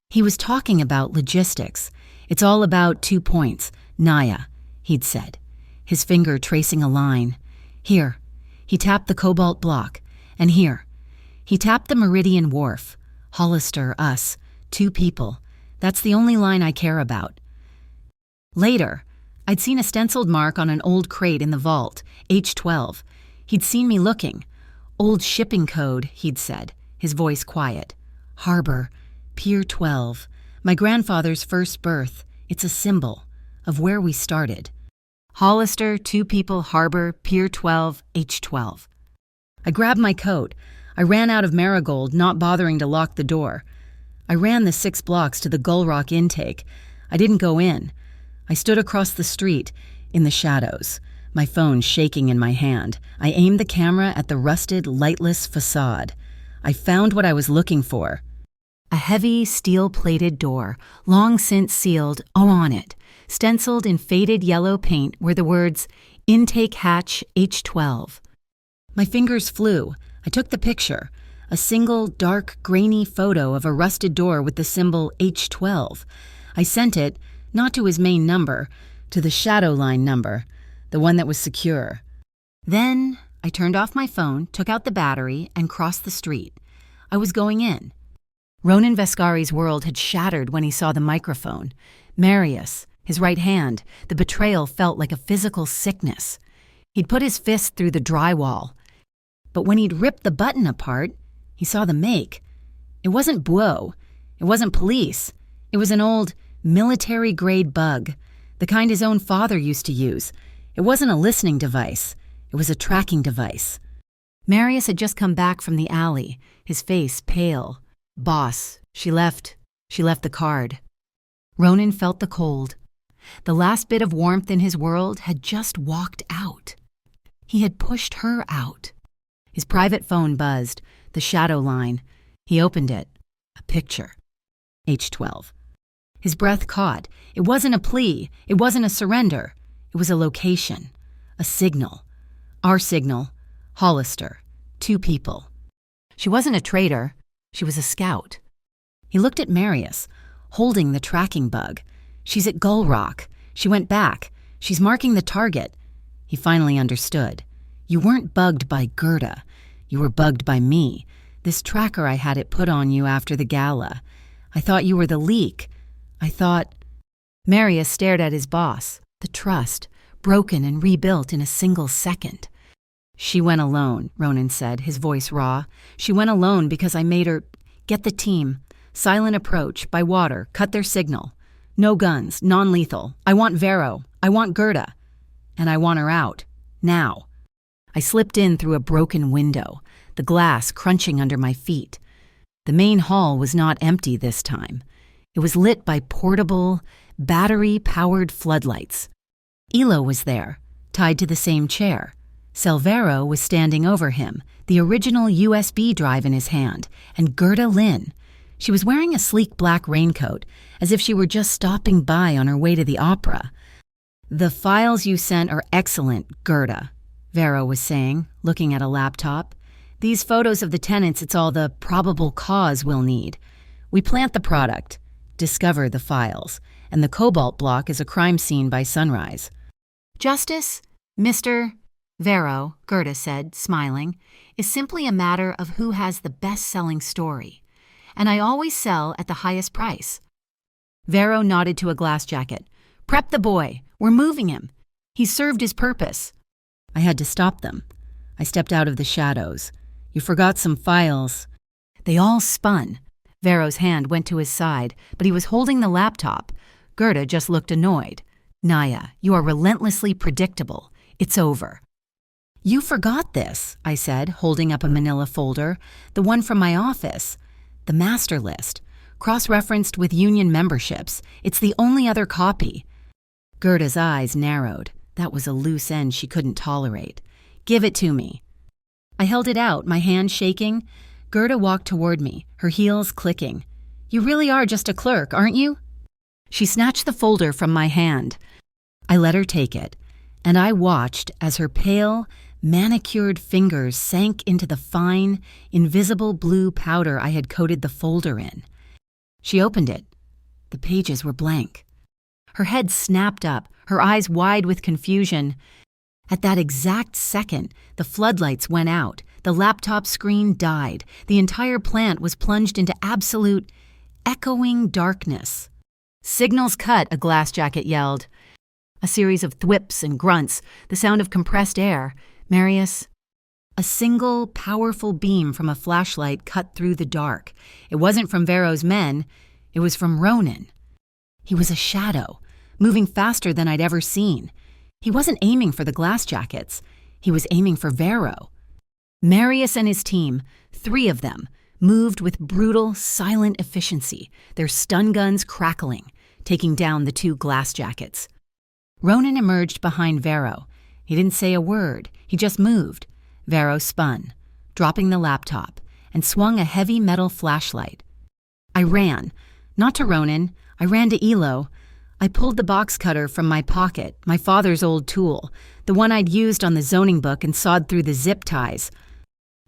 He was talking about logistics. It's all about 2 points. Naya, he'd said, his finger tracing a line. Here, he tapped the cobalt block. And here, he tapped the Meridian Wharf. Hollister, us, 2 people. That's the only line I care about. Later, I'd seen a stenciled mark on an old crate in the vault, H12. He'd seen me looking. Old shipping code, he'd said, his voice quiet. Harbor, Pier 12. My grandfather's first birth. It's a symbol of where we started. Hollister, 2 people, Harbor, Pier 12, H12. I grabbed my coat. I ran out of Marigold, not bothering to lock the door. I ran the 6 blocks to the Gull Rock intake. I didn't go in. I stood across the street, in the shadows, my phone shaking in my hand. I aimed the camera at the rusted, lightless facade. I found what I was looking for. A heavy, steel-plated door, long since sealed, on it, stenciled in faded yellow paint, were the words, Intake Hatch H12. My fingers flew. I took the picture, a single, dark, grainy photo of a rusted door with the symbol H12. I sent it, not to his main number, to the shadow line number, the one that was secure. Then I turned off my phone, took out the battery, and crossed the street. I was going in. Ronan Vescari's world had shattered when he saw the microphone. Marius, his right hand, the betrayal felt like a physical sickness. He'd put his fist through the drywall. But when he'd ripped the button apart, He saw the make. It wasn't Buo. It wasn't police. It was an old military-grade bug, the kind his own father used to use. It wasn't a listening device. It was a tracking device. Marius had just come back from the alley, his face pale. Boss, she left the card. Ronan felt the cold. The last bit of warmth in his world had just walked out. He had pushed her out. His private phone buzzed, the shadow line. He opened it. A picture. H12. His breath caught. It wasn't a plea. It wasn't a surrender. It was a location. A signal. Our signal. Hollister. 2 people. She wasn't a traitor. She was a scout. He looked at Marius, holding the tracking bug. She's at Gull Rock. She went back. She's marking the target. He finally understood. You weren't bugged by Gerda. You were bugged by me. This tracker I had it put on you after the gala. I thought you were the leak. I thought... Marius stared at his boss. The trust, broken and rebuilt in a single second. She went alone, Ronan said, his voice raw. She went alone because I made her... Get the team. Silent approach, by water, cut their signal. No guns, non-lethal. I want Vero. I want Gerda. And I want her out. Now. I slipped in through a broken window, the glass crunching under my feet. The main hall was not empty this time. It was lit by portable, battery-powered floodlights. Elo was there, tied to the same chair. Selvero was standing over him, the original USB drive in his hand, and Gerda Lynn. She was wearing a sleek black raincoat, as if she were just stopping by on her way to the opera. The files you sent are excellent, Gerda, Vero was saying, looking at a laptop. These photos of the tenants, it's all the probable cause we'll need. We plant the product, discover the files, and the cobalt block is a crime scene by sunrise. Justice, Mr. Vero, Gerda said, smiling, is simply a matter of who has the best-selling story. And I always sell at the highest price. Vero nodded to a glass jacket. Prep the boy. We're moving him. He's served his purpose. I had to stop them. I stepped out of the shadows. You forgot some files. They all spun. Vero's hand went to his side, but he was holding the laptop. Gerda just looked annoyed. Naya, you are relentlessly predictable. It's over. You forgot this, I said, holding up a manila folder, the one from my office. The master list, cross-referenced with union memberships. It's the only other copy. Gerda's eyes narrowed. That was a loose end she couldn't tolerate. Give it to me. I held it out, my hand shaking. Gerda walked toward me, her heels clicking. You really are just a clerk, aren't you? She snatched the folder from my hand. I let her take it, and I watched as her pale, manicured fingers sank into the fine, invisible blue powder I had coated the folder in. She opened it. The pages were blank. Her head snapped up, her eyes wide with confusion. At that exact second, the floodlights went out. The laptop screen died. The entire plant was plunged into absolute, echoing darkness. Signals cut, a glass jacket yelled. A series of thwips and grunts, the sound of compressed air. Marius. A single, powerful beam from a flashlight cut through the dark. It wasn't from Vero's men. It was from Ronan. He was a shadow, moving faster than I'd ever seen. He wasn't aiming for the glass jackets. He was aiming for Vero. Marius and his team, 3 of them, moved with brutal, silent efficiency, their stun guns crackling, taking down the 2 glass jackets. Ronan emerged behind Vero. He didn't say a word. He just moved. Vero spun, dropping the laptop, and swung a heavy metal flashlight. I ran. Not to Ronan. I ran to Elo. I pulled the box cutter from my pocket, my father's old tool, the one I'd used on the zoning book and sawed through the zip ties.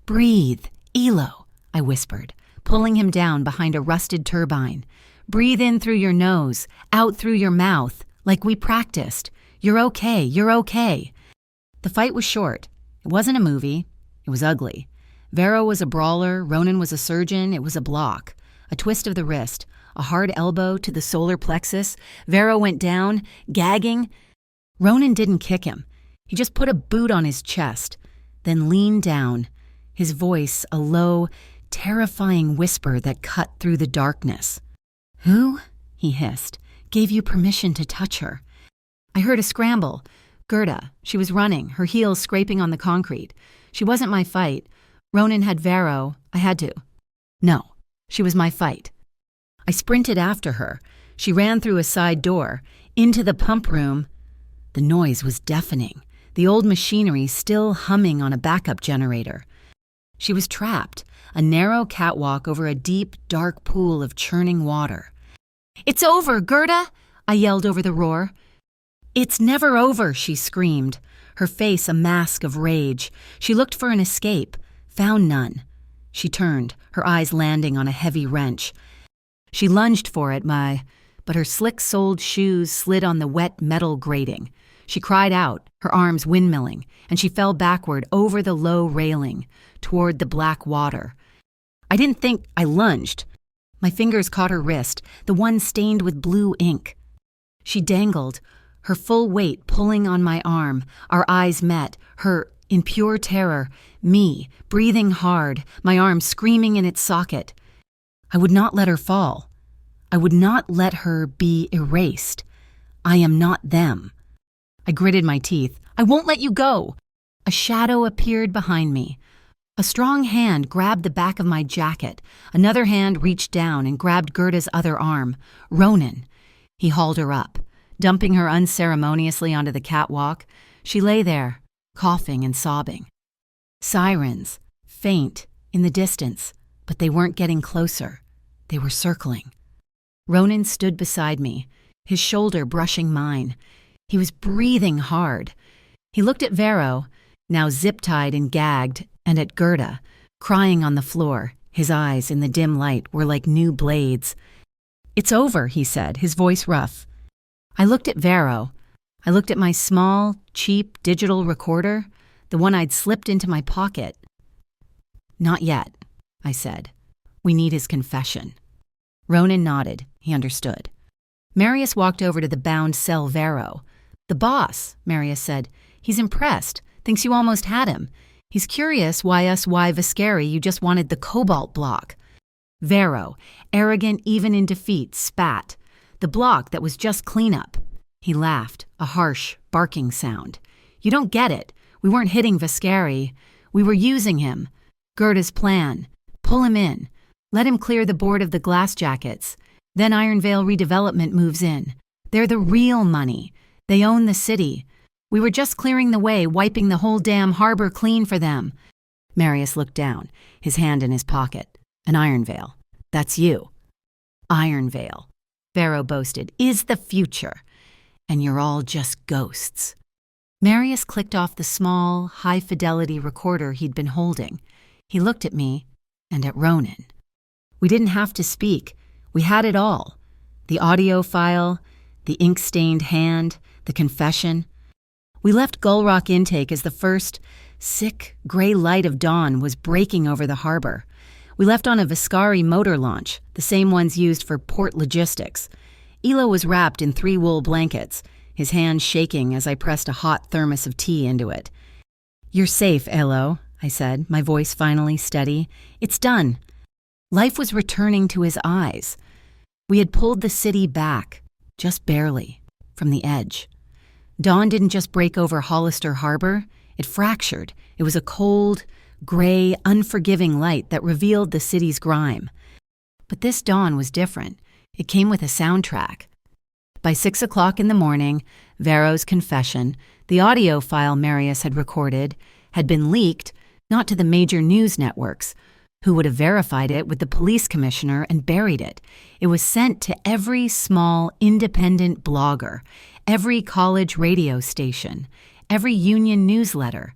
Breathe, Elo, I whispered, pulling him down behind a rusted turbine. Breathe in through your nose, out through your mouth, like we practiced. You're okay, you're okay. The fight was short. It wasn't a movie. It was ugly. Vero was a brawler, Ronan was a surgeon, it was a block. A twist of the wrist, a hard elbow to the solar plexus. Vero went down, gagging. Ronan didn't kick him. He just put a boot on his chest, then leaned down, his voice a low, terrifying whisper that cut through the darkness. "Who," he hissed, "gave you permission to touch her?" I heard a scramble. Gerda. She was running, her heels scraping on the concrete. She wasn't my fight. Ronan had Vero. I had to. No, she was my fight. I sprinted after her. She ran through a side door, into the pump room. The noise was deafening, the old machinery still humming on a backup generator. She was trapped, a narrow catwalk over a deep, dark pool of churning water. "It's over, Gerda!" I yelled over the roar. "It's never over," she screamed, her face a mask of rage. She looked for an escape, found none. She turned, her eyes landing on a heavy wrench. She lunged for it, but her slick-soled shoes slid on the wet metal grating. She cried out, her arms windmilling, and she fell backward over the low railing, toward the black water. I didn't think I lunged. My fingers caught her wrist, the one stained with blue ink. She dangled, her full weight pulling on my arm. Our eyes met, her in pure terror, me, breathing hard, my arm screaming in its socket. I would not let her fall. I would not let her be erased. I am not them. I gritted my teeth. "I won't let you go!" A shadow appeared behind me. A strong hand grabbed the back of my jacket. Another hand reached down and grabbed Gerda's other arm. Ronan. He hauled her up, dumping her unceremoniously onto the catwalk. She lay there, coughing and sobbing. Sirens, faint, in the distance, but they weren't getting closer. They were circling. Ronan stood beside me, his shoulder brushing mine. He was breathing hard. He looked at Vero, now zip-tied and gagged, and at Gerda, crying on the floor. His eyes in the dim light were like new blades. "It's over," he said, his voice rough. I looked at Vero. I looked at my small, cheap digital recorder, the one I'd slipped into my pocket. "Not yet," I said. "We need his confession." Ronan nodded. He understood. Marius walked over to the bound cell Vero. "The boss," Marius said. "He's impressed, thinks you almost had him. He's curious why Viscari you just wanted the cobalt block." Vero, arrogant even in defeat, spat. "The block that was just cleanup." He laughed, a harsh, barking sound. "You don't get it. We weren't hitting Viscari. We were using him. Gerda's plan. Pull him in. Let him clear the board of the glass jackets. Then Ironvale Redevelopment moves in. They're the real money. They own the city. We were just clearing the way, wiping the whole damn harbor clean for them." Marius looked down, his hand in his pocket. "An Ironvale. That's you." "Ironvale," Vero boasted, "is the future. And you're all just ghosts." Marius clicked off the small, high-fidelity recorder he'd been holding. He looked at me and at Ronan. We didn't have to speak. We had it all. The audio file, the ink-stained hand, the confession. We left Gull Rock Intake as the first, sick, gray light of dawn was breaking over the harbor. We left on a Viscari motor launch, the same ones used for port logistics. Elo was wrapped in 3 wool blankets, his hand shaking as I pressed a hot thermos of tea into it. "You're safe, Elo," I said, my voice finally steady. "It's done." Life was returning to his eyes. We had pulled the city back, just barely, from the edge. Dawn didn't just break over Hollister Harbor, it fractured. It was a cold, gray, unforgiving light that revealed the city's grime. But this dawn was different. It came with a soundtrack. By 6 o'clock in the morning, Vero's confession, the audio file Marius had recorded, had been leaked, not to the major news networks, who would have verified it with the police commissioner and buried it. It was sent to every small, independent blogger, every college radio station, every union newsletter.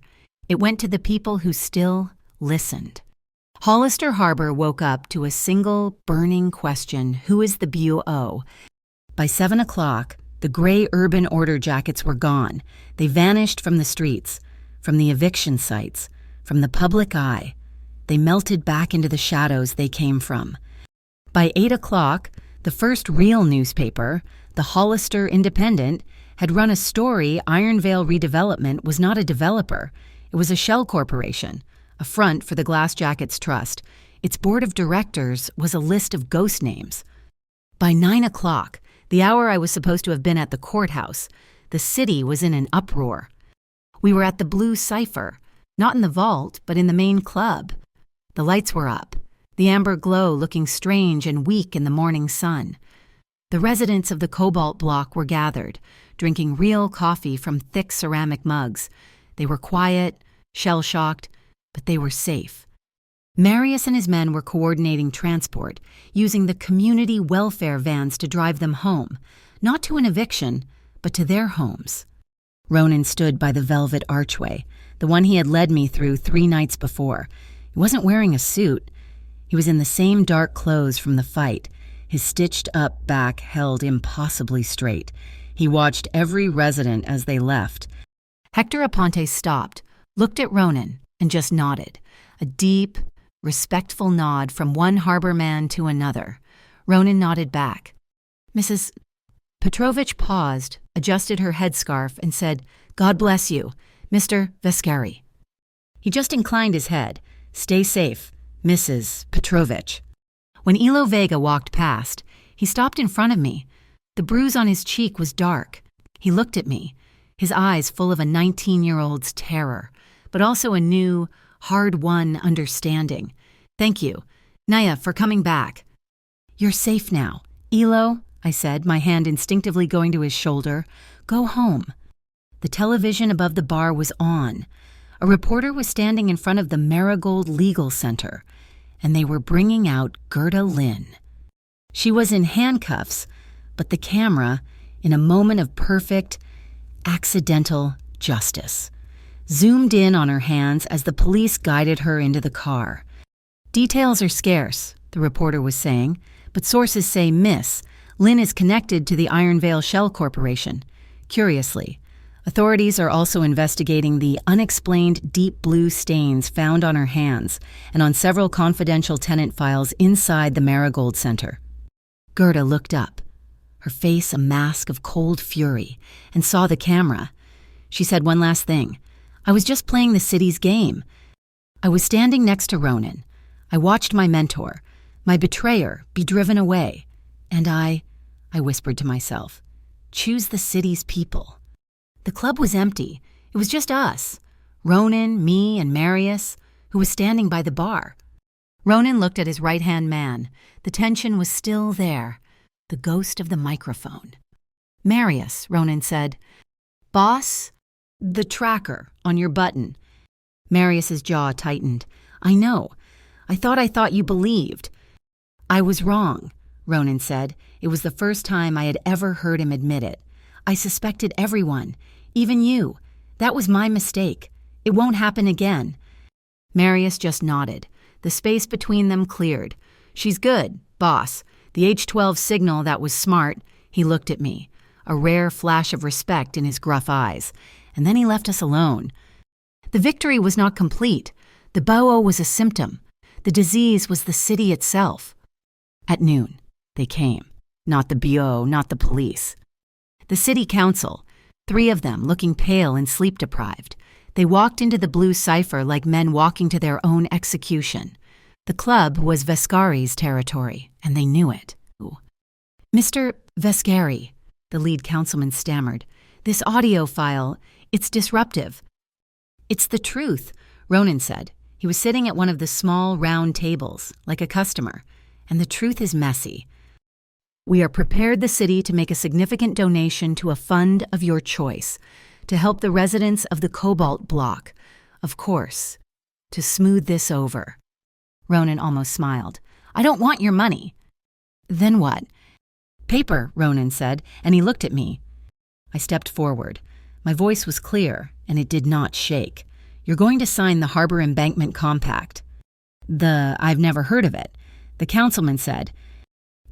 It went to the people who still listened. Hollister Harbor woke up to a single, burning question: who is the BUO? By 7 o'clock, the gray urban order jackets were gone. They vanished from the streets, from the eviction sites, from the public eye. They melted back into the shadows they came from. By 8 o'clock, the first real newspaper, the Hollister Independent, had run a story Ironvale Redevelopment was not a developer. It was a shell corporation, a front for the Glass Jackets Trust. Its board of directors was a list of ghost names. By 9 o'clock, the hour I was supposed to have been at the courthouse, the city was in an uproar. We were at the Blue Cipher, not in the vault, but in the main club. The lights were up, the amber glow looking strange and weak in the morning sun. The residents of the Cobalt block were gathered, drinking real coffee from thick ceramic mugs. They were quiet, shell-shocked, but they were safe. Marius and his men were coordinating transport, using the community welfare vans to drive them home, not to an eviction, but to their homes. Ronan stood by the velvet archway, the one he had led me through 3 nights before. He wasn't wearing a suit. He was in the same dark clothes from the fight, his stitched-up back held impossibly straight. He watched every resident as they left. Hector Aponte stopped, looked at Ronan, and just nodded, a deep, respectful nod from one harbor man to another. Ronan nodded back. Mrs. Petrovich paused, adjusted her headscarf, and said, "God bless you, Mr. Vescari." He just inclined his head. "Stay safe, Mrs. Petrovich." When Elo Vega walked past, he stopped in front of me. The bruise on his cheek was dark. He looked at me, his eyes full of a 19-year-old's terror, but also a new, hard-won understanding. "Thank you, Naya, for coming back." "You're safe now. Elo," I said, my hand instinctively going to his shoulder, "go home." The television above the bar was on. A reporter was standing in front of the Marigold Legal Center, and they were bringing out Gerda Lynn. She was in handcuffs, but the camera, in a moment of perfect, accidental justice, zoomed in on her hands as the police guided her into the car. "Details are scarce," the reporter was saying, "but sources say Miss Lynn is connected to the Iron Veil Shell Corporation. Curiously, authorities are also investigating the unexplained deep blue stains found on her hands and on several confidential tenant files inside the Marigold Center." Gerda looked up, her face a mask of cold fury, and saw the camera. She said one last thing. "I was just playing the city's game. I was standing next to Ronan. I watched my mentor, my betrayer, be driven away. And I whispered to myself, choose the city's people." The club was empty. It was just us, Ronan, me, and Marius, who was standing by the bar. Ronan looked at his right-hand man. The tension was still there, the ghost of the microphone. "Marius," Ronan said, "Boss, the tracker on your button." Marius's jaw tightened. "I know. I thought you believed." "I was wrong," Ronan said. It was the first time I had ever heard him admit it. "I suspected everyone, even you. That was my mistake. It won't happen again." Marius just nodded. The space between them cleared. "She's good, boss. The H-12 signal, that was smart." He looked at me, a rare flash of respect in his gruff eyes, and then he left us alone. The victory was not complete. The BOO was a symptom. The disease was the city itself. At noon, they came. Not the BO, not the police. The city council, 3 of them looking pale and sleep-deprived. They walked into the Blue Cipher like men walking to their own execution. The club was Vescari's territory, and they knew it. "Mr. Vescari," the lead councilman stammered, "this audio file, it's disruptive." "It's the truth," Ronan said. He was sitting at one of the small, round tables, like a customer, and the truth is messy. "We are prepared the city to make a significant donation to a fund of your choice, to help the residents of the Cobalt block, of course, to smooth this over." Ronan almost smiled. "I don't want your money." "Then what?" "Paper," Ronan said, and he looked at me. I stepped forward. My voice was clear, and it did not shake. "You're going to sign the Harbor Embankment Compact." I've never heard of it," the councilman said.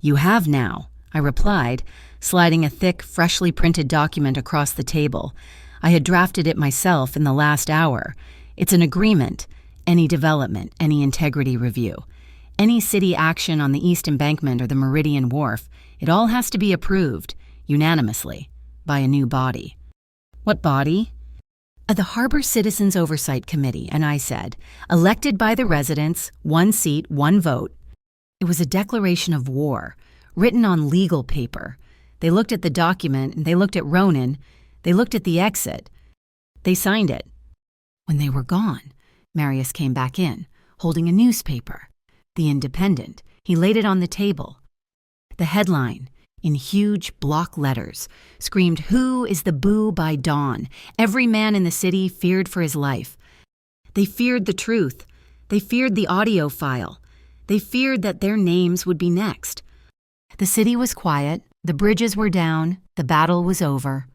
"You have now," I replied, sliding a thick, freshly printed document across the table. I had drafted it myself in the last hour. It's an agreement, any development, any integrity review, any city action on the East Embankment or the Meridian Wharf, it all has to be approved, unanimously, by a new body. "What body?" The Harbor Citizens Oversight Committee, and I said, elected by the residents, 1 seat, 1 vote. It was a declaration of war, written on legal paper. They looked at the document, and they looked at Ronan. They looked at the exit. They signed it. When they were gone, Marius came back in, holding a newspaper, The Independent. He laid it on the table. The headline, in huge block letters, screamed, "Who is the boo by dawn?" Every man in the city feared for his life. They feared the truth. They feared the audio file. They feared that their names would be next. The city was quiet. The bridges were down. The battle was over.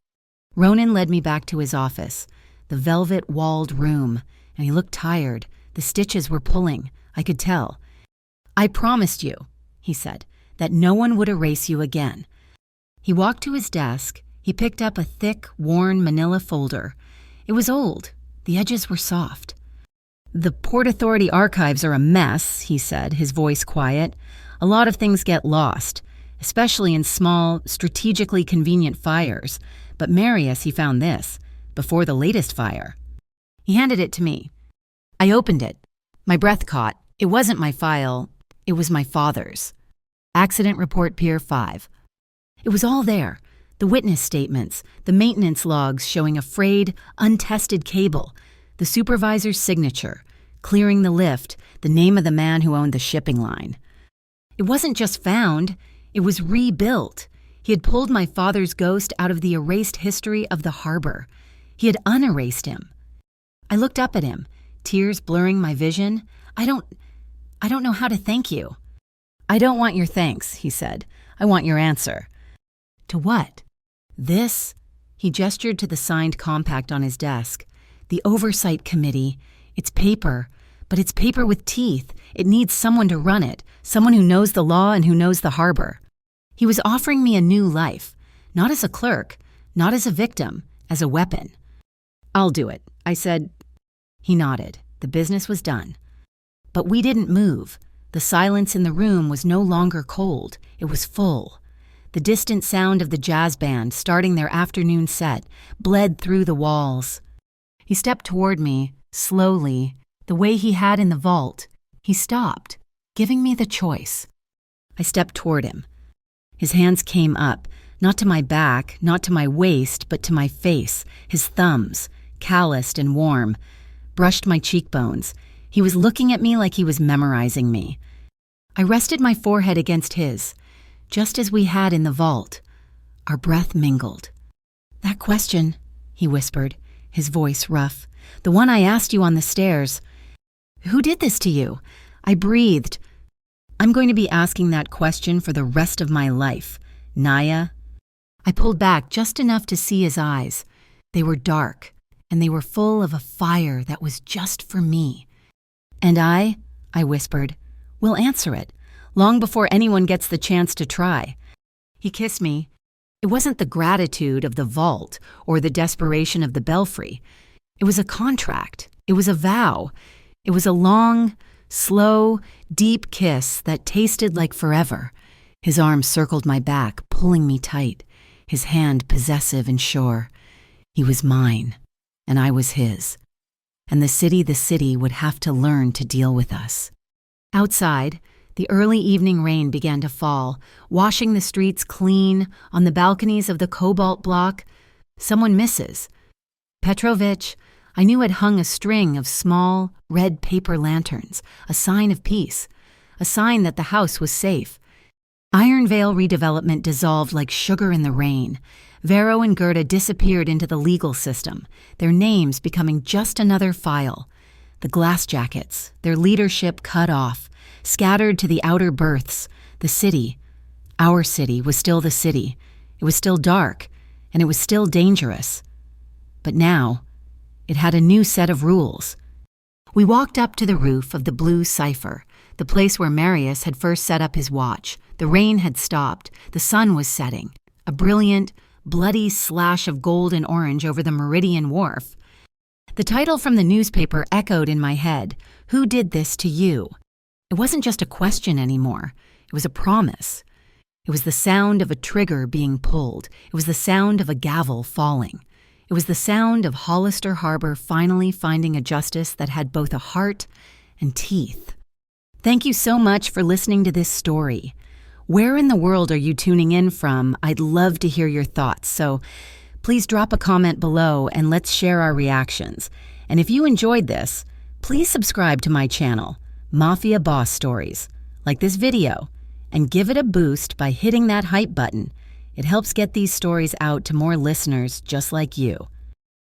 Ronan led me back to his office, the velvet-walled room, and he looked tired. The stitches were pulling. I could tell. "I promised you," he said, "that no one would erase you again." He walked to his desk. He picked up a thick, worn manila folder. It was old. The edges were soft. "The Port Authority archives are a mess," he said, his voice quiet. "A lot of things get lost, especially in small, strategically convenient fires. But Marius, he found this, before the latest fire." He handed it to me. I opened it. My breath caught. It wasn't my file. It was my father's. Accident Report Pier 5. It was all there. The witness statements, the maintenance logs showing a frayed, untested cable, the supervisor's signature, clearing the lift, the name of the man who owned the shipping line. It wasn't just found, it was rebuilt. He had pulled my father's ghost out of the erased history of the harbor. He had unerased him. I looked up at him, tears blurring my vision. I don't know how to thank you." "I don't want your thanks," he said. "I want your answer." "To what?" "This." He gestured to the signed compact on his desk. "The Oversight Committee. It's paper, but it's paper with teeth. It needs someone to run it, someone who knows the law and who knows the harbor." He was offering me a new life, not as a clerk, not as a victim, as a weapon. "I'll do it," I said. He nodded. The business was done. But we didn't move. The silence in the room was no longer cold. It was full. The distant sound of the jazz band starting their afternoon set bled through the walls. He stepped toward me, slowly, the way he had in the vault. He stopped, giving me the choice. I stepped toward him. His hands came up, not to my back, not to my waist, but to my face. His thumbs, calloused and warm, brushed my cheekbones. He was looking at me like he was memorizing me. I rested my forehead against his, just as we had in the vault. Our breath mingled. "That question," he whispered, his voice rough, "the one I asked you on the stairs. Who did this to you?" I breathed. "I'm going to be asking that question for the rest of my life. Naya." I pulled back just enough to see his eyes. They were dark, and they were full of a fire that was just for me. "And I whispered, "will answer it, long before anyone gets the chance to try." He kissed me. It wasn't the gratitude of the vault or the desperation of the belfry. It was a contract. It was a vow. It was a long, slow, deep kiss that tasted like forever. His arm circled my back, pulling me tight, his hand possessive and sure. He was mine, and I was his. And the city would have to learn to deal with us. Outside, the early evening rain began to fall, washing the streets clean. On the balconies of the Cobalt block, someone misses. Petrovich, I knew, had hung a string of small, red paper lanterns, a sign of peace, a sign that the house was safe. Iron Vale redevelopment dissolved like sugar in the rain. Vero and Gerda disappeared into the legal system, their names becoming just another file. The glass jackets, their leadership cut off, scattered to the outer berths. The city, our city, was still the city. It was still dark, and it was still dangerous. But now, it had a new set of rules. We walked up to the roof of the Blue Cipher, the place where Marius had first set up his watch. The rain had stopped. The sun was setting, a brilliant, bloody slash of gold and orange over the Meridian Wharf. The title from the newspaper echoed in my head, "Who did this to you?" It wasn't just a question anymore. It was a promise. It was the sound of a trigger being pulled. It was the sound of a gavel falling. It was the sound of Hollister Harbor finally finding a justice that had both a heart and teeth. Thank you so much for listening to this story. Where in the world are you tuning in from? I'd love to hear your thoughts, so please drop a comment below and let's share our reactions. And if you enjoyed this, please subscribe to my channel, Mafia Boss Stories. Like this video, and give it a boost by hitting that hype button. It helps get these stories out to more listeners just like you.